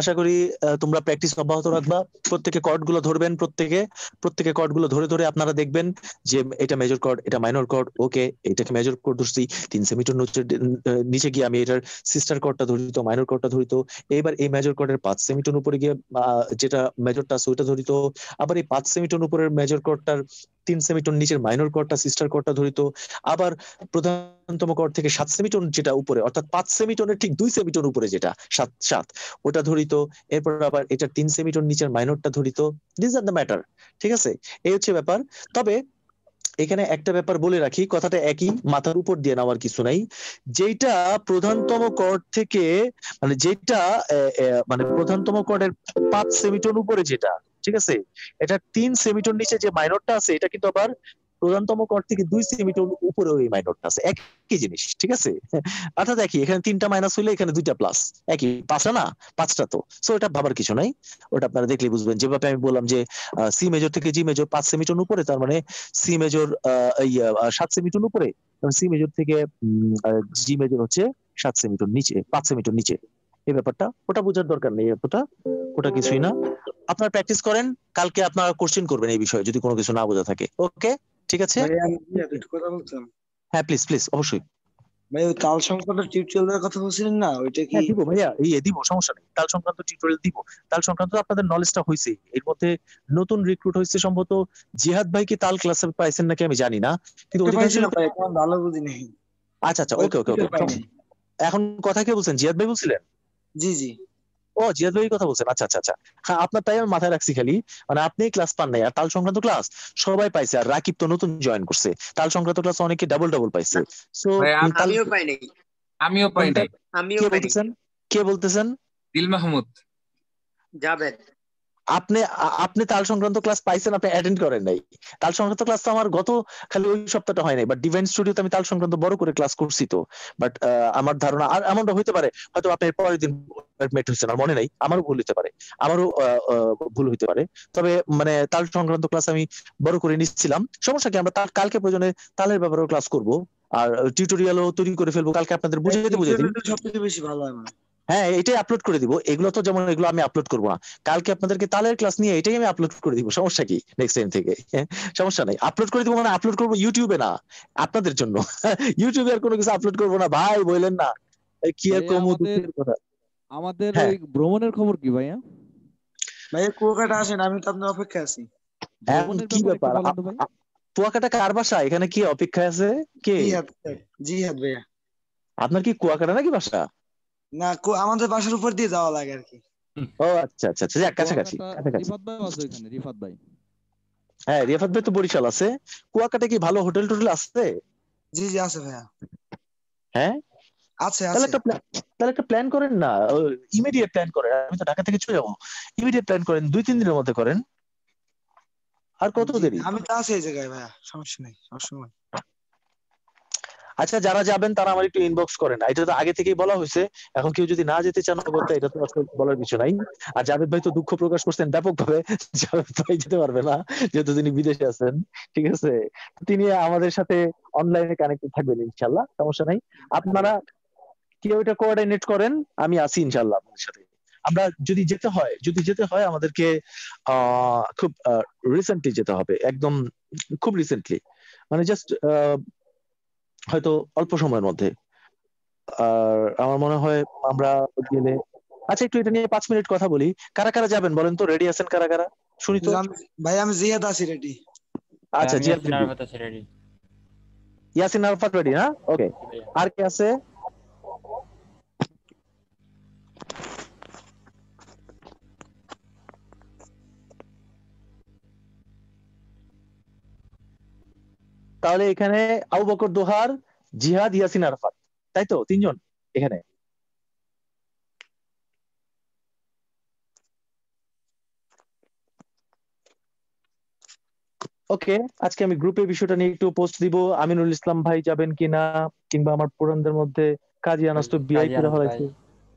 আশা করি তোমরা প্র্যাকটিস অব্যাহত রাখবা, প্রত্যেকে কর্ড গুলো ধরবেন, প্রত্যেকে কর্ড গুলো ধরে ধরে আপনারা দেখবেন যে এটা মেজর কর্ড, এটা মাইনর কর্ড। ওকে, এটাকে মেজর কর্ড ধরছি, 3 সেমিটোন নিচে গিয়ে আমি এটার সিস্টার কর্ডটা ধরিত, মাইনর কর্ডটা ধরিত। এবার এই মেজর কর্ডের 5 সেমিটোন উপরে গিয়ে যেটা মেজরটা আছে ওইটা ধরিত। আবার এই 5 সেমিটোন উপরের মেজর কর্ডটার 3 সেমিটোন নিচের মাইনর কর্ডটা সিস্টার কর্ডটা ধরিত। আবার প্রধানতম কর্ড থেকে 7 সেমিটোন যেটা উপরে, অর্থাৎ 5 সেমিটোনের ঠিক 2 সেমিটোন উপরে যেটা 7 ওটা ধরিত। এরপর আবার এটা 3 সেমিটোন নিচের মাইনরটা ধরিত। This are the matter. ঠিক আছে, এই হচ্ছে ব্যাপার। তবে এখানে একটা ব্যাপার বলে রাখি, কথাটা একই, মাথার উপর দিয়ে নেওয়ার কিছু নাই। যেটা প্রধানতম কর্ড থেকে মানে যেটা মানে প্রধানতম কর্ডের 5 সেমিটোন উপরে যেটা, ঠিক আছে, এটা 3 সেমিটোন নিচে যে মাইনরটা আছে এটা কিন্তু আবার প্রধানতম কর্ড থেকে 2 সেমিটোন উপরে ওই মাইনরটা আছে, একই জিনিস। ঠিক আছে, অর্থাৎ একই, এখানে 3টা মাইনাস হইলে এখানে 2টা প্লাস, একই। 5টা না, 5টা তো। সো এটা ভাবার কিছু নাই, ওটা আপনারা দেখলে বুঝবেন। যেভাবে আমি বললাম যে সি মেজর থেকে জি মেজর 5 সেমিটোন উপরে, তার মানে সি মেজর 7 সেমিটোন উপরে, সি মেজর থেকে জি মেজর হচ্ছে 7 সেমিটোন নিচে, 5 সেমিটোন নিচে। এই ব্যাপারটা ওটা বোঝার দরকার নেই এতটা, ওটা কিছুই না। আপনারা প্র্যাকটিস করেন, কালকে আপনারা কোশ্চেন করবেন এই বিষয়ে যদি কোনো কিছু না বোঝা থাকে। ওকে, ঠিক আছে? ভাই আমি একটু কথা বলতাম। হ্যাঁ প্লিজ প্লিজ, অবশ্যই। ভাই ওই তাল সংক্রান্ত টিউটোরিয়াল এর কথা বলছিলেন না, ওইটা কি? হ্যাঁ দিব ভাইয়া, দিব, সমস্যা নেই। তাল সংক্রান্ত টিউটোরিয়াল দিব। তাল সংক্রান্ত আপনাদের নলেজটা হয়েছে, এর মধ্যে নতুন রিক্রুট হয়েছে সম্ভবত জিহাদ ভাই, কি তাল ক্লাসে পাইছেন নাকি আমি জানি না, কিন্তু অধিকাংশ পাইছিলাম ভাই, কেমন ভালো বুঝি নাই। আচ্ছা আচ্ছা, ওকে ওকে ওকে। এখন কথা কে বলছেন? জিহাদ ভাই বলছিলেন? জি জি। ও জিয়াদ ভাই কথা বলছেন, আচ্ছা আচ্ছা আচ্ছা। হ্যাঁ, আপনার তাই আমি মাথায় রাখছি খালি, মানে আপনি ক্লাস পান নাই, আর তাল সংক্রান্ত ক্লাস সবাই পাইছে, আর রাকিব তো নতুন জয়েন করছে। তাল সংক্রান্ত ক্লাস অনেকে ডাবল ডাবল পাইছে। সো আমিও পাই নাই। কে বলতেছেন? কে বলতেছেন? দিল মাহমুদ জাবেদ। আপনি তাল সংক্রান্ত ক্লাস পাইছেন, আপনি অ্যাটেন্ড করেন নাই। তাল সংক্রান্ত ক্লাস তো আমার গত খালি ওই সপ্তাহটা হয় নাই, বাট ডিভাইন স্টুডিওতে আমি তাল সংক্রান্ত বড় করে ক্লাস করছি তো। বাট আমার ধারণা, আর এমনটা হইতে পারে হয়তো আপনি পরের দিন মেট হয়েছেন, আর মনে নাই, আমারও ভুল হতে পারে, আমারও ভুল হইতে পারে। তবে মানে তাল সংক্রান্ত ক্লাস আমি বড় করে নিচ্ছিলাম, সমস্যা কি, আমরা কালকে প্রয়োজনে তালের ব্যাপারেও ক্লাস করব, আর টিউটোরিয়ালও তৈরি করে ফেলবো কালকে, আপনাদের বুঝিয়ে দিই। সবথেকে বেশি ভালো হয়। হ্যাঁ, এটাই আপলোড করে দিব। এগুলো তো যেমন এগুলো আমি আপলোড করবো না, কালকে আপনাদেরকে তালের ক্লাস নিয়ে এটাই আমি আপলোড করে দিব। সমস্যা কি, নেক্সট টাইম থেকে সমস্যা নাই, আপলোড করে দিব। মানে আপলোড করবো ইউটিউবে না, আপনাদের জন্য। ইউটিউবে আর কোনো কিছু আপলোড করবো না ভাই, বললেন না কি আর কম কথা। আমাদের ওই ভ্রমণের খবর কি ভাইয়া? ভাই কুয়াকাটা আসেন, আমি তো আপনার অপেক্ষায় আছি। এখন কি ব্যাপার, কুয়াকাটা কার বাসা? এখানে কি অপেক্ষায় আছে কে? জিহাদ ভাইয়া। আপনার কি কুয়াকাটা নাকি বাসা? না, আমাদের বাসার উপর দিয়ে যাওয়া লাগে আর কি। ও আচ্ছা আচ্ছা আচ্ছা, কাছাকাছি কাছাকাছি। রিফাত ভাই আছে এখানে, রিফাত ভাই। হ্যাঁ, রিফাত ভাই তো বরিশাল আছে। কুয়াকাটা কি ভালো হোটেল টোটেল আছে? জি জি আছে ভাইয়া। হ্যাঁ আছে তাহলে আছে। তাহলে একটা প্ল্যান করেন না, ইমিডিয়েট প্ল্যান করেন। আমি তো ঢাকা থেকে চলে যাবো, ইমিডিয়েট প্ল্যান করেন, 2-3 দিনের মধ্যে করেন। আর কত দেরি? আমি তো আছি এই জায়গায় ভাইয়া, সমস্যা নেই, সবসময়। আচ্ছা, যারা যাবেন তারা আমার একটু ইনবক্স করেন, এটা তো আগে থেকেই বলা হয়েছে। এখন কেউ যদি না যেতে চান করতে, এটা তো আসলে বলার বিষয় নাই। আর জাভেদ ভাই তো দুঃখ প্রকাশ করছেন ব্যাপকভাবে, জাভেদ ভাই যেতে পারবে না যেহেতু তিনি বিদেশে আছেন। ঠিক আছে, তিনি আমাদের সাথে অনলাইনে কানেক্টেড থাকবেন ইনশাল্লাহ, সমস্যা নাই। আপনারা কেউ এটা কোঅর্ডিনেট করেন, আমি আছি ইনশাল্লাহ আপনাদের সাথে। আমরা যদি যেতে হয় আমাদেরকে খুব রিসেন্টলি যেতে হবে, একদম খুব রিসেন্টলি, মানে জাস্ট হয়তো অল্প সময়ের মধ্যে। আর আমার মনে হয় আমরা গেলে, আচ্ছা একটু এটা নিয়ে 5 মিনিট কথা বলি। কারা কারা যাবেন বলেন তো, রেডি আছেন কারা কারা? শুনি তো। ভাই আমি জিহাদ আছি রেডি। আচ্ছা জিয়াদ রেডি, ইয়াসিন আরাফাত রেডি না? ওকে, আর কে আছে? তাহলে এখানে আবু বকর দোহার, জিহাদ, ইয়াসিন আরাফাত, তাই তো? তিনজন এখানে। ওকে, আজকে আমি গ্রুপে বিষয়টা নিয়ে একটু পোস্ট দিব। আমিনুল ইসলাম ভাই যাবেন কিনা, কিংবা আমার পুরানদের মধ্যে কাজী আনাস তো বিআই কাজী করে আনাস ভাই। হলাইছে।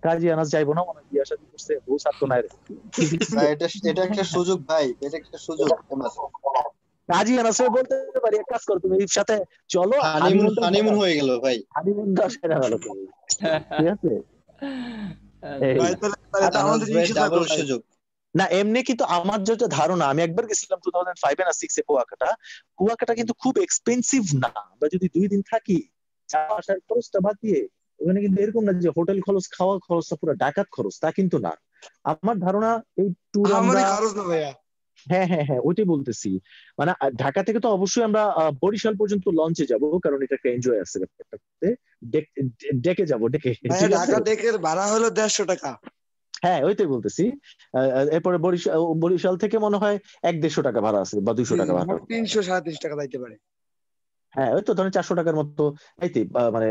কাজী আনাস যাইবো না, মনে হয় বিয়া শাদী করছে, বউ সাথ তো নাই রে। ভাই এটা একটা সুযোগ ভাই, এটা একটা সুযোগ আমার। কাজী আনাসে বলতে পারি, এক কাজ করো তুমি এর সাথে চলো, হানিমুন হানিমুন হয়ে গেল ভাই। হানিমুনটা সেরা ভালো তুমি, ঠিক আছে? এই ভাই তাহলে তাহলে তো আনাস আমাদের ভাই ইস্যু ডাবল থাকলো ভাই। সুযোগ। না এমনি কিন্তু আমার যেটা ধারণা, আমি একবার গেছিলাম 2005 না 6 এ কুয়াকাটা। কুয়াকাটা কিন্তু খুব এক্সপেন্সিভ না। আমরা যদি 2 দিন থাকি, যাওয়া আসার খরচটা বাদ দিয়ে, ওখানে কিন্তু এরকম না যে হোটেল খরচ, খাওয়া খরচটা পুরো ডাকাত খরচ, তা কিন্তু না। আমার ধারণা এই ট্যুর আমরা, আমাদের খরচ না ভাইয়া। হ্যাঁ হ্যাঁ হ্যাঁ ওইটাই বলতেছি। মানে ঢাকা থেকে তো অবশ্যই আমরা বরিশাল পর্যন্ত লঞ্চে যাব, কারণ এটা একটা এনজয় আছে ব্যাপারটাতে। ডেকে যাব, ডেকে, ভাইয়া ঠিক আছে? ঢাকা ডেকের ভাড়া হলো 150 টাকা। হ্যাঁ ওইটাই বলতেছি। এরপরে বরিশাল থেকে মনে হয় 100-150 টাকা ভাড়া আছে, বা 200 টাকা ভাড়া। 300-350 টাকা যাইতে পারে। হ্যাঁ ওই তো ধরেন 400 টাকার মতো এইতে মানে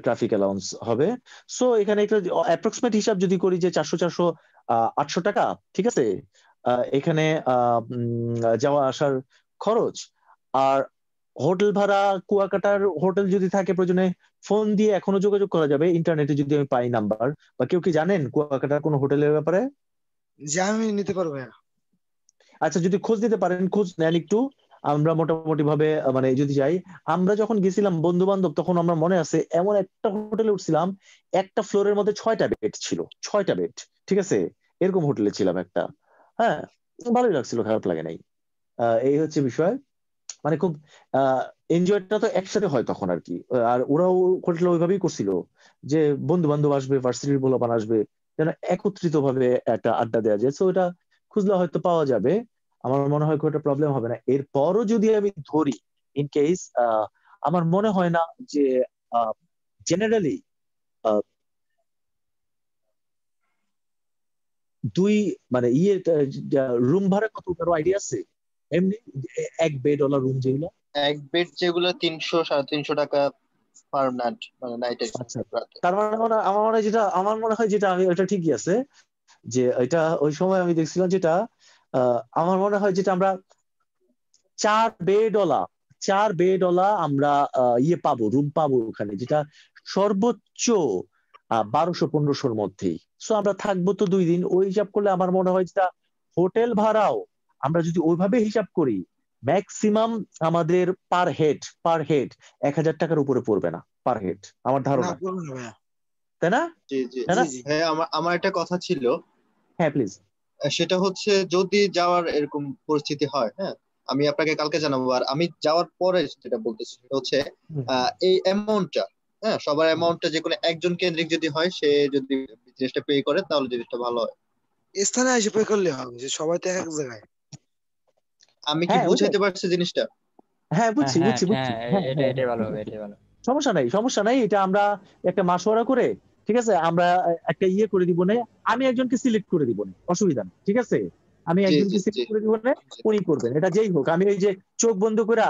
ট্রাফিক অ্যালাউন্স হবে। সো এখানে একটা অ্যাপ্রক্সিমেট হিসাব যদি করি যে 400 800 টাকা, ঠিক আছে? এখানে যাওয়া আসার খরচ, আর হোটেল ভাড়া, কুয়াকাটার হোটেল যদি থাকে প্রয়োজনে ফোন দিয়ে এখনো যোগাযোগ করা যাবে, ইন্টারনেটে যদি আমি পাই নাম্বার। বা কেউ কি জানেন কুয়াকাটার কোনো হোটেলের ব্যাপারে? যে আমি নিতে পারবো ভাইয়া। আচ্ছা, যদি খোঁজ দিতে পারেন, খোঁজ নেন একটু। আমরা মোটামুটি ভাবে মানে যদি যাই, আমরা যখন গেছিলাম বন্ধু বান্ধব, তখন আমরা মনে আছে এমন একটা হোটেলে উঠছিলাম, একটা ফ্লোরের মধ্যে 6টা বেড ছিল, 6টা বেড, ঠিক আছে? এরকম হোটেলে ছিলাম একটা। হ্যাঁ, ভালোই লাগছিল, খারাপ লাগে নাই। এই হচ্ছে বিষয়। মানে খুব এনজয়টা তো একসাথে হয় তখন আর কি। আর ওরাও হোটেলে ওইভাবেই করছিল যে বন্ধু বান্ধব আসবে, ভার্সিটির পোলাপান আসবে, যেন একত্রিত ভাবে একটা আড্ডা দেওয়া যায়। তো এটা খুঁজলে হয়তো পাওয়া যাবে। আমার মনে হয় খুব একটা প্রবলেম হবে না। এরপরও যদি আমি ধরি, ইন কেস, আমার মনে হয় না যে জেনারেলি দুই মানে রুম ভাড়া কত, কারো আইডিয়া আছে? এমনি এক বেড ওলা রুম যেগুলো। এক বেড যেগুলো 300-350 টাকা পার নাইট, মানে নাইটের আচ্ছা, রাতে। তার মানে আমার মনে হয় যেটা আমি ওটা ঠিকই আছে, যে এটা ওই সময় আমি দেখছিলাম যেটা, আমার মনে হয় যেটা আমরা 4 বেডওয়ালা, 4 বেডওয়ালা আমরা ইয়ে পাবো, রুম পাবো ওখানে, যেটা সর্বোচ্চ 1200-1500-র মধ্যেই। সো আমরা থাকবো তো 2 দিন, ওই হিসাব করলে আমার মনে হয় যেটা হোটেল ভাড়াও আমরা যদি ওইভাবে হিসাব করি, ম্যাক্সিমাম আমাদের পার হেড 1000 টাকার উপরে পড়বে না, পার হেড, আমার না ধারণা। করবো না ভাইয়া। তাই না? জি জি তাই জি না? জি। হ্যাঁ, আমার একটা কথা ছিল। হ্যাঁ প্লিজ। সেটা হচ্ছে যদি যাওয়ার এরকম পরিস্থিতি হয়, হ্যাঁ, আমি আপনাকে কালকে জানাবো। আর আমি যাওয়ার পরে যেটা বলতেছি সেটা হচ্ছে এই অ্যামাউন্টটা, হ্যাঁ, সবার অ্যামাউন্টটা যে কোনো একজন কেন্দ্রিক যদি হয়, সে যদি জিনিসটা পে করে তাহলে জিনিসটা ভালো হয়। স্থানে এসে পে করলে হবে, যে সবাই তো এক এক জায়গায়। আমি কি হ্যাঁ ওইটাই, বুঝাইতে পারছি জিনিসটা? হ্যাঁ হ্যাঁ বুঝছি হ্যাঁ বুঝছি বুঝছি, হ্যাঁ, হ্যাঁ এটা হ্যাঁ এটাই ভালো হবে, এটাই ভালো। সমস্যা নাই, সমস্যা নাই। এটা আমরা একটা মাসওয়ারা করে, ঠিক আছে, আমরা একটা ইয়ে করে দিব না, আমি একজনকে সিলেক্ট করে দিব না, অসুবিধা নেই, ঠিক আছে? আমি জি একজনকে জি জি সিলেক্ট করে দিব না, উনি করবেন, এটা যেই হোক। আমি ওই যে চোখ বন্ধ করে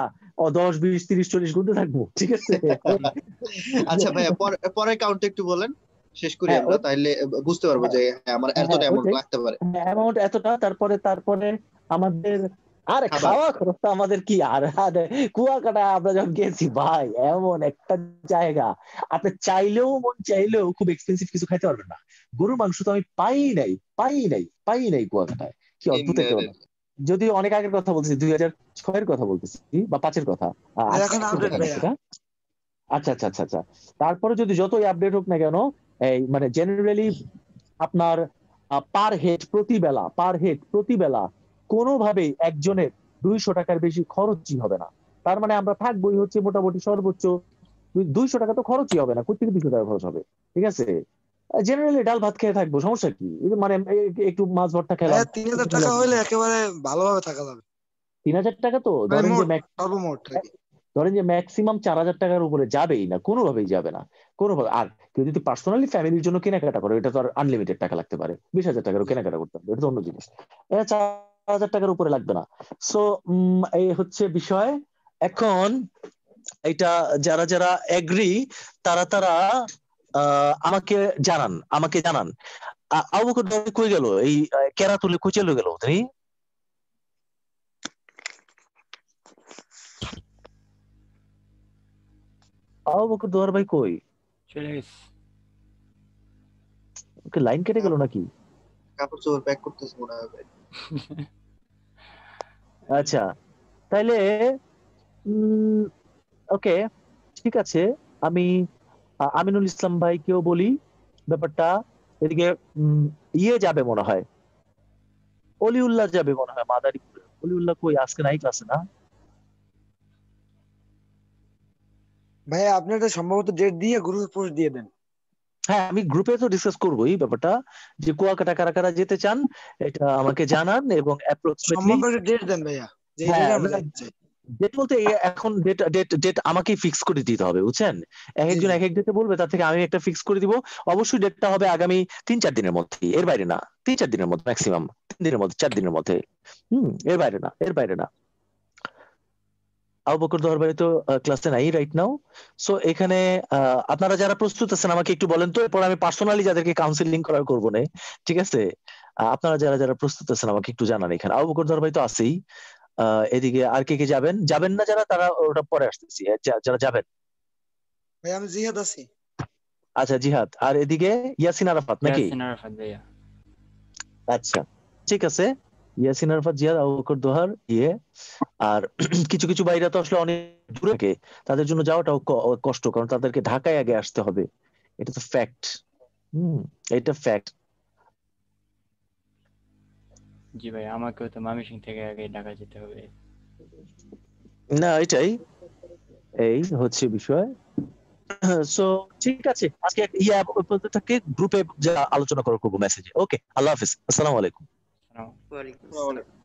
10 20 30 40 গুনতে থাকবো, ঠিক আছে? আচ্ছা ভাইয়া, পরের কাউন্ট একটু বলেন, শেষ করি হ্যাঁ আমরা, তাইলে বুঝতে পারবো হ্যাঁ যে হ্যাঁ, আমার হ্যাঁ এতটা অ্যামাউন্ট ওইটাই, লাগতে পারে। অ্যামাউন্ট এতটা, তারপরে আমাদের, আরে খাবার। খাওয়া খরচটা আমাদের কি আর, কুয়াকাটা আমরা যখন গেছি ভাই, এমন একটা জায়গা, আপনি মন চাইলেও খুব এক্সপেন্সিভ কিছু খাইতে পারবেন না। গরুর মাংস তো আমি পাই নাই কুয়াকাটায়। কি অদ্ভুত একটা ব্যাপার। যদিও অনেক আগের কথা বলতেছি, 2006-এর কথা বলতেছি, বা 5-এর কথা। আজকে এখন আপডেট কথা না ভাইয়া। সেটা। আচ্ছা আচ্ছা আচ্ছা আচ্ছা। তারপরে যদি যতই আপডেট হোক না কেন, এই মানে জেনারেলি আপনার পার হেড প্রতি বেলা কোনোভাবেই একজনের 200 টাকার বেশি খরচই হবে না। তার মানে আমরা থাকবোই হচ্ছে মোটামুটি সর্বোচ্চ 200 টাকা তো খরচই হবে না, কোথা থেকে 200 টাকা খরচ হবে, ঠিক আছে? জেনারেলি ডাল ভাত খেয়ে থাকবো, সমস্যা কি? মানে একটু মাছ ভর্তা খেলাম, ভাইয়া 3000 টাকা হলে একেবারে ভালোভাবে থাকা যাবে। 3000 টাকা তো মানে মোট, সর্বমোট আর কি। ধরেন যে ম্যাক্সিমাম 4000 টাকার উপরে যাবেই না, কোনোভাবেই যাবে না, কোনোভাবে। আর কেউ যদি পার্সোনালি ফ্যামিলির জন্য কেনাকাটা করে, এটা তো আর আনলিমিটেড টাকা লাগতে পারে, 20,000 টাকারও কেনাকাটা করতে হবে, এটা তো অন্য জিনিস। এটা 4000 টাকার উপরে লাগবে না। সো এই হচ্ছে বিষয়। এখন এটা যারা যারা এগ্রি তারা তারা আমাকে জানান। আবু বকর দোহার কই গেল? এই কেরাতুলে কই চলে গেল? তিনি আবু বকর দোহার ভাই কই? চলে গেছে। ওকে লাইন কেটে গেল নাকি? কাপড় চোপড় প্যাক করতেছে মনে হয় ভাই। আচ্ছা, তাইলে ওকে, ঠিক আছে। আমি আমিনুল ইসলাম ভাইকেও বলি ব্যাপারটা। এদিকে ইয়ে যাবে মনে হয়, অলিউল্লাহ যাবে মনে হয় মাদারীপুরে। অলিউল্লাহ কই? আজকে নাই ক্লাসে না? ভাইয়া আপনি একটা সম্ভবত ডেট দিয়ে গ্রুপে পোস্ট দিয়ে দেন। হ্যাঁ, আমি গ্রুপে তো ডিসকাস করবোই ব্যাপারটা, যে কুয়াকাটা কারা কারা যেতে চান এটা আমাকে জানান এবং অ্যাপ্রক্সিমেটলি সম্ভব একটা ডেট দেন ভাইয়া, যে এই হ্যাঁ, ডেটে আমরা যাচ্ছি। ডেট বলতে এখন ডেট আমাকেই ফিক্স করে দিতে হবে, বুঝছেন? এক জি, একজন জি। এক এক ডেটে বলবে, তার থেকে আমি একটা ফিক্স করে দিব। অবশ্যই ডেটটা হবে আগামী 3-4 দিনের মধ্যে, এর বাইরে না। 3-4 দিনের মধ্যে ম্যাক্সিমাম, 3 দিনের মধ্যে, 4 দিনের মধ্যে। এর বাইরে না, এর বাইরে না। আবু বকর দোহার ভাই তো ক্লাসে নাই রাইট নাও। সো এখানে আপনারা যারা প্রস্তুত আছেন আমাকে একটু বলেন তো, এরপর আমি পার্সোনালি যাদেরকে কাউন্সিলিং করার করবো না, ঠিক আছে? আপনারা যারা যারা প্রস্তুত আছেন আমাকে একটু জানান। এখানে আবু বকর দোহার ভাই তো আছেই। এদিকে আর কে কে যাবেন না যারা, তারা ওটা পরে আসতেছি। যারা যাবেন, ভাই আমি জিহাদ আছি। আচ্ছা জিহাদ, আর এদিকে ইয়াসিন আরাফাত নাকি? ইয়াসিন আরাফাত ভাইয়া। আচ্ছা, ঠিক আছে। ইয়াসিন আরাফাত, জিহাদ, আবু বকর দোহার, আর কিছু কিছু বাইরা তো আসলে অনেক দূরে থাকে, তাদের জন্য যাওয়াটাও কষ্ট, কারণ তাদেরকে ঢাকায় আগে আসতে হবে। এটা তো ফ্যাক্ট। এটা ফ্যাক্ট। জি ভাই, আমাকেও তো ময়মনসিং থেকে আগে ঢাকা যেতে হবে। না, এটাই এই হচ্ছে বিষয়। সো ঠিক আছে, আজকে থেকে গ্রুপে যা আলোচনা করবো মেসেজে। ওকে, আল্লাহ হাফিজ, আসসালামু আলাইকুম। ওয়ালাইকুম আসসালাম।